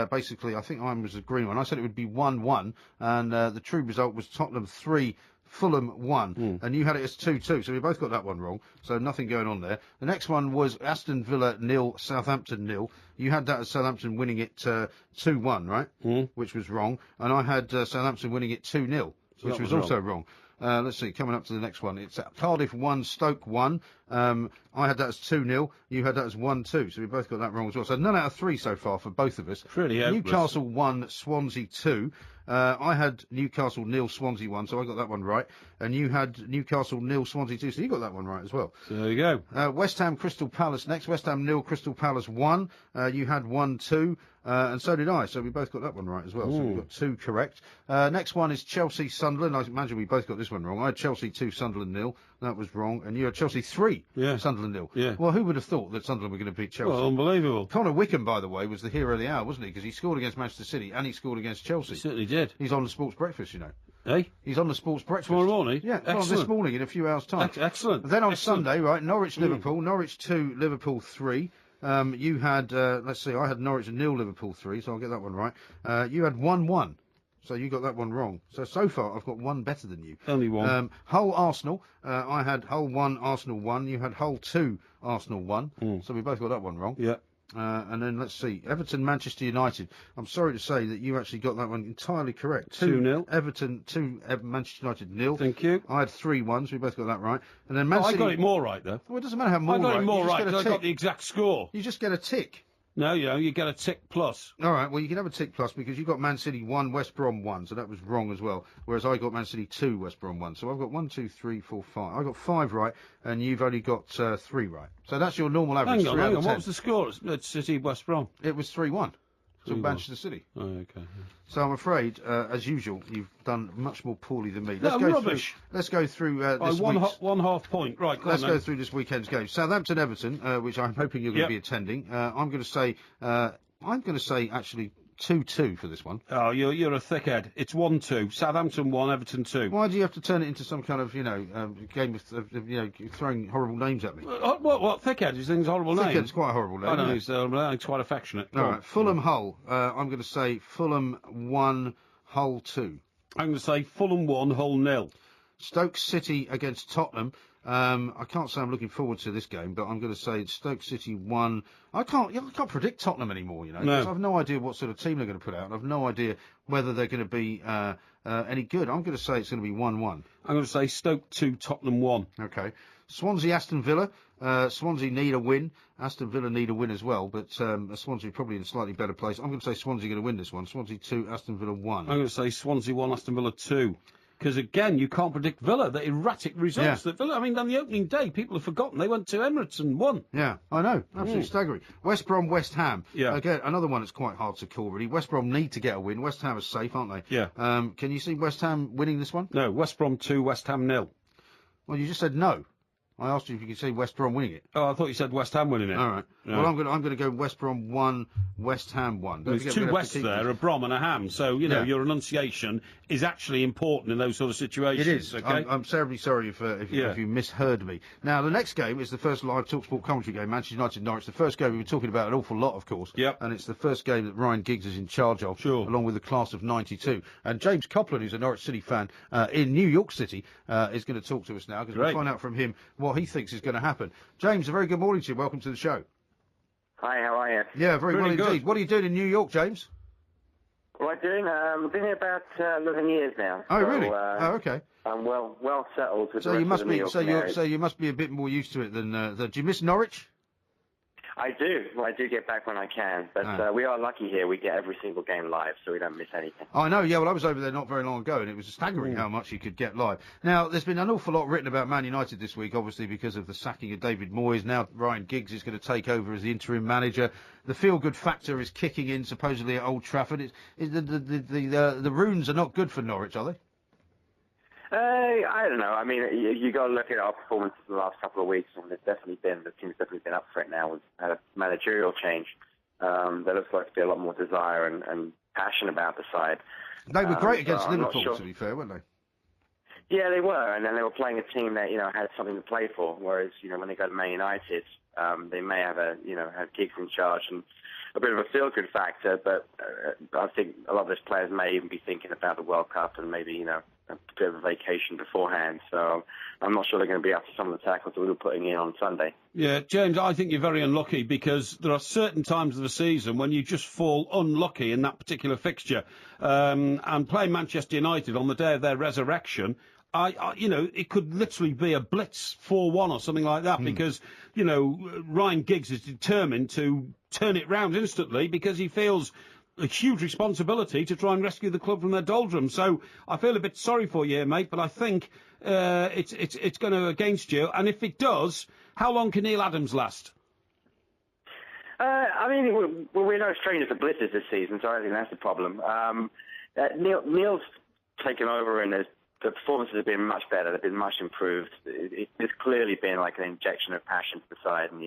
basically, I think I was the green one. I said it would be 1-1, and the true result was Tottenham 3, Fulham 1, and you had it as 2-2, so we both got that one wrong, so nothing going on there. The next one was Aston Villa 0, Southampton 0. You had that as Southampton winning it 2-1, right? Which was wrong, and I had Southampton winning it 2-0, which was also wrong. Let's see, coming up to the next one. It's Cardiff 1, Stoke 1. I had that as 2-0. You had that as 1-2. So we both got that wrong as well. So none out of 3 so far for both of us. Pretty hopeless. Newcastle 1, Swansea 2. I had Newcastle 0, Swansea 1, so I got that one right. And you had Newcastle 0, Swansea 2, so you got that one right as well. So there you go. West Ham, Crystal Palace next. West Ham 0, Crystal Palace 1. You had 1-2. And so did I, so we both got that one right as well. So we've got 2 correct. Next one is Chelsea, Sunderland. I imagine we both got this one wrong. I had Chelsea 2, Sunderland 0. That was wrong. And you had Chelsea 3, Sunderland 0. Yeah. Well, who would have thought that Sunderland were going to beat Chelsea? Well, unbelievable. Connor Wickham, by the way, was the hero of the hour, wasn't he? Because he scored against Manchester City and he scored against Chelsea. He certainly did. He's on the Sports Breakfast, you know. Hey? He's on the Sports Breakfast. Tomorrow morning? Yeah, well, this morning in a few hours' time. Excellent. Then on Excellent. Sunday, right, Norwich, Liverpool. Norwich 2, Liverpool 3. You had, let's see, I had Norwich 0, Liverpool 3, so I'll get that one right. You had 1-1, so you got that one wrong. So far, I've got one better than you. Only one. Hull, Arsenal. I had Hull 1, Arsenal 1. You had Hull 2, Arsenal 1. So we both got that one wrong. Yeah. And then let's see, Everton, Manchester United. I'm sorry to say that you actually got that one entirely correct. 2-0. Everton 2, Manchester United 0. Thank you. I had 3-1, so we both got that right. And then Man City. I got it more right, though. Well, it doesn't matter how more I got right. it more You just right get a because I tick. got the exact score. You just get a tick. No, you get a tick plus. All right, well, you can have a tick plus because you got Man City 1, West Brom 1, so that was wrong as well. Whereas I got Man City 2, West Brom 1. So I've got 1, 2, 3, 4, 5. I got 5 right, and you've only got 3 right. So that's your normal average. Hang on. What was the score at City West Brom? It was 3-1. To Manchester City. Oh, okay. So I'm afraid, as usual, you've done much more poorly than me. Rubbish. Let's go through this one half point. Right, let's go through this weekend's game. Southampton, Everton, which I'm hoping you're going to be attending. I'm going to say actually 2-2 for this one. Oh, you're a thickhead. It's 1-2. Southampton 1, Everton 2. Why do you have to turn it into some kind of, game of, throwing horrible names at me? What thickhead? You think it's a horrible name? Thickhead's quite a horrible name. I don't think it's quite affectionate. All right, Fulham, Hull. I'm going to say Fulham 1, Hull 2. I'm going to say Fulham 1, Hull 0. Stoke City against Tottenham. I can't say I'm looking forward to this game, but I'm going to say Stoke City 1. I can't predict Tottenham anymore, you know. No. 'Cause I've no idea what sort of team they're going to put out. And I've no idea whether they're going to be any good. I'm going to say it's going to be 1-1. I'm going to say Stoke 2, Tottenham 1. Okay. Swansea, Aston Villa. Swansea need a win. Aston Villa need a win as well, but Swansea probably in a slightly better place. I'm going to say Swansea going to win this one. Swansea 2, Aston Villa 1. I'm going to say Swansea 1, Aston Villa 2. Because, again, you can't predict Villa, the erratic results that Villa... I mean, on the opening day, people have forgotten. They went to Emirates and won. Yeah, I know. Absolutely staggering. West Brom, West Ham. Yeah. Again, another one that's quite hard to call, really. West Brom need to get a win. West Ham are safe, aren't they? Yeah. Can you see West Ham winning this one? No, West Brom 2, West Ham 0. Well, you just said no. I asked you if you could see West Brom winning it. Oh, I thought you said West Ham winning it. All right. No. Well, I'm going to go West Brom 1, West Ham 1. There's 2 Wests there, a Brom and a Ham. So, your enunciation is actually important in those sort of situations. It is. Okay? I'm terribly sorry if you misheard me. Now, the next game is the first live TalkSport commentary game, Manchester United Norwich. The first game we were talking about an awful lot, of course. Yep. And it's the first game that Ryan Giggs is in charge of, along with the class of '92. And James Copland, who's a Norwich City fan in New York City, is going to talk to us now because we'll find out from him what he thinks is going to happen. James, a very good morning to you. Welcome to the show. Hi, how are you? Yeah, very well indeed. What are you doing in New York, James? What am I doing? I've been here about 11 years now. Oh, really? Oh, okay. I'm well settled with so the you rest must of the New be York so you must be a bit more used to it than. Do you miss Norwich? I do. Well, I do get back when I can, but we are lucky here. We get every single game live, so we don't miss anything. I know, yeah. Well, I was over there not very long ago, and it was staggering how much you could get live. Now, there's been an awful lot written about Man United this week, obviously because of the sacking of David Moyes. Now Ryan Giggs is going to take over as the interim manager. The feel-good factor is kicking in, supposedly at Old Trafford. The runes are not good for Norwich, are they? I don't know. I mean, you got to look at our performances the last couple of weeks, and the team's definitely been up for it now. We've had a managerial change. There looks like to be a lot more desire and passion about the side. They were great against so Liverpool, sure. to be fair, weren't they? Yeah, they were, and then they were playing a team that had something to play for. Whereas when they go to Man United, they may have have Giggs in charge and a bit of a feel-good factor. But I think a lot of those players may even be thinking about the World Cup and maybe a bit of a vacation beforehand. So I'm not sure they're going to be up to some of the tackles that we were putting in on Sunday. Yeah, James, I think you're very unlucky because there are certain times of the season when you just fall unlucky in that particular fixture. And playing Manchester United on the day of their resurrection, it could literally be a blitz 4-1 or something like that because, Ryan Giggs is determined to turn it round instantly because he feels a huge responsibility to try and rescue the club from their doldrums. So I feel a bit sorry for you, mate, but I think it's going to against you. And if it does, how long can Neil Adams last? We're no strangers to blitzes this season, so I don't think that's the problem. Neil's taken over and the performances have been much better. They've been much improved. It's clearly been like an injection of passion to the side, and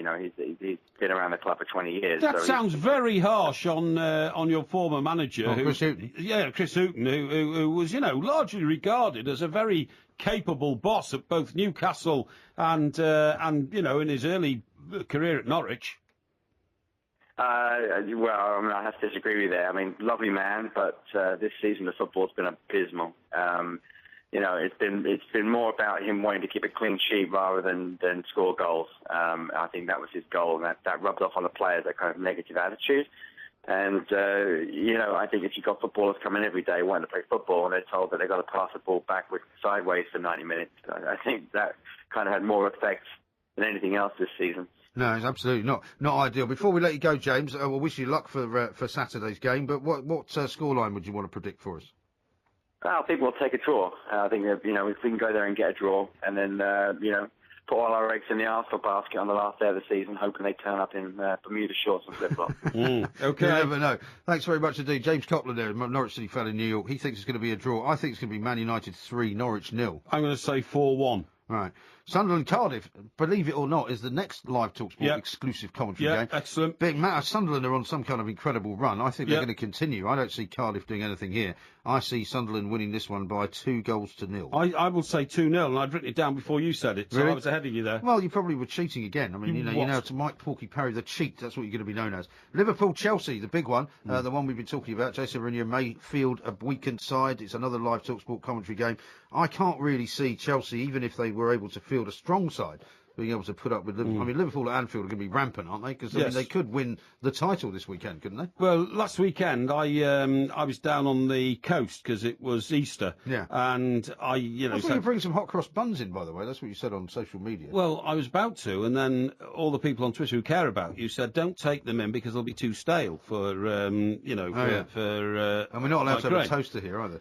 he's been around the club for 20 years. That sounds very harsh on your former manager, Chris Hughton. Yeah, Chris Hughton, who was largely regarded as a very capable boss at both Newcastle and in his early career at Norwich. I have to disagree with you there. Lovely man, but this season the football's been abysmal. It's been more about him wanting to keep a clean sheet rather than score goals. I think that was his goal, and that rubbed off on the players, that kind of negative attitude. And, I think if you've got footballers coming every day wanting to play football and they're told that they've got to pass the ball backwards, sideways for 90 minutes, I think that kind of had more effect than anything else this season. No, it's absolutely not ideal. Before we let you go, James, we'll wish you luck for Saturday's game, but what scoreline would you want to predict for us? I think we'll take a draw. I think if we can go there and get a draw, and then put all our eggs in the Arsenal basket on the last day of the season, hoping they turn up in Bermuda shorts and flip-flops. Okay, you never know. Thanks very much indeed, James Copland there, Norwich City fan in New York. He thinks it's going to be a draw. I think it's going to be Man United 3, Norwich 0. I'm going to say 4-1. Right. Sunderland Cardiff, believe it or not, is the next live TalkSport exclusive commentary game. Excellent. Big matter. Sunderland are on some kind of incredible run. I think they're going to continue. I don't see Cardiff doing anything here. I see Sunderland winning this one by 2-0. I will say 2-0, and I'd written it down before you said it, so really? I was ahead of you there. Well, you probably were cheating again. To Mike Porky Parry, the cheat, that's what you're going to be known as. Liverpool-Chelsea, the big one, the one we've been talking about. Jason Mourinho may field a weakened side. It's another live TalkSport commentary game. I can't really see Chelsea, even if they were able to field a strong side, being able to put up with Liverpool. Liverpool at Anfield are going to be rampant, aren't they? Because they could win the title this weekend, couldn't they? Well, last weekend I was down on the coast because it was Easter. Yeah. And I thought you bring some hot cross buns in, by the way. That's what you said on social media. Well, I was about to, and then all the people on Twitter who care about you said, don't take them in because they'll be too stale for. And we're not allowed to have a toaster here either.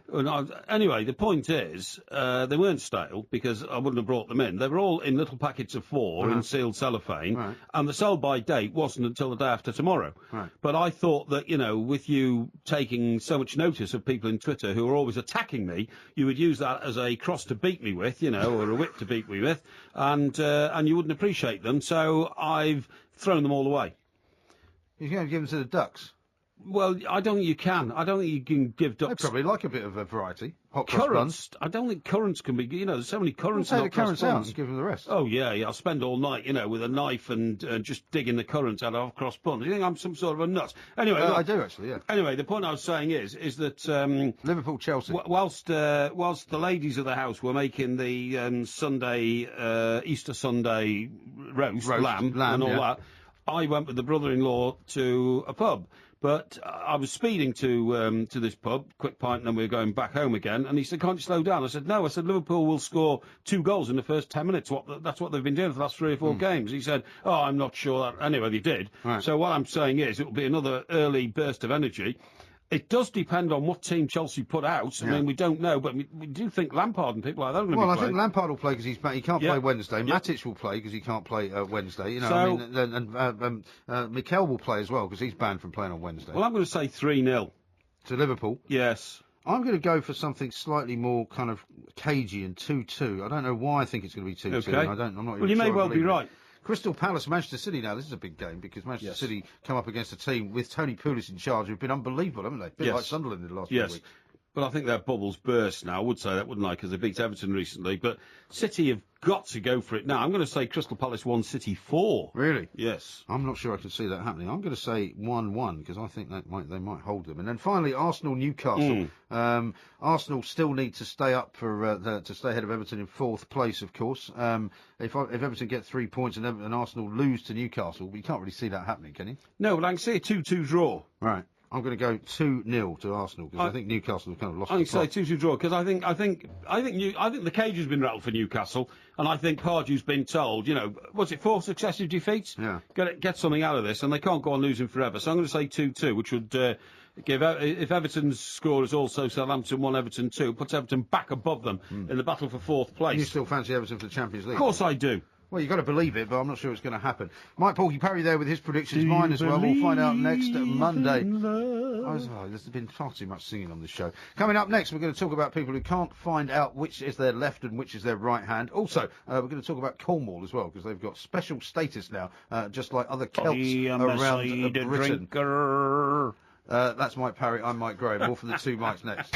Anyway, the point is, they weren't stale because I wouldn't have brought them in. They were all in little packets of 4 in sealed cellophane, and the sell-by date wasn't until the day after tomorrow. Right. But I thought that, with you taking so much notice of people in Twitter who are always attacking me, you would use that as a cross to beat me with, or a whip to beat me with, and you wouldn't appreciate them, so I've thrown them all away. You're going to give them to the ducks? Well, I don't think you can. I don't think you can give ducks... They probably like a bit of a variety. Hot currants? I don't think currants can be... there's so many currants. Take the currants out and give them the rest. Oh, yeah. I'll spend all night, with a knife and just digging the currants out of hot-cross buns. You think I'm some sort of a nut? Anyway... I do, actually, yeah. Anyway, the point I was saying is that... Liverpool-Chelsea. Whilst the ladies of the house were making the Easter Sunday roast lamb and all that, I went with the brother-in-law to a pub. But I was speeding to this pub, quick pint, and then we were going back home again. And he said, "Can't you slow down?" I said, "No." I said, "Liverpool will score 2 goals in the first 10 minutes. That's what they've been doing for the last 3 or 4 games." He said, "Oh, I'm not sure that." Anyway, they did. Right. So what I'm saying is, it will be another early burst of energy. It does depend on what team Chelsea put out. I mean, we don't know, but we do think Lampard and people like that are going to be playing. Well, I think Lampard will play because he can't play Wednesday. Matic will play because he can't play Wednesday. Mikel will play as well because he's banned from playing on Wednesday. Well, I'm going to say 3-0. To Liverpool? Yes. I'm going to go for something slightly more kind of cagey and 2-2. I don't know why I think it's going to be 2-2. Okay. I'm not even well, sure you may well be right. Crystal Palace, Manchester City now. This is a big game because Manchester City come up against a team with Tony Pulis in charge who've been unbelievable, haven't they? A bit like Sunderland in the last few weeks. Well, I think their bubble's burst now. I would say that, wouldn't I? Because they beat Everton recently. But City have got to go for it now. I'm going to say Crystal Palace 1, City 4. Really? Yes. I'm not sure I can see that happening. I'm going to say 1-1 because I think they might hold them. And then finally, Arsenal-Newcastle. Arsenal still need to stay up to stay ahead of Everton in 4th place, of course. If Everton get 3 points and Arsenal lose to Newcastle, you can't really see that happening, can you? No, but I can see a 2-2 draw. Right. I'm going to go 2-0 to Arsenal because I think Newcastle have kind of lost. I think say 2-2 draw because I think the cage has been rattled for Newcastle, and I think Pardew's been told, was it 4 successive defeats? Yeah. Get something out of this, and they can't go on losing forever. So I'm going to say 2-2, which would give if Everton's score is also Southampton 1, Everton 2, puts Everton back above them in the battle for 4th place. You still fancy Everton for the Champions League? Of course I do. Well, you've got to believe it, but I'm not sure it's going to happen. Mike Porky Parry there with his predictions, mine as well. We'll find out next Monday. There's been far too much singing on this show. Coming up next, we're going to talk about people who can't find out which is their left and which is their right hand. Also, we're going to talk about Cornwall as well, because they've got special status now, just like other Celts around Britain. That's Mike Parry, I'm Mike Graham. More from the two Mikes next.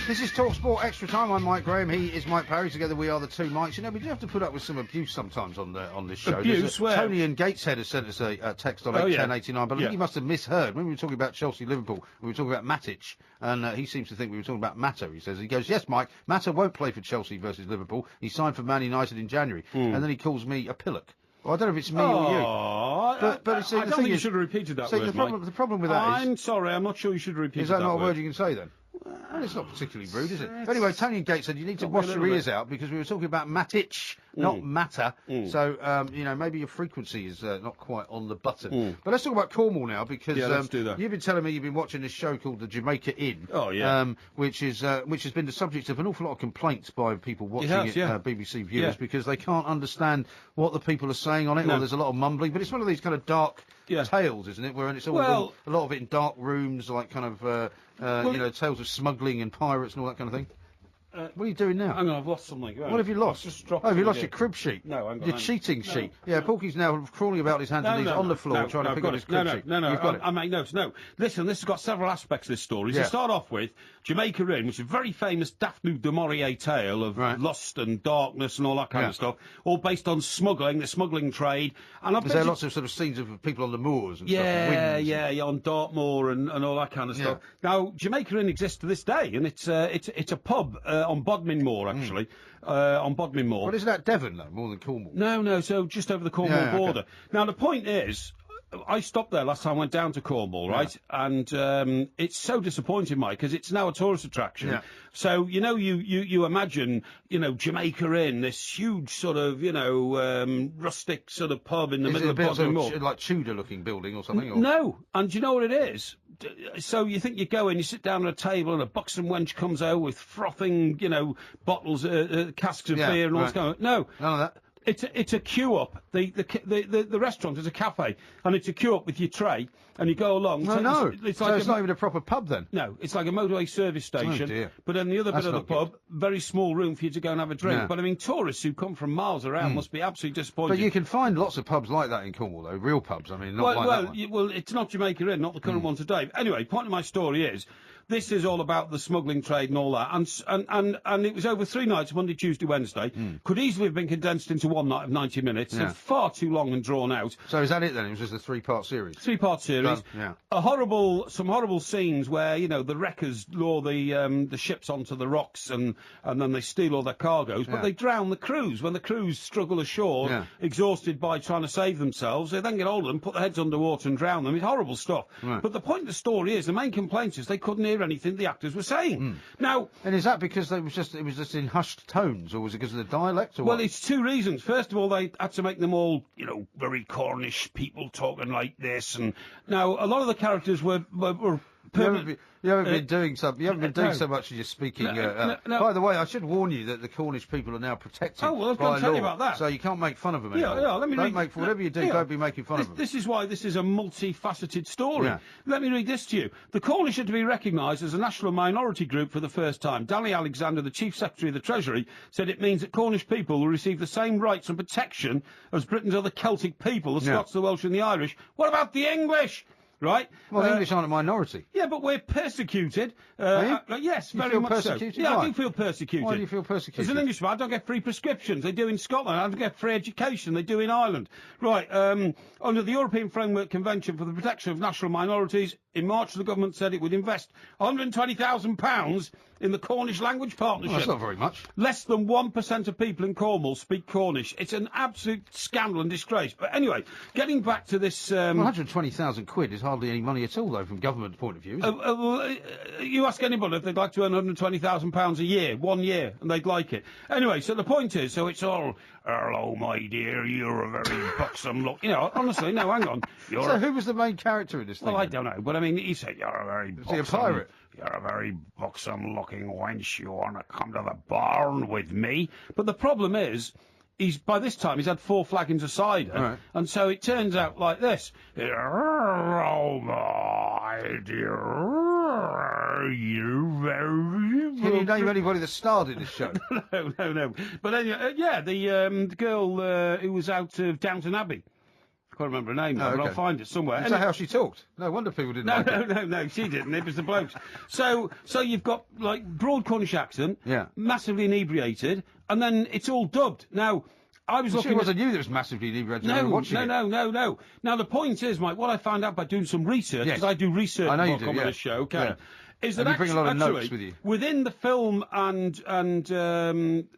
This is TalkSport Extra Time. I'm Mike Graham. He is Mike Parry. Together we are the two Mikes. We do have to put up with some abuse sometimes on this show. Abuse? Where? Tony and Gateshead has sent us a text on 81089, but I think he must have misheard. When we were talking about Chelsea-Liverpool, we were talking about Matic, and he seems to think we were talking about Mata. He goes, yes, Mike, Mata won't play for Chelsea versus Liverpool. He signed for Man United in January. And then he calls me a pillock. Well, I don't know if it's me or you. But see, I don't think you should have repeated that word, the problem with that is... I'm sorry, I'm not sure you should have repeated that word. Is that not a word you can say, then? Well, it's not particularly rude, is it? Anyway, Tony and Gates said you need to wash your ears out because we were talking about Matic, not Mata. So, maybe your frequency is not quite on the button. But let's talk about Cornwall now because let's do that. You've been telling me you've been watching this show called The Jamaica Inn. Oh, yeah. Which has been the subject of an awful lot of complaints by people watching BBC viewers because they can't understand what the people are saying on it, or there's a lot of mumbling. But it's one of these kind of dark tales, isn't it? Where it's all a lot of it in dark rooms, like kind of tales of smuggling and pirates and all that kind of thing. What are you doing now? Hang on, I've lost something. What have you lost? Have you lost your crib sheet? No, I'm your cheating sheet. Yeah, Porky's now crawling about his hands and knees on the floor trying to pick up his crib sheet. No, You've got it. I make notes. No, listen, this has got several aspects, this story. To start off with, Jamaica Inn, which is a very famous Daphne du Maurier tale of lust and darkness and all that kind of stuff, all based on smuggling, the smuggling trade. And Is there lots of sort of scenes of people on the moors and stuff? Yeah, on Dartmoor and all that kind of stuff. Now, Jamaica Inn exists to this day, and it's a pub on Bodmin Moor, actually, on Bodmin Moor. Well, isn't that Devon, though, more than Cornwall? No, so just over the Cornwall border. Okay. Now, the point is, I stopped there last time I went down to Cornwall, right? And it's so disappointing, Mike, because it's now a tourist attraction. Yeah. So, you imagine, Jamaica Inn, this huge sort of, rustic sort of pub in the middle of Bodmin Moor. Like Tudor-looking building or something? Or? No, and do you know what it is? So you think you go in, you sit down at a table, and a buxom wench comes out with frothing, bottles, casks of beer and all this kind of... No. None of that. It's a queue up. The restaurant is a cafe, and it's a queue up with your tray, and you go along. It's not even a proper pub then. No, it's like a motorway service station. Oh dear. But then the other bit of the pub, very small room for you to go and have a drink. Yeah. But I mean, tourists who come from miles around must be absolutely disappointed. But you can find lots of pubs like that in Cornwall, though. Real pubs. I mean, not like that one. Well, it's not Jamaica Inn, not the current one today. Anyway, point of my story is, this is all about the smuggling trade and all that, and it was over 3 nights, Monday, Tuesday, Wednesday. Could easily have been condensed into one night of 90 minutes. Yeah. It's far too long and drawn out. So is that it then? It was just a 3-part series. 3-part series. Yeah. Some horrible scenes where the wreckers lure the ships onto the rocks and then they steal all their cargoes, but they drown the crews. When the crews struggle ashore, exhausted by trying to save themselves, they then get hold of them, put their heads underwater and drown them. It's horrible stuff. Right. But the point of the story is, the main complaint is they couldn't hear anything the actors were saying. Now, and is that because it was just in hushed tones, or was it because of the dialect? Or well, it's 2 reasons. First of all, they had to make them all, very Cornish people talking like this, and now a lot of the characters were You haven't been doing so much as you're speaking. No. By the way, I should warn you that the Cornish people are now protected. Oh, well, I was going to tell you about that. So you can't make fun of them anymore. Whatever you do, don't be making fun of them. This is why this is a multifaceted story. Yeah. Let me read this to you. The Cornish are to be recognised as a national minority group for the first time. Danny Alexander, the Chief Secretary of the Treasury, said it means that Cornish people will receive the same rights and protection as Britain's other Celtic people, the Scots, the Welsh and the Irish. What about the English? right? Well, the English aren't a minority. Yeah, but we're persecuted. Yes, You very feel much persecuted? so. Yeah, Why? I do feel persecuted. Why do you feel persecuted? As an Englishman, I don't get free prescriptions. They do in Scotland. I don't get free education. They do in Ireland. Right, under the European Framework Convention for the Protection of National Minorities, in March the government said it would invest £120,000 in the Cornish Language Partnership. Well, that's not very much. Less than 1% of people in Cornwall speak Cornish. It's an absolute scandal and disgrace. But anyway, getting back to this... Well, 120,000 quid is hardly any money at all, though, from government point of view, is it? You ask anybody if they'd like to earn £120,000 a year, 1 year, and they'd like it. Anyway, so the point is, so it's all, hello, my dear, you're a very buxom look. You know, honestly, no, hang on. So who was the main character in this thing? Well, I don't know, but I mean, he said, you're a very buxom... Is he a pirate? You're a very buxom-looking wench. You want to come to the barn with me? But the problem is... by this time, he's had 4 flagons of cider, right. And so it turns out like this. Oh, my dear, you very... Can you name anybody that starred in this show? No. But anyway, the girl who was out of Downton Abbey. I can't remember her name now, but I'll find it somewhere. Is that how she talked? No wonder people didn't like it. No, she didn't. It was the blokes. So you've got, like, broad Cornish accent, massively inebriated, and then it's all dubbed. Now, I was looking... I knew that it was massively inebriated. No. Now, the point is, Mike, what I found out by doing some research, because I do research on this show, okay... Yeah. Is that you bring a lot of notes with you. Within the film and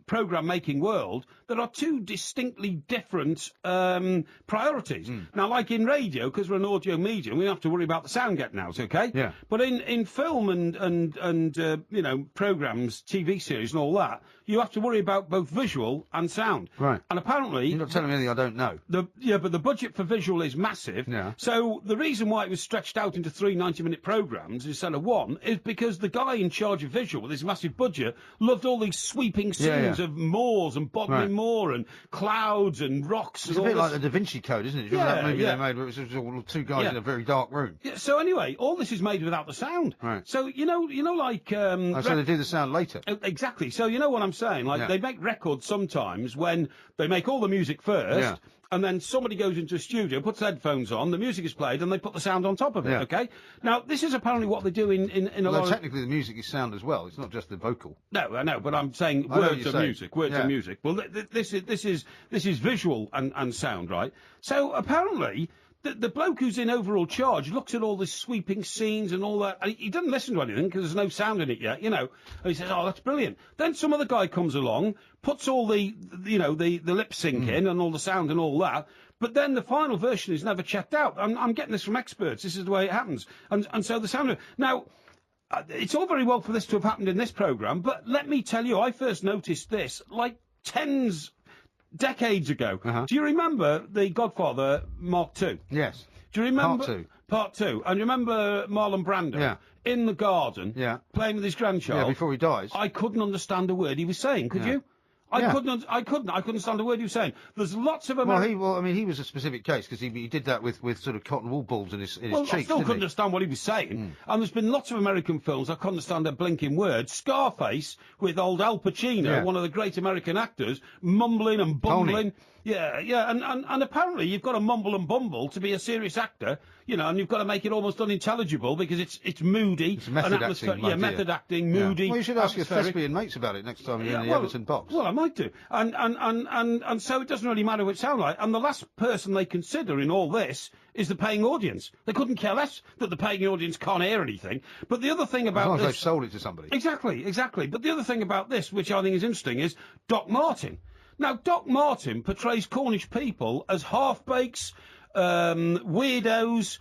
programme making world, there are 2 distinctly different priorities. Now, like in radio, because we're an audio medium, we don't have to worry about the sound getting out, okay? Yeah. But in film and you know, programmes, TV series and all that, you have to worry about both visual and sound. Right. And apparently... You're not telling me anything I don't know. But the budget for visual is massive. Yeah. So the reason why it was stretched out into 3 90-minute programmes instead of 1 is because the guy in charge of visual with his massive budget loved all these sweeping scenes of moors and Bodmin Moor and clouds and rocks. It's a bit like the Da Vinci Code, isn't it? Do you remember that movie they made where it was all 2 guys in a very dark room? Yeah, so anyway, all this is made without the sound. Right. So, you know, like... so they do the sound later? Exactly. So you know what I'm saying? Like, they make records sometimes when they make all the music first... And then somebody goes into a studio, puts headphones on, the music is played, and they put the sound on top of it, okay? Now, this is apparently what they do in a lot of... technically the music is sound as well, it's not just the vocal. No, I know, but I'm saying words of music, Well, this is visual and sound, right? So, apparently... The bloke who's in overall charge looks at all the sweeping scenes and all that. And he doesn't listen to anything because there's no sound in it yet, you know. And he says, "Oh, that's brilliant." Then some other guy comes along, puts all the lip sync in and all the sound and all that. But then the final version is never checked out. I'm getting this from experts. This is the way it happens. And so the sound. Now, it's all very well for this to have happened in this programme, but let me tell you, I first noticed this like decades ago. Do you remember The Godfather Mark II? Yes. Do you remember? Part 2. Part 2. And you remember Marlon Brando in the garden playing with his grandchild? Yeah, before he dies. I couldn't understand a word he was saying, could you? I couldn't understand a word he was saying. There's lots of American... Well, he was a specific case because he did that with sort of cotton wool balls in his cheeks. I still couldn't understand what he was saying. And there's been lots of American films I couldn't understand a blinking word. Scarface with old Al Pacino, one of the great American actors, mumbling and bumbling. Yeah, and apparently you've got to mumble and bumble to be a serious actor, you know, and you've got to make it almost unintelligible because it's moody. It's method acting. Method acting, moody. Well, you should ask your thespian mates about it next time you're in the Everton box. Well, I might do. And so it doesn't really matter what it sounds like. And the last person they consider in all this is the paying audience. They couldn't care less that the paying audience can't hear anything. But the other thing about as long this... as they've sold it to somebody. Exactly. But the other thing about this, which I think is interesting, is Doc Martin. Now, Doc Martin portrays Cornish people as half-bakes, weirdos,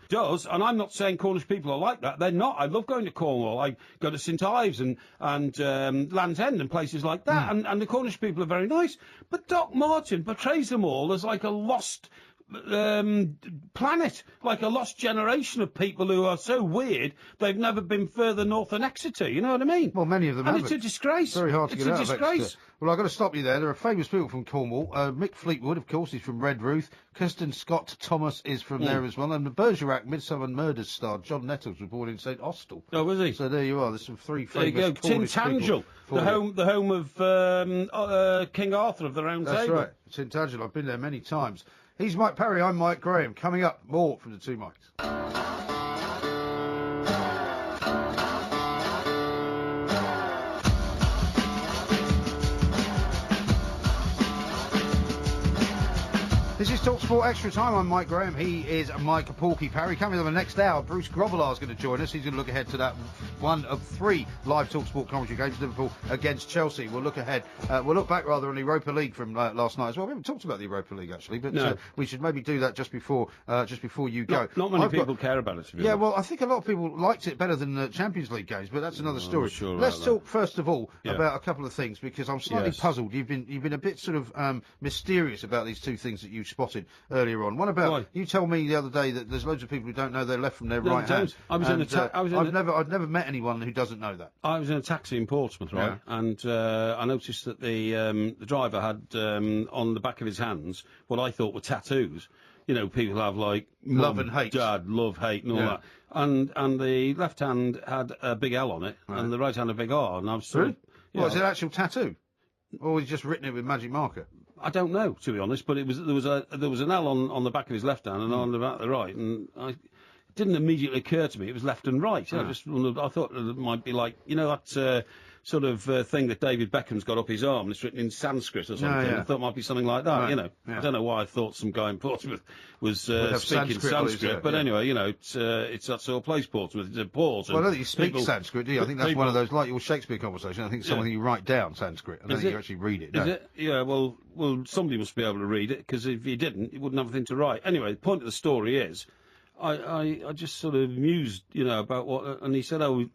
and I'm not saying Cornish people are like that. They're not. I love going to Cornwall. I go to St Ives and Land's End and places like that, and the Cornish people are very nice. But Doc Martin portrays them all as like a lost... planet, like a lost generation of people who are so weird they've never been further north than Exeter, you know what I mean? Well, many of them and have. It's a disgrace. Very hard to get out of Exeter. It's a disgrace. Well, I've got to stop you there. There are famous people from Cornwall. Mick Fleetwood, of course, is from Redruth. Kirsten Scott Thomas is from there as well. And the Bergerac Midsummer Murders star John Nettles was born in St Austell. Oh, was he? So there you are. There's some 3 famous There you go. Tintagel, the home of King Arthur of the Round Table. That's right. Tintagel. I've been there many times. He's Mike Parry, I'm Mike Graham. Coming up, more from the Two Mikes. for Extra Time. I'm Mike Graham. He is Mike Porky Parry. Coming up in the next hour, Bruce Grobbelaar is going to join us. He's going to look ahead to that one of 3 live TalkSport commentary games, Liverpool against Chelsea. We'll look ahead. We'll look back rather on the Europa League from last night as well. We haven't talked about the Europa League actually, but we should maybe do that just before you go. Not many people care about it. Yeah, well, I think a lot of people liked it better than the Champions League games, but that's another story. Let's talk first of all about a couple of things, because I'm slightly puzzled. You've been a bit sort of mysterious about these 2 things that you spotted earlier on. One about you told me the other day that there's loads of people who don't know their left from their right hand. I've never met anyone who doesn't know that. I was in a taxi in Portsmouth, right, and I noticed that the driver had on the back of his hands what I thought were tattoos. You know, people have like love and hate, dad, love, hate, and all that. And the left hand had a big L on it, and the right hand a big R. And I was sort of, is it an actual tattoo, or was he just written it with magic marker? I don't know, to be honest, but there was an L on the back of his left hand and on the back of the right, and it didn't immediately occur to me it was left and right. I thought it might be like, you know, that sort of thing that David Beckham's got up his arm, and it's written in Sanskrit or something. I thought it might be something like that, you know. I don't know why I thought some guy in Portsmouth was speaking Sanskrit, but anyway, you know, it's that sort of place, Portsmouth. It's a port. Well, I don't think you speak Sanskrit, do you? I think that's one of those, like your Shakespeare conversation, I think it's something you write down, Sanskrit. I don't think you actually read it, Is it? Yeah, well, somebody must be able to read it, because if you didn't, you wouldn't have anything to write. Anyway, the point of the story is, I just sort of mused, you know, about what, and he said, "Oh,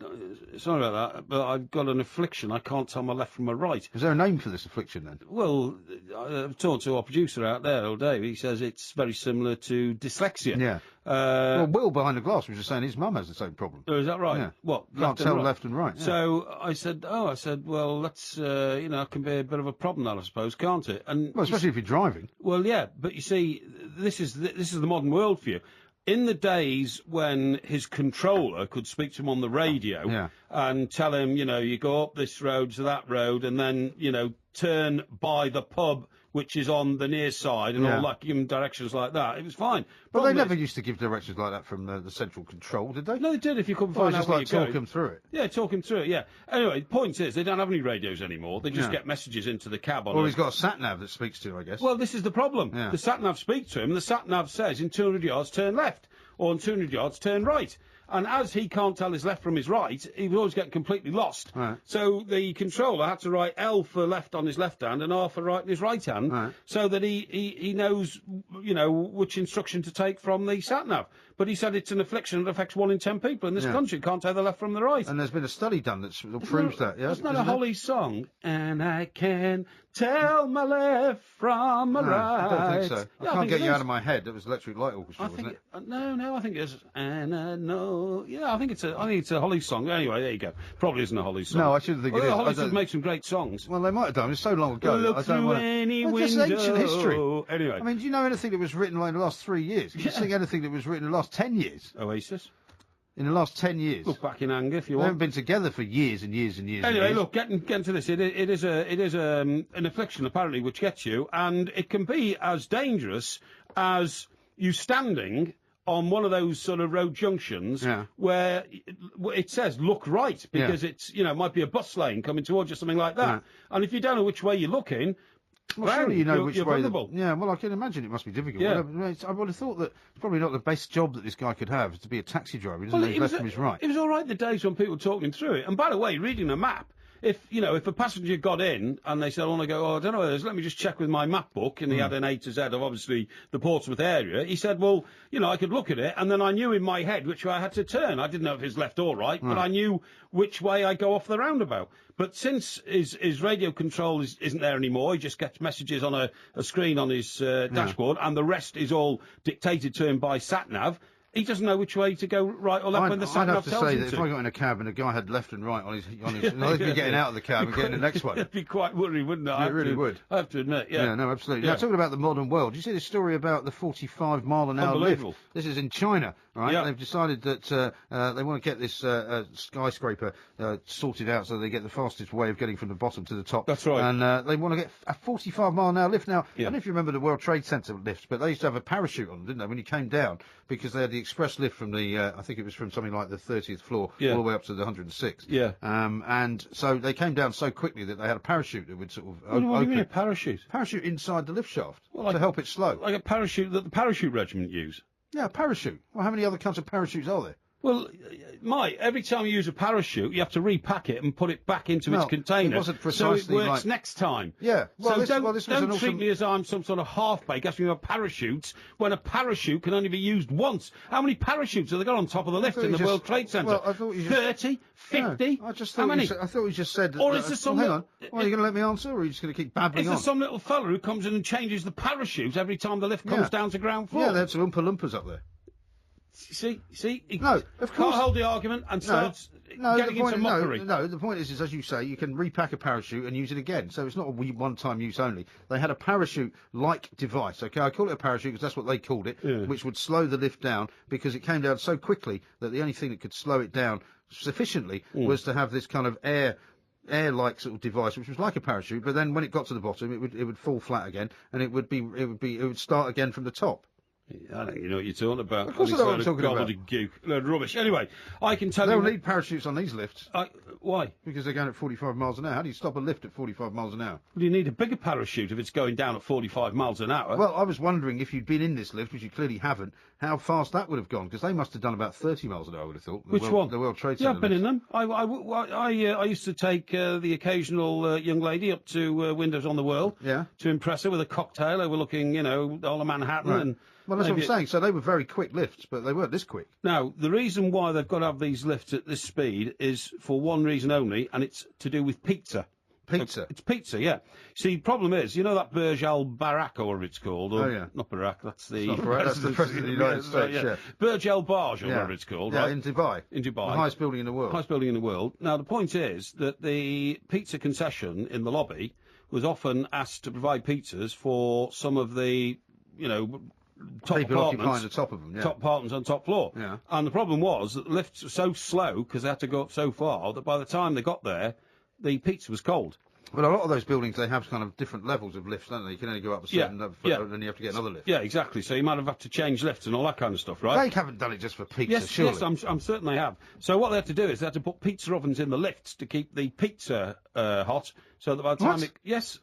sorry about that, but I've got an affliction. I can't tell my left from my right." Is there a name for this affliction then? Well, I've talked to our producer out there all day. He says it's very similar to dyslexia. Yeah. Well, Will behind the glass was just saying his mum has the same problem. Oh, is that right? Yeah. What? Can't tell left and right. Yeah. So I said, well, that's you know, it can be a bit of a problem, that I suppose, can't it? And well, especially if you're driving. Well, yeah, but you see, this is the modern world for you. In the days when his controller could speak to him on the radio and tell him, you know, you go up this road to that road and then, you know, turn by the pub which is on the near side and all that, give him directions like that, it was fine. But they never used to give directions like that from the central control, did they? No, they did if you couldn't find out where you talk him through it. Yeah, talk him through it, yeah. Anyway, the point is, they don't have any radios anymore. They just get messages into the cab. Well, he's got a sat-nav that speaks to him, I guess. Well, this is the problem. Yeah. The sat-nav speaks to him, and the sat-nav says, in 200 yards, turn left, or in 200 yards, turn right. And as he can't tell his left from his right, he was always getting completely lost. Right. So the controller had to write L for left on his left hand and R for right on his right hand, so that he knows, you know, which instruction to take from the sat-nav. But he said it's an affliction that affects 1 in 10 people in this country. Can't tell the left from the right. And there's been a study done that proves that, yeah? Isn't that a Holly song? And I can tell my left from my right. I don't think so. I can't get you out of my head. It was Electric Light Orchestra, wasn't it? No, I think it's... And I know... Yeah, I think it's a Holly song. Anyway, there you go. Probably isn't a Holly song. No, I shouldn't think it is. Holly should make some great songs. Well, they might have done. It's so long ago. Look through any window. Just ancient history. Anyway. I mean, do you know anything that was written like in the last 3 years? Can you sing anything that was written in the last 10 years? Oasis. In the last 10 years. Look back in anger if you want. They haven't been together for years and years and years. Anyway, and years. Look, getting to this, it is an affliction apparently which gets you, and it can be as dangerous as you standing on one of those sort of road junctions where it says look right, because it's, you know, it might be a bus lane coming towards you, something like that. And if you don't know which way you're looking, well, surely you know which way. Yeah, well, I can imagine it must be difficult. Yeah. I would have thought that it's probably not the best job that this guy could have, to be a taxi driver. He doesn't know his left from his right. It was all right in the days when people were talking through it. And by the way, reading a map, if a passenger got in and they said, I want to go, I don't know where it is, let me just check with my map book, and he had an A to Z of obviously the Portsmouth area, he said, well, I could look at it, and then I knew in my head which way I had to turn. I didn't know if it was left or right, but I knew which way I go off the roundabout. But since his radio control isn't there anymore, he just gets messages on a screen on his dashboard, and the rest is all dictated to him by sat-nav. He doesn't know which way to go, right or left, when the sat-nav tells him to. I'd have to say that if I got in a cab and a guy had left and right on his I'd be getting out of the cab and getting the next one. It'd be quite worrying, wouldn't it? It really would. I have to admit, Yeah, no, absolutely. Now, talking about the modern world, did you see the story about the 45-mile-an-hour lift? This is in China. right? Yeah. They've decided that they want to get this skyscraper sorted out so they get the fastest way of getting from the bottom to the top. That's right. And they want to get a 45-mile-an-hour lift. Now, Yeah. I don't know if you remember the World Trade Center lifts, but they used to have a parachute on them, didn't they, when you came down, because they had the express lift from the, I think it was from something like the 30th floor Yeah. all the way up to the 106th. Yeah. And so they came down so quickly that they had a parachute that would sort of What do you open. mean a parachute? Parachute inside the lift shaft Well, to help it slow. Like a parachute that the parachute regiment use. Yeah, a parachute. Well, how many other kinds of parachutes are there? Well, Mike, every time you use a parachute, you have to repack it and put it back into its container. It wasn't so precisely it works like... next time. Yeah. Well, so this, don't, well, this was don't an treat awesome... me as I'm some sort of half-baked asking about parachutes when a parachute can only be used once. How many parachutes have they got on top of the lift in the World Trade Centre? Well, I thought you just... 30? 50? No, I just How thought many? I thought you just said... Or is there some... hang on. Well, are you going to let me answer, or are you just going to keep babbling Is on? there some little fella who comes in and changes the parachute every time the lift comes down to ground floor? Yeah, they had some Oompa Loompas up there. See, No, of can't course. hold the argument and starts getting into mockery. No, the point is, as you say, you can repack a parachute and use it again. So it's not a one-time use only. They had a parachute-like device. Okay, I call it a parachute because that's what they called it, which would slow the lift down because it came down so quickly that the only thing that could slow it down sufficiently was to have this kind of air-like sort of device, which was like a parachute. But then when it got to the bottom, it would fall flat again, and it would start again from the top. I don't know what you're talking about. Of course I know what I'm talking about. Gobbledygook. Load of rubbish. Anyway, I can tell They'll you... need parachutes on these lifts. Why? Because they're going at 45 miles an hour. How do you stop a lift at 45 miles an hour? Well, you need a bigger parachute if it's going down at 45 miles an hour. Well, I was wondering if you'd been in this lift, which you clearly haven't, how fast that would have gone, because they must have done about 30 miles an hour, I would have thought. Which one? The World Trade Center. Yeah, I've been lift. in them. I used to take the occasional young lady up to Windows on the World to impress her with a cocktail overlooking, all of Manhattan. Right. And well, that's what I'm maybe- saying. So they were very quick lifts, but they weren't this quick. Now, the reason why they've got to have these lifts at this speed is for one reason only, and it's to do with pizza. Pizza? It's pizza, yeah. See, the problem is, that Burj Al Barak, or whatever it's called. Or, Oh, yeah. Not Barak, that's the... It's not Barak, that's the President of the United States, yeah. Burj Al Barj, or whatever it's called, Yeah, right? in Dubai. In Dubai. The highest building in the world. Highest building in the world. Now, the point is that the pizza concession in the lobby was often asked to provide pizzas for some of the, top People apartments. occupying the top of them, yeah. Top apartments on top floor. Yeah. And the problem was that the lifts were so slow, because they had to go up so far, that by the time they got there, the pizza was cold. But a lot of those buildings, they have kind of different levels of lifts, don't they? You can only go up a certain level, and then you have to get another lift. Yeah, exactly. So you might have had to change lifts and all that kind of stuff, right? They haven't done it just for pizza, Yes, surely. yes, I'm certain they have. So what they had to do is they had to put pizza ovens in the lifts to keep the pizza hot, so that by the time What? yes,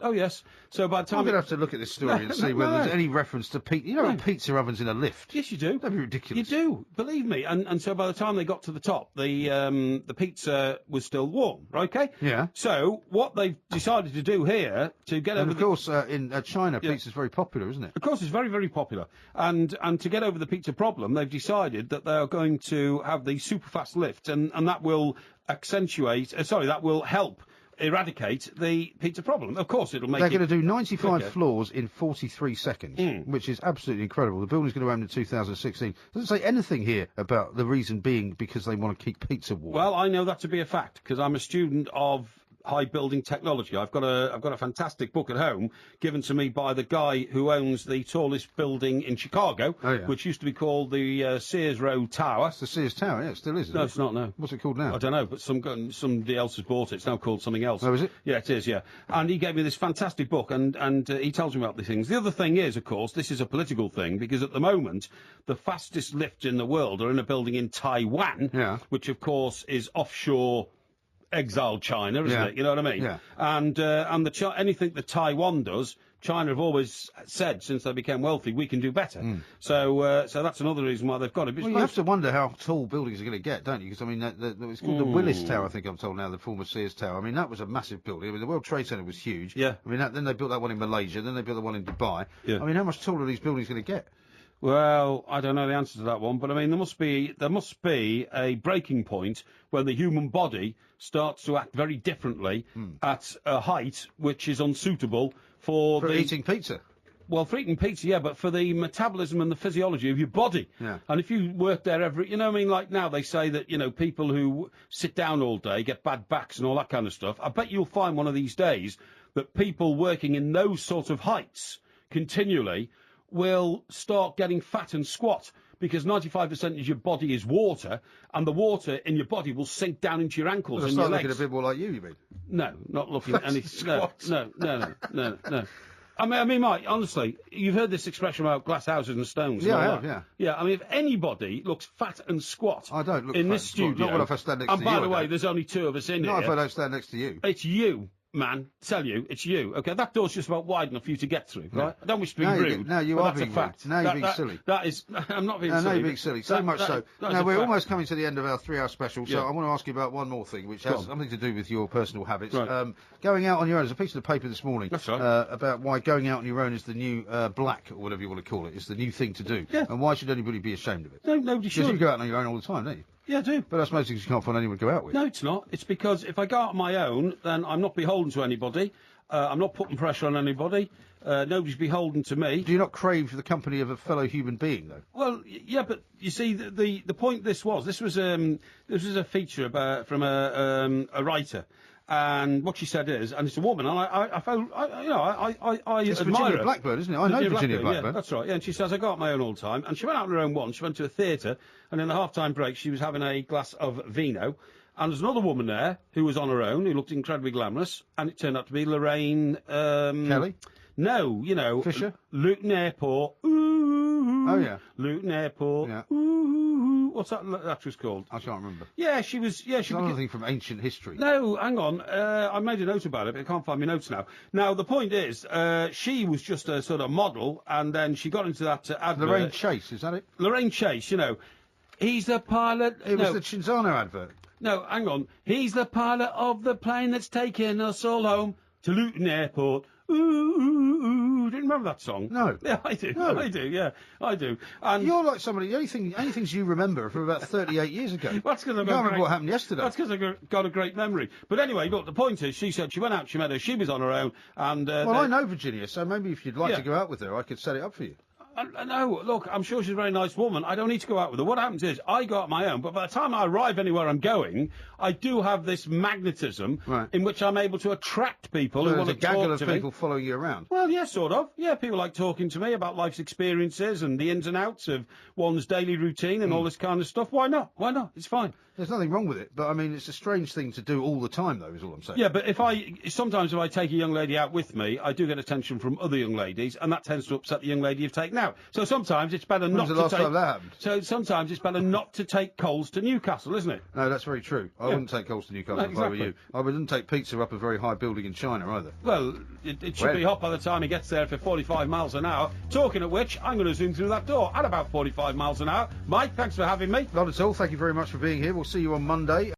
so by the time I'm going to have to look at this story and see whether there's any reference to pizza. You know, pizza ovens in a lift. Yes, you do. That'd be ridiculous. You do, believe me. And so by the time they got to the top, the pizza was still warm. Okay. Yeah. So what they've decided to do here to get And over of course, in China, Yeah. pizza's very popular, isn't it? Of course, it's very, very popular. And to get over the pizza problem, they've decided that they are going to have the super fast lift, and that will that will help eradicate the pizza problem. Of course, it'll make They're going to do 95 quicker. floors in 43 seconds, which is absolutely incredible. The building's going to open in 2016. Doesn't say anything here about the reason being because they want to keep pizza warm. Well, I know that to be a fact because I'm a student of high building technology. I've got a fantastic book at home given to me by the guy who owns the tallest building in Chicago, which used to be called the Sears Row Tower. It's the Sears Tower, yeah, it still is. No, it's not. No. What's it called now? I don't know, but somebody else has bought it. It's now called something else. Oh, is it? Yeah, it is. Yeah, and he gave me this fantastic book, and he tells me about these things. The other thing is, of course, this is a political thing because at the moment the fastest lifts in the world are in a building in Taiwan, which of course is offshore. Exiled China, isn't it? You know what I mean? Yeah. And anything that Taiwan does, China have always said since they became wealthy, we can do better. So that's another reason why they've got it. Well, you have to wonder how tall buildings are going to get, don't you? Because I mean, it's called the Willis Tower, I think I'm told now, the former Sears Tower. I mean, that was a massive building. I mean, the World Trade Center was huge. Yeah. I mean, then they built that one in Malaysia, then they built the one in Dubai. Yeah. I mean, how much taller are these buildings going to get? Well, I don't know the answer to that one, but I mean, there must be a breaking point when the human body starts to act very differently at a height which is unsuitable for eating pizza. Well, for eating pizza, yeah, but for the metabolism and the physiology of your body. Yeah. And if you work there like now they say that, people who sit down all day get bad backs and all that kind of stuff. I bet you'll find one of these days that people working in those sort of heights continually will start getting fat and squat because 95% of your body is water, and the water in your body will sink down into your ankles and your legs. Looking a bit more like you mean? No, not looking any. No. I mean, Mike, honestly, you've heard this expression about glass houses and stones. Yeah, and all I have, that. yeah. Yeah, I mean, if anybody looks fat and squat I don't look in fat this and squat. studio... Not when if I stand next to and you, by I the way, don't. there's only two of us in here. Not if I don't stand next to you. It's you, man. Tell you, it's you. Okay, that door's just about wide enough for you to get through, right? I don't wish to be rude. No, you but are that's being a fact. rude. Now you're being silly. That is... I'm not being No, silly. you're being silly. So much so. That Now, is we're a fact. almost coming to the end of our 3-hour special, so Yeah. I want to ask you about one more thing, which has something to do with your personal habits. Right. Going out on your own, there's a piece of the paper this morning That's right. about why going out on your own is the new black, or whatever you want to call it. It's the new thing to do. Yeah. And why should anybody be ashamed of it? No, nobody Because should. you go out on your own all the time, don't you? Yeah, I do. But that's mostly because you can't find anyone to go out with. No, it's not. It's because if I go out on my own, then I'm not beholden to anybody. I'm not putting pressure on anybody. Nobody's beholden to me. Do you not crave the company of a fellow human being, though? Well, yeah, but you see, the point this was a feature about, from a writer. And what she said is, and it's a woman, and I found, I It's admire Virginia her. Blackburn, isn't it? I know Virginia Blackburn. Yeah, that's right. Yeah, and she says I go out my own all the time. And she went out on her own once. She went to a theatre, and in the half-time break, she was having a glass of vino. And there's another woman there who was on her own, who looked incredibly glamorous, and it turned out to be Lorraine Kelly? No, Fisher? Luton Airport. Ooh. Oh, yeah. Luton Airport. Yeah. Ooh. What's that actress called? I can't remember. Yeah, she was. Yeah, she. Another thing from ancient history. No, hang on. I made a note about it, but I can't find my notes now. Now, the point is, she was just a sort of model, and then she got into that advert. Lorraine Chase, is that it? Lorraine Chase, he's the pilot. It was the Cinzano advert. No, hang on. He's the pilot of the plane that's taking us all home to Luton Airport. Ooh, ooh, ooh. Didn't remember that song? No. Yeah, I do. No. I do, yeah. I do. And You're like somebody, the only things you remember are from about 38 years ago. That's because I can't remember what happened yesterday. That's because I've got a great memory. But anyway, look, the point is, she said she went out, she met her, she was on her own, and... well, I know Virginia, so maybe if you'd like Yeah. to go out with her, I could set it up for you. No, look, I'm sure she's a very nice woman. I don't need to go out with her. What happens is, I go out my own, but by the time I arrive anywhere I'm going, I do have this magnetism in which I'm able to attract people So who there's want a to talk gaggle of to me. people following you around. Well, yeah, sort of. Yeah, people like talking to me about life's experiences and the ins and outs of one's daily routine and all this kind of stuff. Why not? Why not? It's fine. There's nothing wrong with it, but I mean, it's a strange thing to do all the time, though, is all I'm saying. Yeah, but sometimes if I take a young lady out with me, I do get attention from other young ladies, and that tends to upset the young lady you've taken out. So sometimes it's better not When's the to last take... time that happened? So sometimes it's better not to take Coles to Newcastle, isn't it? No, that's very true. I wouldn't take Coles to Newcastle if I were exactly. you. I wouldn't take pizza up a very high building in China either. Well, it should be hot by the time he gets there for 45 miles an hour. Talking of which, I'm going to zoom through that door at about 45 miles an hour. Mike, thanks for having me. Not at all. Thank you very much for being here. We'll see you on Monday.